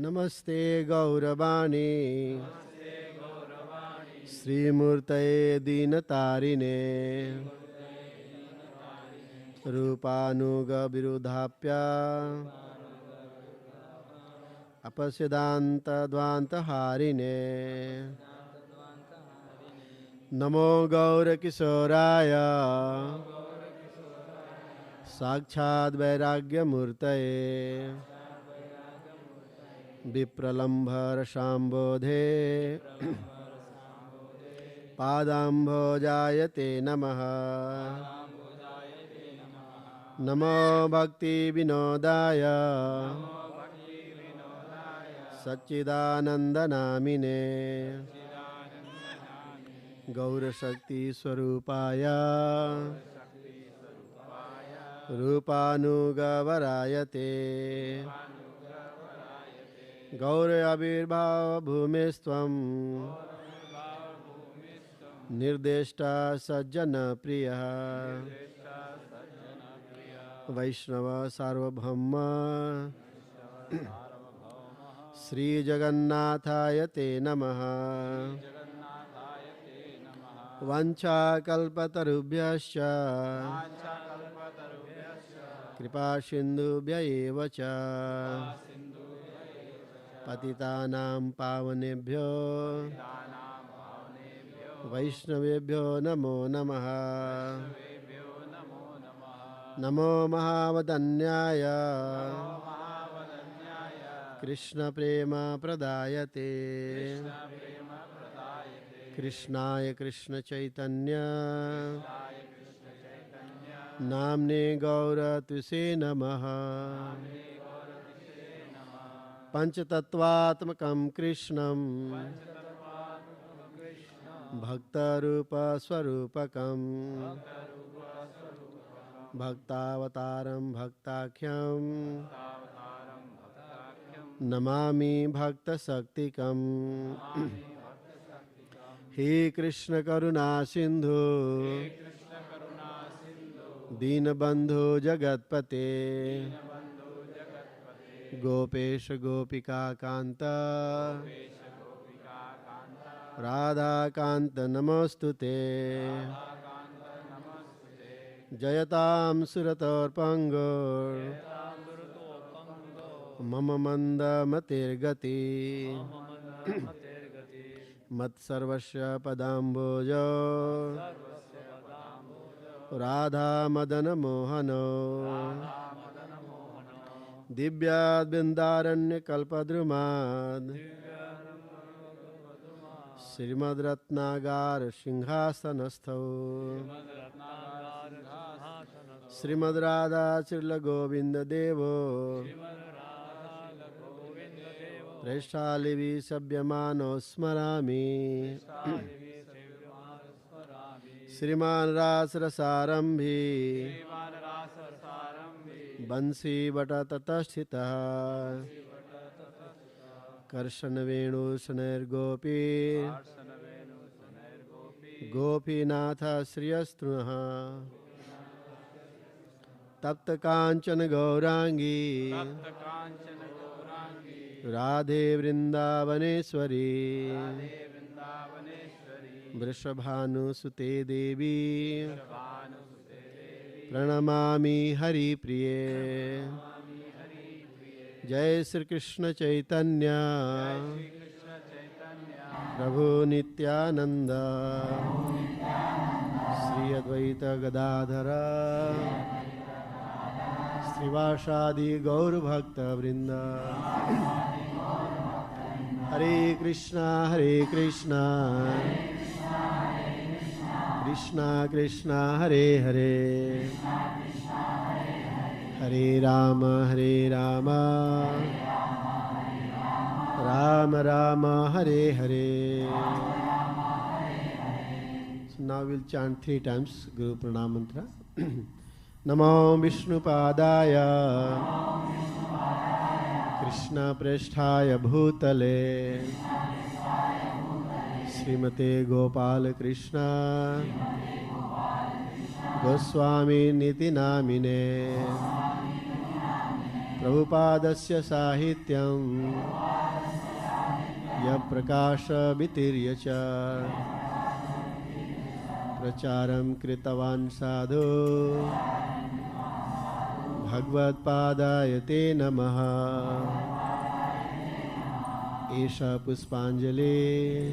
नमस्ते गौरवाणी श्रीमूर्तये दीनतारिणे रूपानुग विरुधाप्य अपसिदांत द्वांतहारिणे नमो गौर किशोराय साक्षात् वैराग्यमूर्तये विप्रलम्भर शाम्बोधे पादाम्भोजायते नमः नमो भक्ति विनोदाय सच्चिदानन्दनामिने गौरशक्ति स्वरूपाय रूपानुगवरायते गौर आविर्भाव भूमिस्त्वं निर्देष्टा सज्जन प्रियः वैष्णव सार्वभौम श्री जगन्नाथाय ते नमः वाञ्छाकल्पतरुभ्यश्च कृपा सिन्धुभ्य एव च पतितानां पावनेभ्यो वैष्णवेभ्यो नमो नमः नमो महावदन्याय कृष्ण प्रेम प्रदायते कृष्णाय कृष्ण चैतन्य नाम्ने गौरतुसे नमः पंचतत्वात्मकं कृष्णं भक्तरूपस्वरूपकं भक्तावतारं भक्ताख्यं नमामि भक्तशक्तिकं हे कृष्ण करुणा सिंधु दीनबंधु जगत्पते गोपेश गोपिका कांत राधा कांत नमोस्तुते जयतां सुरतोर्पंगो मम मंद मतिर्गति मत्सर्वस्य पदाम्बोज राधा मदन मोहनो दिव्याद्बिन्दारण्य कल्पद्रुमाद् श्रीमद्रत्नागार सिंहासनस्थौ श्रीमद्राधा श्रीलगोविंद देवो प्रेष्ठालिवि सभ्यमानो स्मरामि श्रीमान रासरसारंभी बंसी बटा ततस्थितः कर्षण वेणु शनैर्गोपी गोपीनाथ श्रियस्तृणः तप्त कांचन गौरांगी राधे वृंदावनेश्वरी वृषभानुसुते देवी प्रणमामि हरिप्रिये जय श्री कृष्ण चैतन्य प्रभु नित्यानंद श्री अद्वैत गदाधर श्रीवासादि गौर भक्त वृंद हरे Krishna Krishna Krishna Hare Hare Hare Ram Ram Ram Hare Hare. So now we'll chant 3 times Guru Pranam mantra. Namo Vishnupadaya Krishna Prasthaya Bhutale Srimate Gopal Krishna Goswami Niti Namine Prabhupadasya Sahityam Ya Prakasha Vitiryacha Pracharam Kritavan Sadhu Bhagavad Padayate Namaha Esha Puspanjali.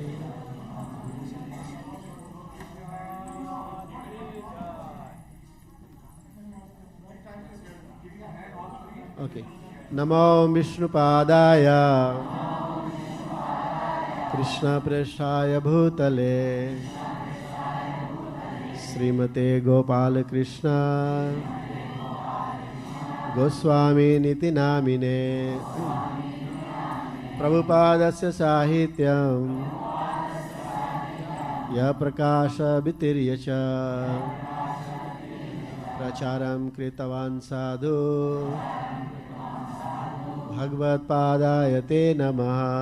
Okay. Namo Vishnupadaya Krishna Prasthaya Bhutale Srimate Gopal Krishna Goswami Niti Namine Prabhupadasya Sahityam Ya Prakasha Vitiryacha Pracharam Kritavan Sadhu Bhagavad Padayate Namaha.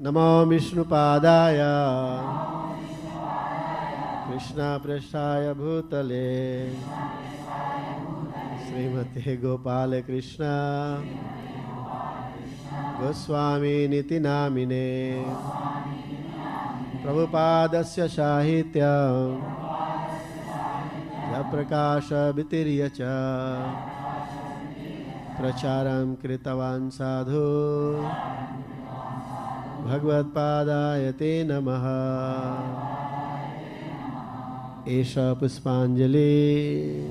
Namo Vishnupadaya Krishna Prasthaya Bhutale Srimate Gopal Krishna Goswami Niti Namine Prabhupadasya Sahityam Ya Prakasha Vitiryacha Pracharam Kritavan Sadhu Bhagavad Padayate Namaha. Esha Puspanjali.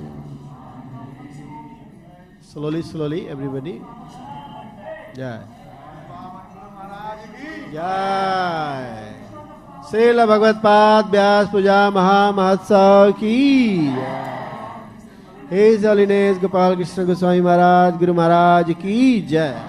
Slowly, everybody. Jai. Jai. Srila Bhagavad Pad Vyas Puja Maha Mahotsav ki. His Holiness Gopal Krishna Goswami Maharaj, Guru Maharaj ki jai.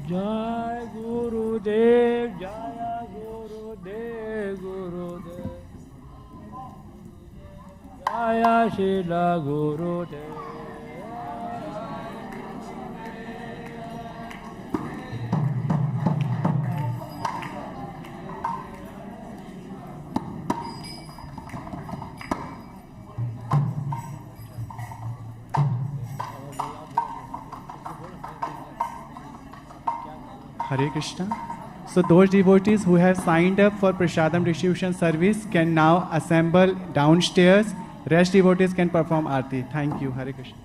Jai Gurudev, Jaya Gurudev, Gurudev. Jaya Srila Gurudev. Hare Krishna. So those devotees who have signed up for Prasadam distribution service can now assemble downstairs. Rest devotees can perform Aarti. Thank you. Hare Krishna.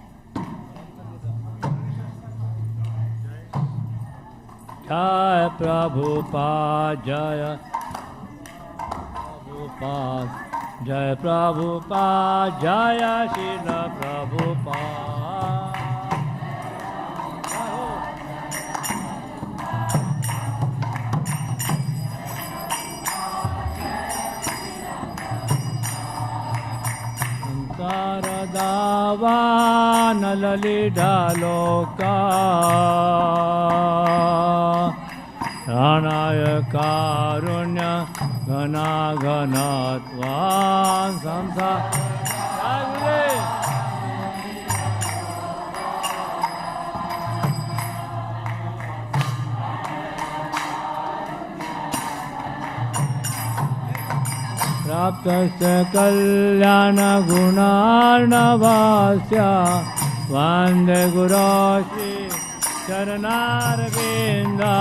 Jai Prabhupada, Jaya Prabhupada, Jai Prabhupada, Jaya Srila Prabhupada. Saradavana ललितालोका प्राणाय कारुण्य घनाघनत्वान् संसार प्राप्तस्य कल्याणगुणार्णवस्य वन्दे गुरोश्री चरणारविन्दा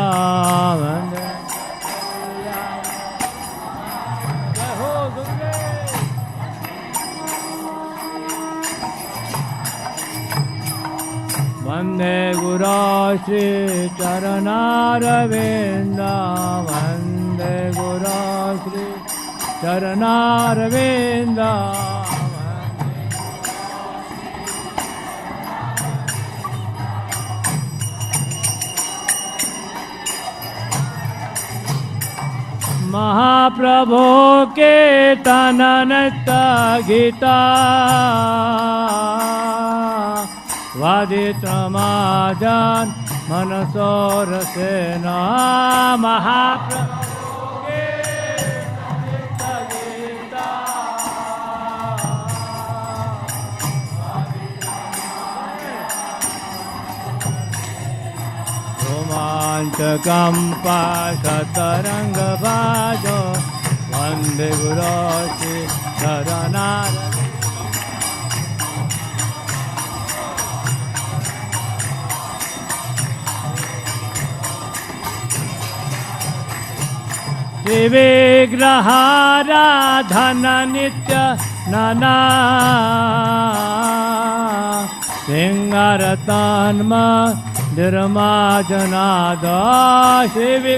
वन्दे जय हो दुर्गे वन्दे गुरोश्री चरणारविन्दा वन्दे गुरोश्री चरणारविन्दा महाप्रभो के तननत गीता वादित्रमाजन मनसोरसेन महाप्रभो रोमाञ्चकम्पाशतरङ्गभाजो वन्दे गुरोश्री चरणार श्रीविग्रहाराधन नित्य नना सिंगारतान्म निर्माजनादा शिवि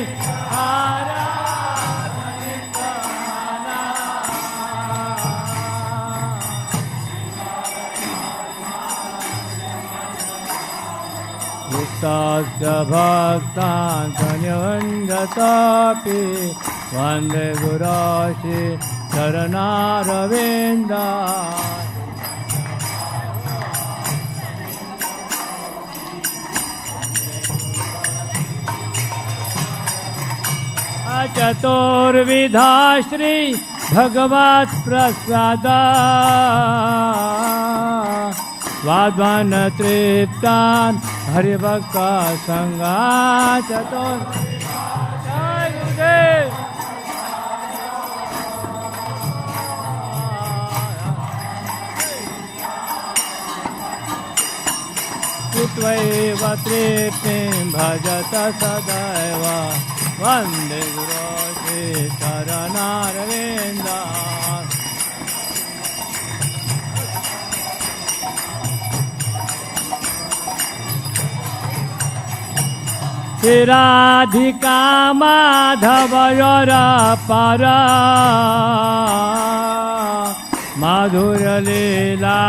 युक्तस्य भक्तान् संयुञ्जतापि वन्दे गुरोश्री चरणारविन्दा चतुर्विधा श्री भगवत् प्रसाद स्वाद्वान तृप्तान् हरिभक्त संगा कृत्वैव तृप्तिं भजत सदैव वन्दे गुरोश्री चरणारविन्दा श्रीराधिका माधवयोर पर माधुर्यलीला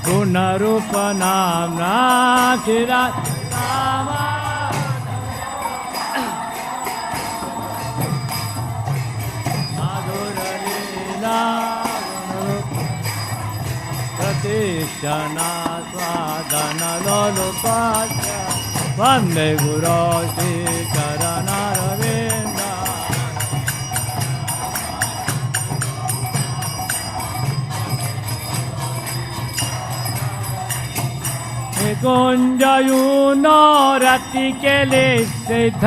गुणरूप नाम्ना प्रतिष्ठना स्वादन लोलुपास्य वन्दे गुरोश्री चरणारविन्दा कुञ्जयूनो रतिकेले सिद्ध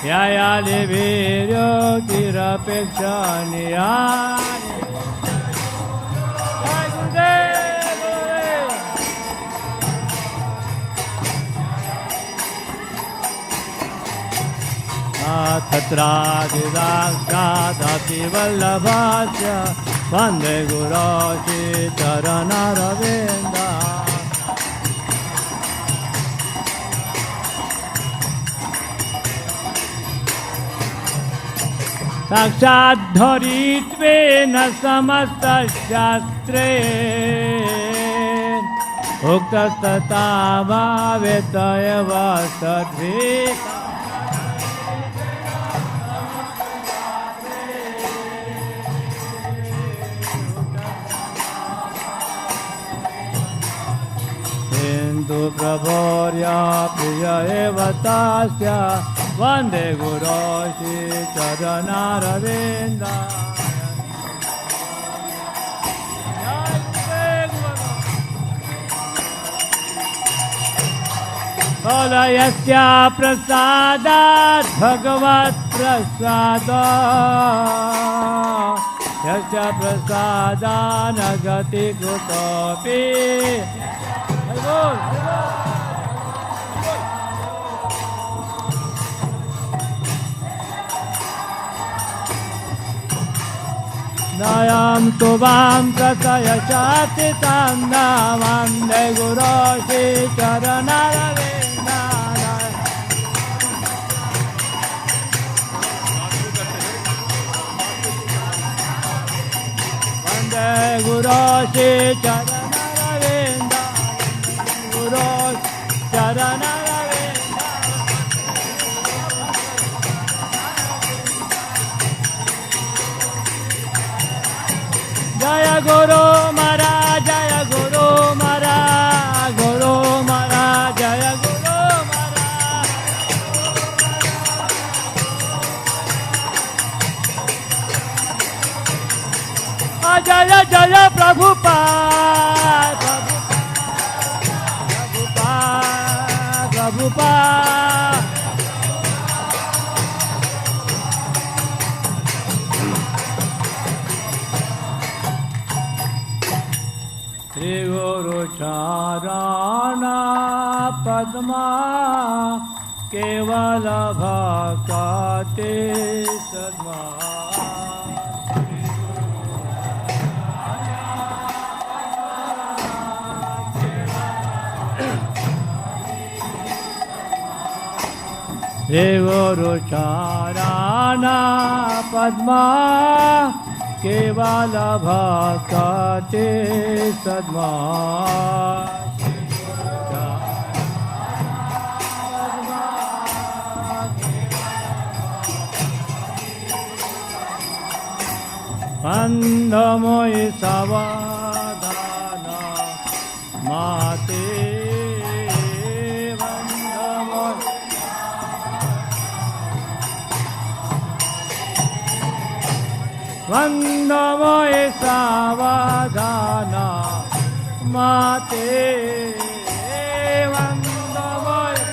यायाले वीर्यो तिरपेक्षणीया तत्रादिदाक्षादपि वल्लभस्य वन्दे गुरोश्री चरणारविन्दा साक्षाद्धरित्वेन समस्तशास्त्रे उक्तस्तथा भावेत एव तद्वित् प्रभोर्या प्रिय एव तस्य वन्दे गुरो श्रीचरणारविन्द यस्य प्रसादात् भगवत् प्रसाद यस्य प्रसादान् गति कुतोऽपि नयं तु वां प्रसय चाति तं वन्दे गुरो श्रीचरणारविन्द वन्दे गुरो श्रीचरणारविन्द गुरो चरणारविन्द जय गुरु महाराज जय गुरु महाराज गुरु महाराज जय गुरु महाराज जय जय प्रभुपाद प्रभुपाद प्रभुपाद श्री गुरु चरण पद्मा केवल भक्ति सद्मा श्री गुरु चरण पद्मा केवल भक्ति सद्मा बंधमोहि सावधान माते वन्दमोहि सावधान माते वन्दमोहि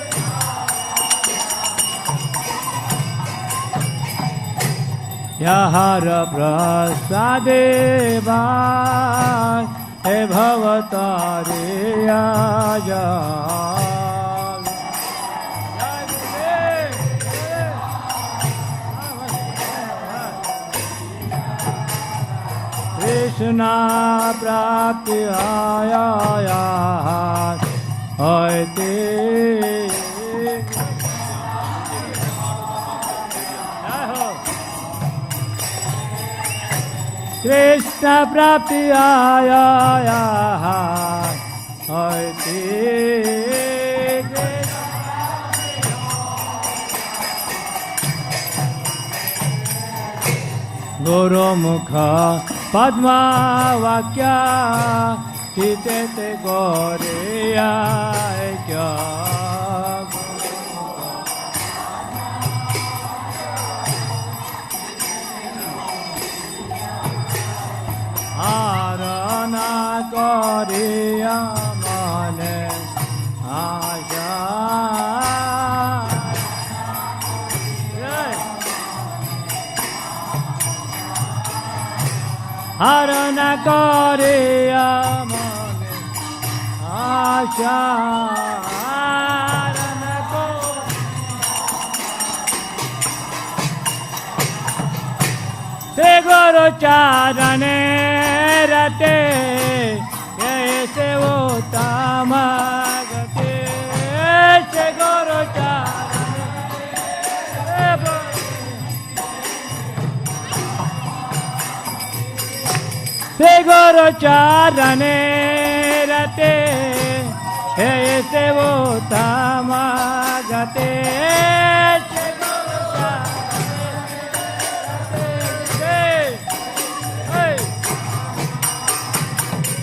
यहर प्रसादे हे भवतारे आजा कृष्णा प्राप्ति आया होते कृष्ण प्राप्ति आया होते गुरुमुख पद्मा वाक्य चिते ते गोरेया क्या आरना गोरेया माने आशा हरण करे मने आशा हरण से गुरु चारणे रते कैसे वो तामगते से गुरु से गुरु चारणे रते ऐसे वो तामगते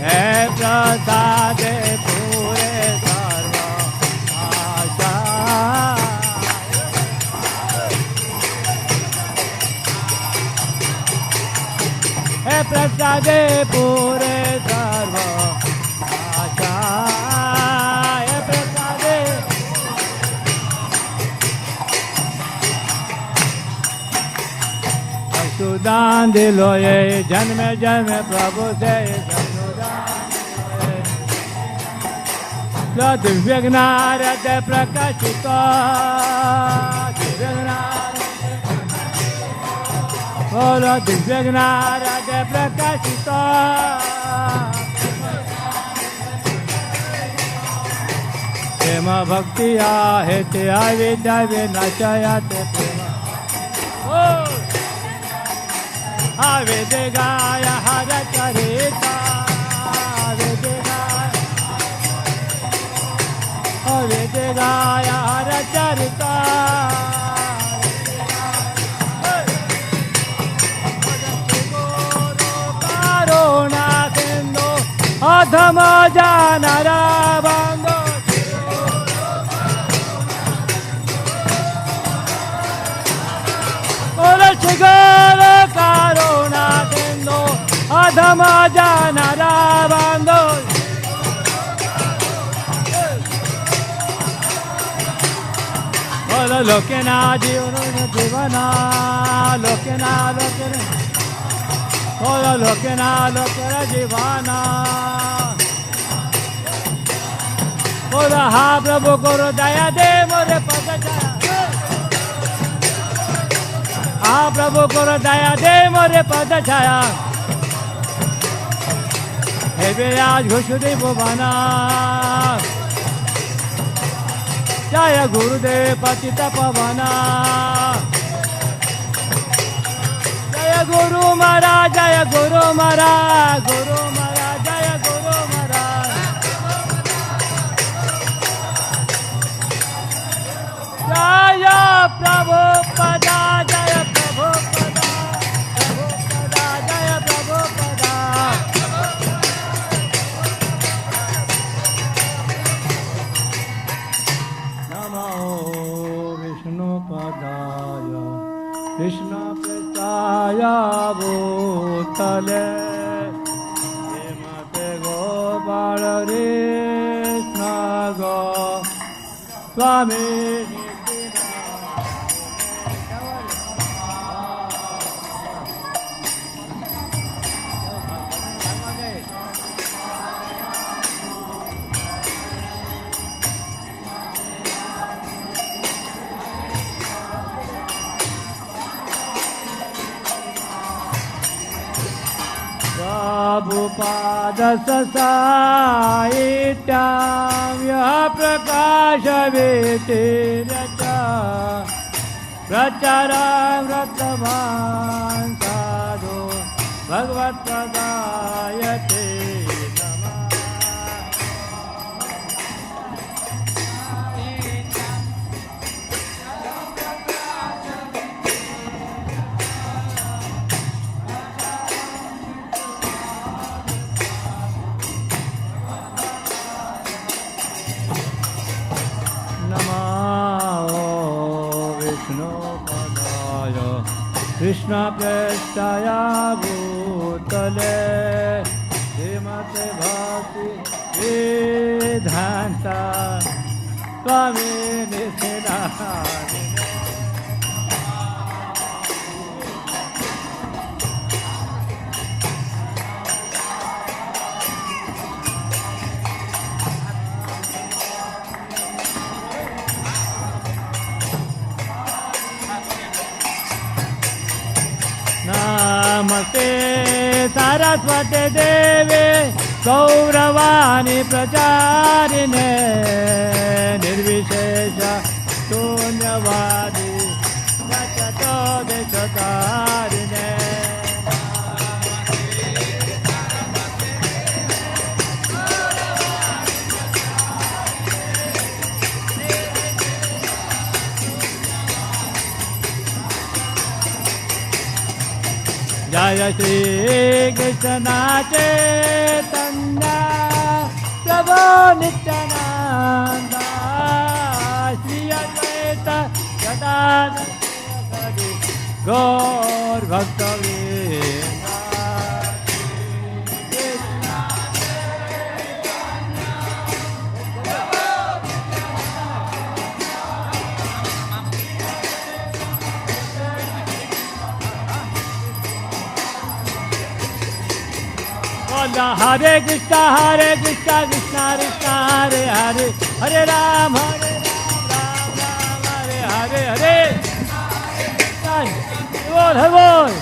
है प्रसाद पूरे सर्व प्रसादे पूरे सर्व आशा हे प्रसादे सुदान दिलो ये जन्म जन्म प्रभु से दिव्यज्ञानद प्रकाशित बोलो दिव्यज्ञानद प्रकाशित प्रेम भक्ति आहे ते आविद्या विनाशया ते प्रेम आवेदे गाय हर चरिता आवेदे गाय हर चरिता करुणा सिंधु अधम जानरा बंधु शिगर करुणा सिंधु अधम जानरा बंधु बोलो लोके ना जीवना लोके ना बोलो लोके ना जीवाना बोलो हा प्रभु करो दया दे मोरे पद हा प्रभु करो दया दे मोरे पद छाया हे विराज घोषदेव बना जय गुरुदेव पतित पवना जय गुरु महाराज जय गुरु महाराज जय गुरु महाराज जय प्रभु पदा जय प्रभु पदा जय प्रभु पदा नमो विष्णु पदाय कृष्ण प्रचाय भूतले श्रीमते गोपाल कृष्ण गो स्वामी प्रभुपाद साहित्यां यः प्रकाश वेतिरचा प्रचारामृतवान् साधु भगवत्पदायते कृष्ण प्रेष्ठाय भूतले श्रीमते भक्ति वेदांता स्वामी नित्यानंद नमस्ते सरस्वती देवे गौरवाणी प्रचारिणे निर्विशेष शून्यवादी नचतो देशतारिणे जय श्री कृष्ण चैतन्य प्रभु नित्यानंद श्री अद्वैत गदाधर गौर भक्तवृंद बोला हरे कृष्णा कृष्णा कृष्णा हरे हरे हरे राम राम राम हरे हरे हरे बोल हर बोल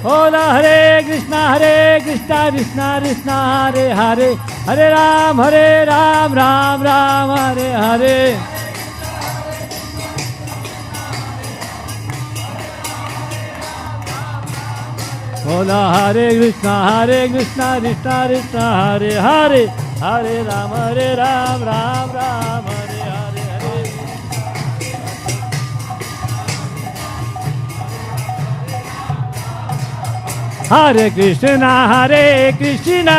बोला हरे कृष्णा कृष्णा कृष्णा हरे हरे हरे राम राम राम हरे हरे बोला हरे कृष्णा कृष्णा कृष्णा हरे हरे हरे राम राम राम हरे हरे हरे हरे कृष्णा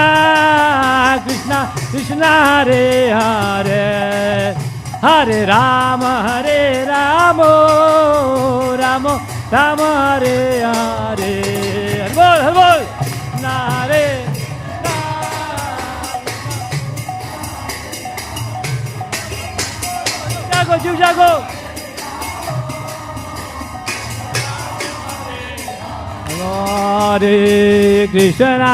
कृष्णा कृष्णा हरे हरे हरे राम राम राम हरे हरे हर बोल नारे जागो जीव जागो हरे कृष्णा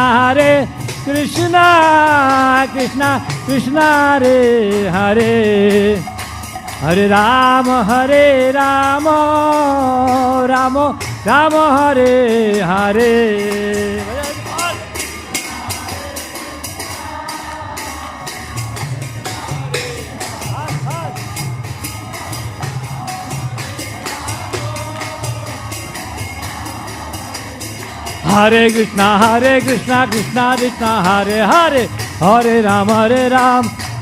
कृष्णा कृष्णा हरे हरे हरे राम राम हरे हरे हरे कृष्णा कृष्णा कृष्णा हरे हरे हरे राम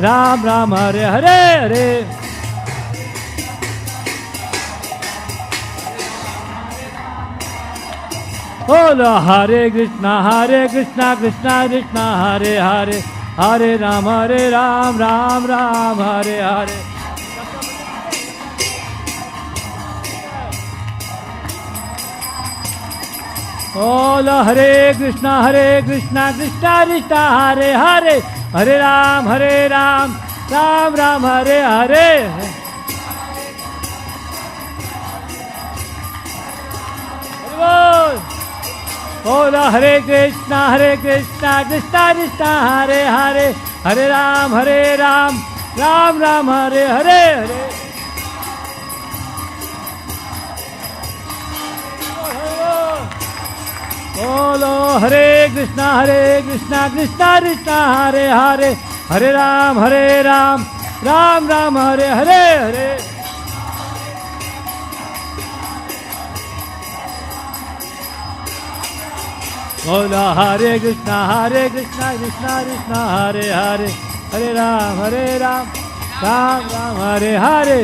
राम हरे हरे हरे बोलो हरे कृष्णा कृष्णा कृष्णा हरे हरे हरे राम राम हरे हरे बोलो हरे कृष्णा कृष्णा कृष्णा हरे हरे हरे राम राम हरे हरे बोलो हरे कृष्णा कृष्णा कृष्णा हरे हरे हरे राम राम हरे हरे हरे बोलो हरे कृष्णा कृष्णा कृष्णा हरे हरे हरे राम राम हरे हरे हरे बोलो हरे कृष्णा कृष्णा हरे हरे हरे राम राम हरे हरे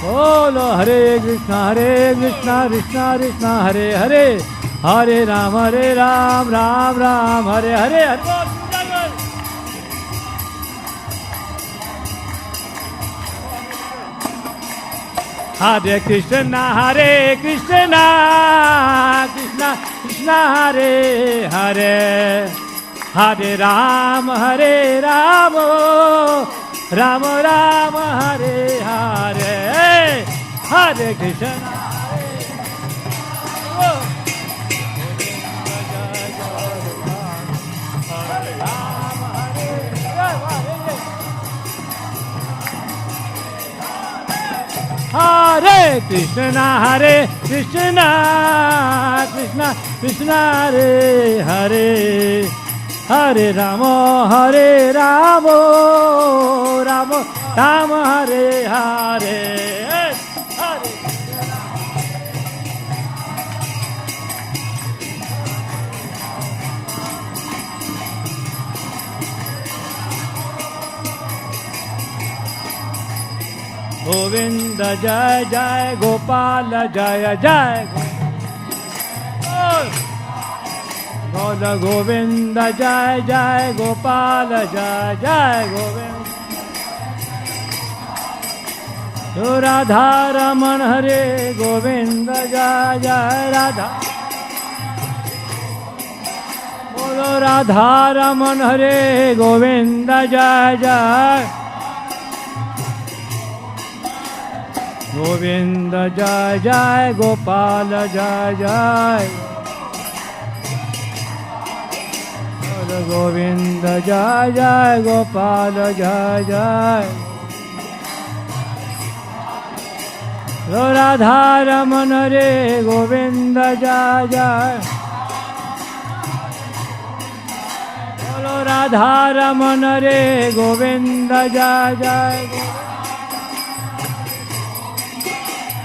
बोलो हरे कृष्णा कृष्णा हरे हरे हरे राम राम हरे हरे हरे कृष्णा कृष्णा हरे हरे हरे राम राम हरे हरे हरे कृष्णा हरे कृष्णा कृष्णा हरे हरे हरे राम राम हरे हरे हरे गोविंद जय जय गोपाल जय जय बोल गोविंद जय जय गोपाल जय जय गोविंद राधा रमण हरे गोविंद जय जय राधा बोलो राधा रमण हरे गोविंद जय जय गोविंद जय जय गोपाल जय जय गोविंद जय जय गोपाल जय जय राधा रमन रे गोविंद जय जय बोलो राधा रमन रे गोविंद जय जय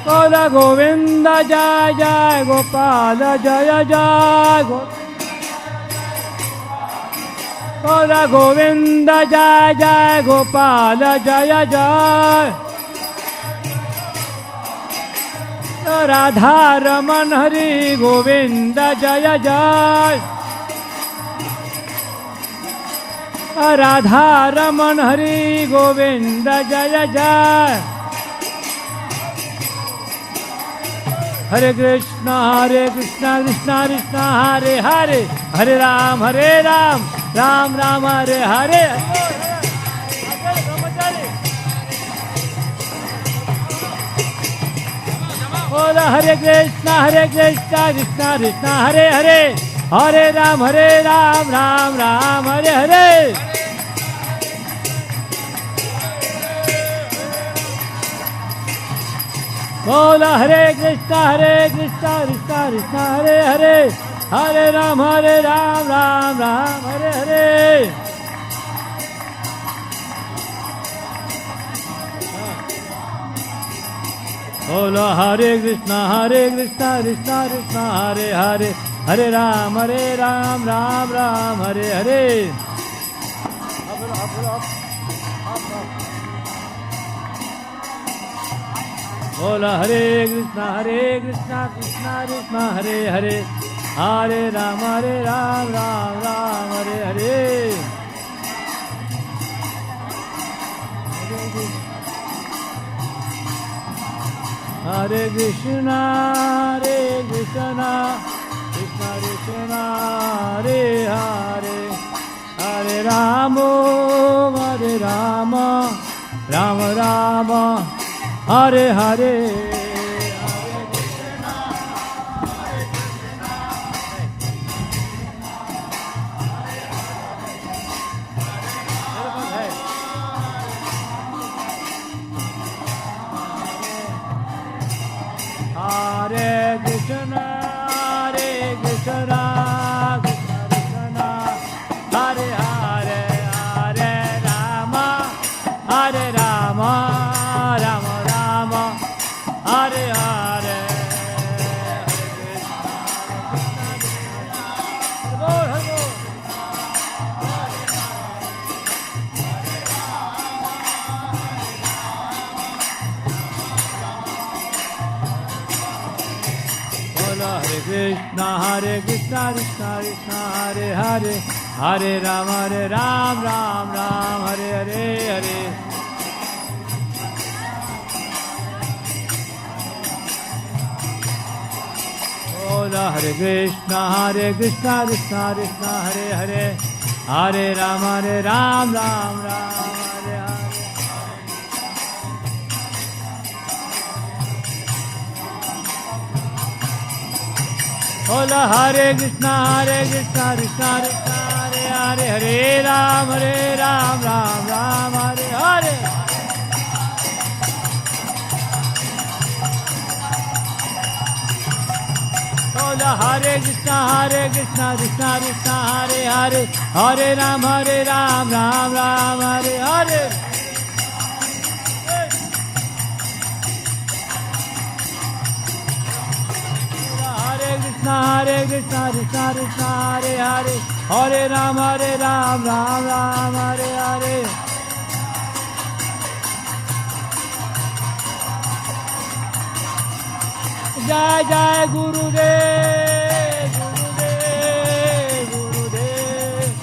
बोलो गोविंद जय जय गोपाल जय जय बोलो गोविंद जय जय गोपाल जय जय राधा रमन हरि गोविंद जय जय राधा रमन हरि गोविंद जय जय हरे कृष्णा कृष्णा कृष्णा हरे हरे हरे राम राम राम हरे हरे बोला हरे कृष्णा कृष्णा कृष्णा हरे हरे हरे राम राम राम हरे हरे बोला हरे कृष्णा कृष्णा कृष्णा हरे हरे हरे राम राम राम हरे हरे बोलो हरे कृष्णा कृष्णा कृष्णा हरे हरे हरे राम राम राम हरे हरे बोलो हरे Krishna Krishna Krishna Hare Hare Hare Ram Ram Hare Hare Hare Krishna Krishna Krishna Hare Hare Hare Ram Ram Ram Hare Hare Hare Krishna, Krishna Krishna, Hare Hare, Hare Rama, Rama Rama, Hare Hare. Hare Krishna, Krishna Krishna, Hare Hare, Hare Ram, Ram Ram, Hare Hare, Hare. Bola Hare Krishna, Krishna Krishna, Hare Hare, Hare Ram, Ram Ram, Hare Hare. Bola Hare Krishna, Krishna Krishna, Hare Hare, Hare Ram, Ram Ram, Hare Hare. Bola Hare Krishna, Krishna Krishna, Hare Hare, Hare Ram, Ram Ram, Hare Hare. Hare Krishna, Krishna Krishna, Hare Hare, Hare Ram, Ram Ram, Hare Hare. Jai Jai Gurudev, Gurudev, Gurudev,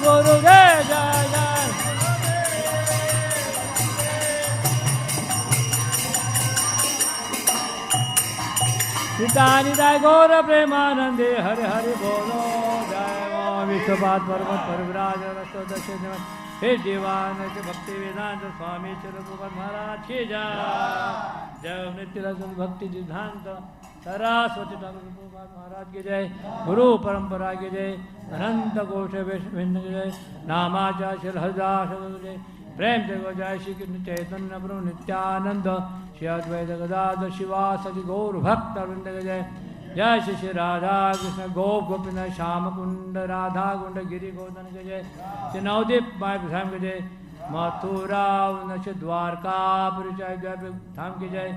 Gurudev, Jai Jai. Nitya Nitya Gaura Premanande, Hare Hare Bolo, Jai Viశ్వపాత్ పర్వత పరివ్రాజ రసోదశ हे दीवान भक्ति वेदांत स्वामी चिरप्रभु महाराज की जय। जय नित्य रसन भक्ति सिद्धांत सरस्वती ठाकुर महाराज की जय। गुरु परंपरा की जय। अनंत कोश वैष्णव की जय। नामाचार्य हरदास की जय। प्रेम से गो जय श्री कृष्ण चैतन्य प्रभु नित्यानंद श्री अद्वैत गदाधर शिवासदि गौर भक्त वृंद की जय। जय श्री श्री राधा कृष्ण गोप गोपीनाथ श्याम कुंड राधा कुंड गिरि गोवर्धन के जय। श्री नवदीप माय धाम के जय। मथुरा द्वारका परिचय धाम की जय।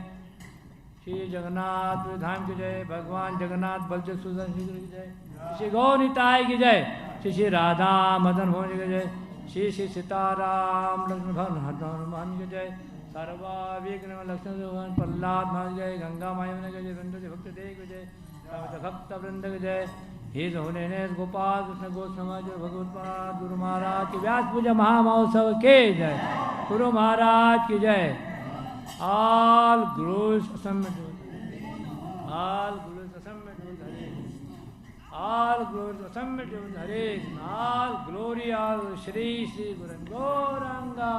श्री जगन्नाथ धाम की जय। भगवान जगन्नाथ बलदेव सुदर्शन की जय। श्री गौनिताय की जय। श्री श्री राधा मदन मोहन की जय। श्री श्री सीताराम लक्ष्मण हनुमान की जय। सर्वा विघ्न लक्ष्मण भगवान प्रहलाद महाराज जय। गंगा माई के जय। भक्त देव की जय। भक्त वृंद की जय। हे होने गोपाल कृष्ण गोस्वामी भगवत गुरु महाराज की व्यास पूजा महामहोत्सव के जय। गुरु महाराज की जय। All glories submitted. All glories submitted. All glories submitted. Hare. All glory, all Shri Shri Guru Gauranga.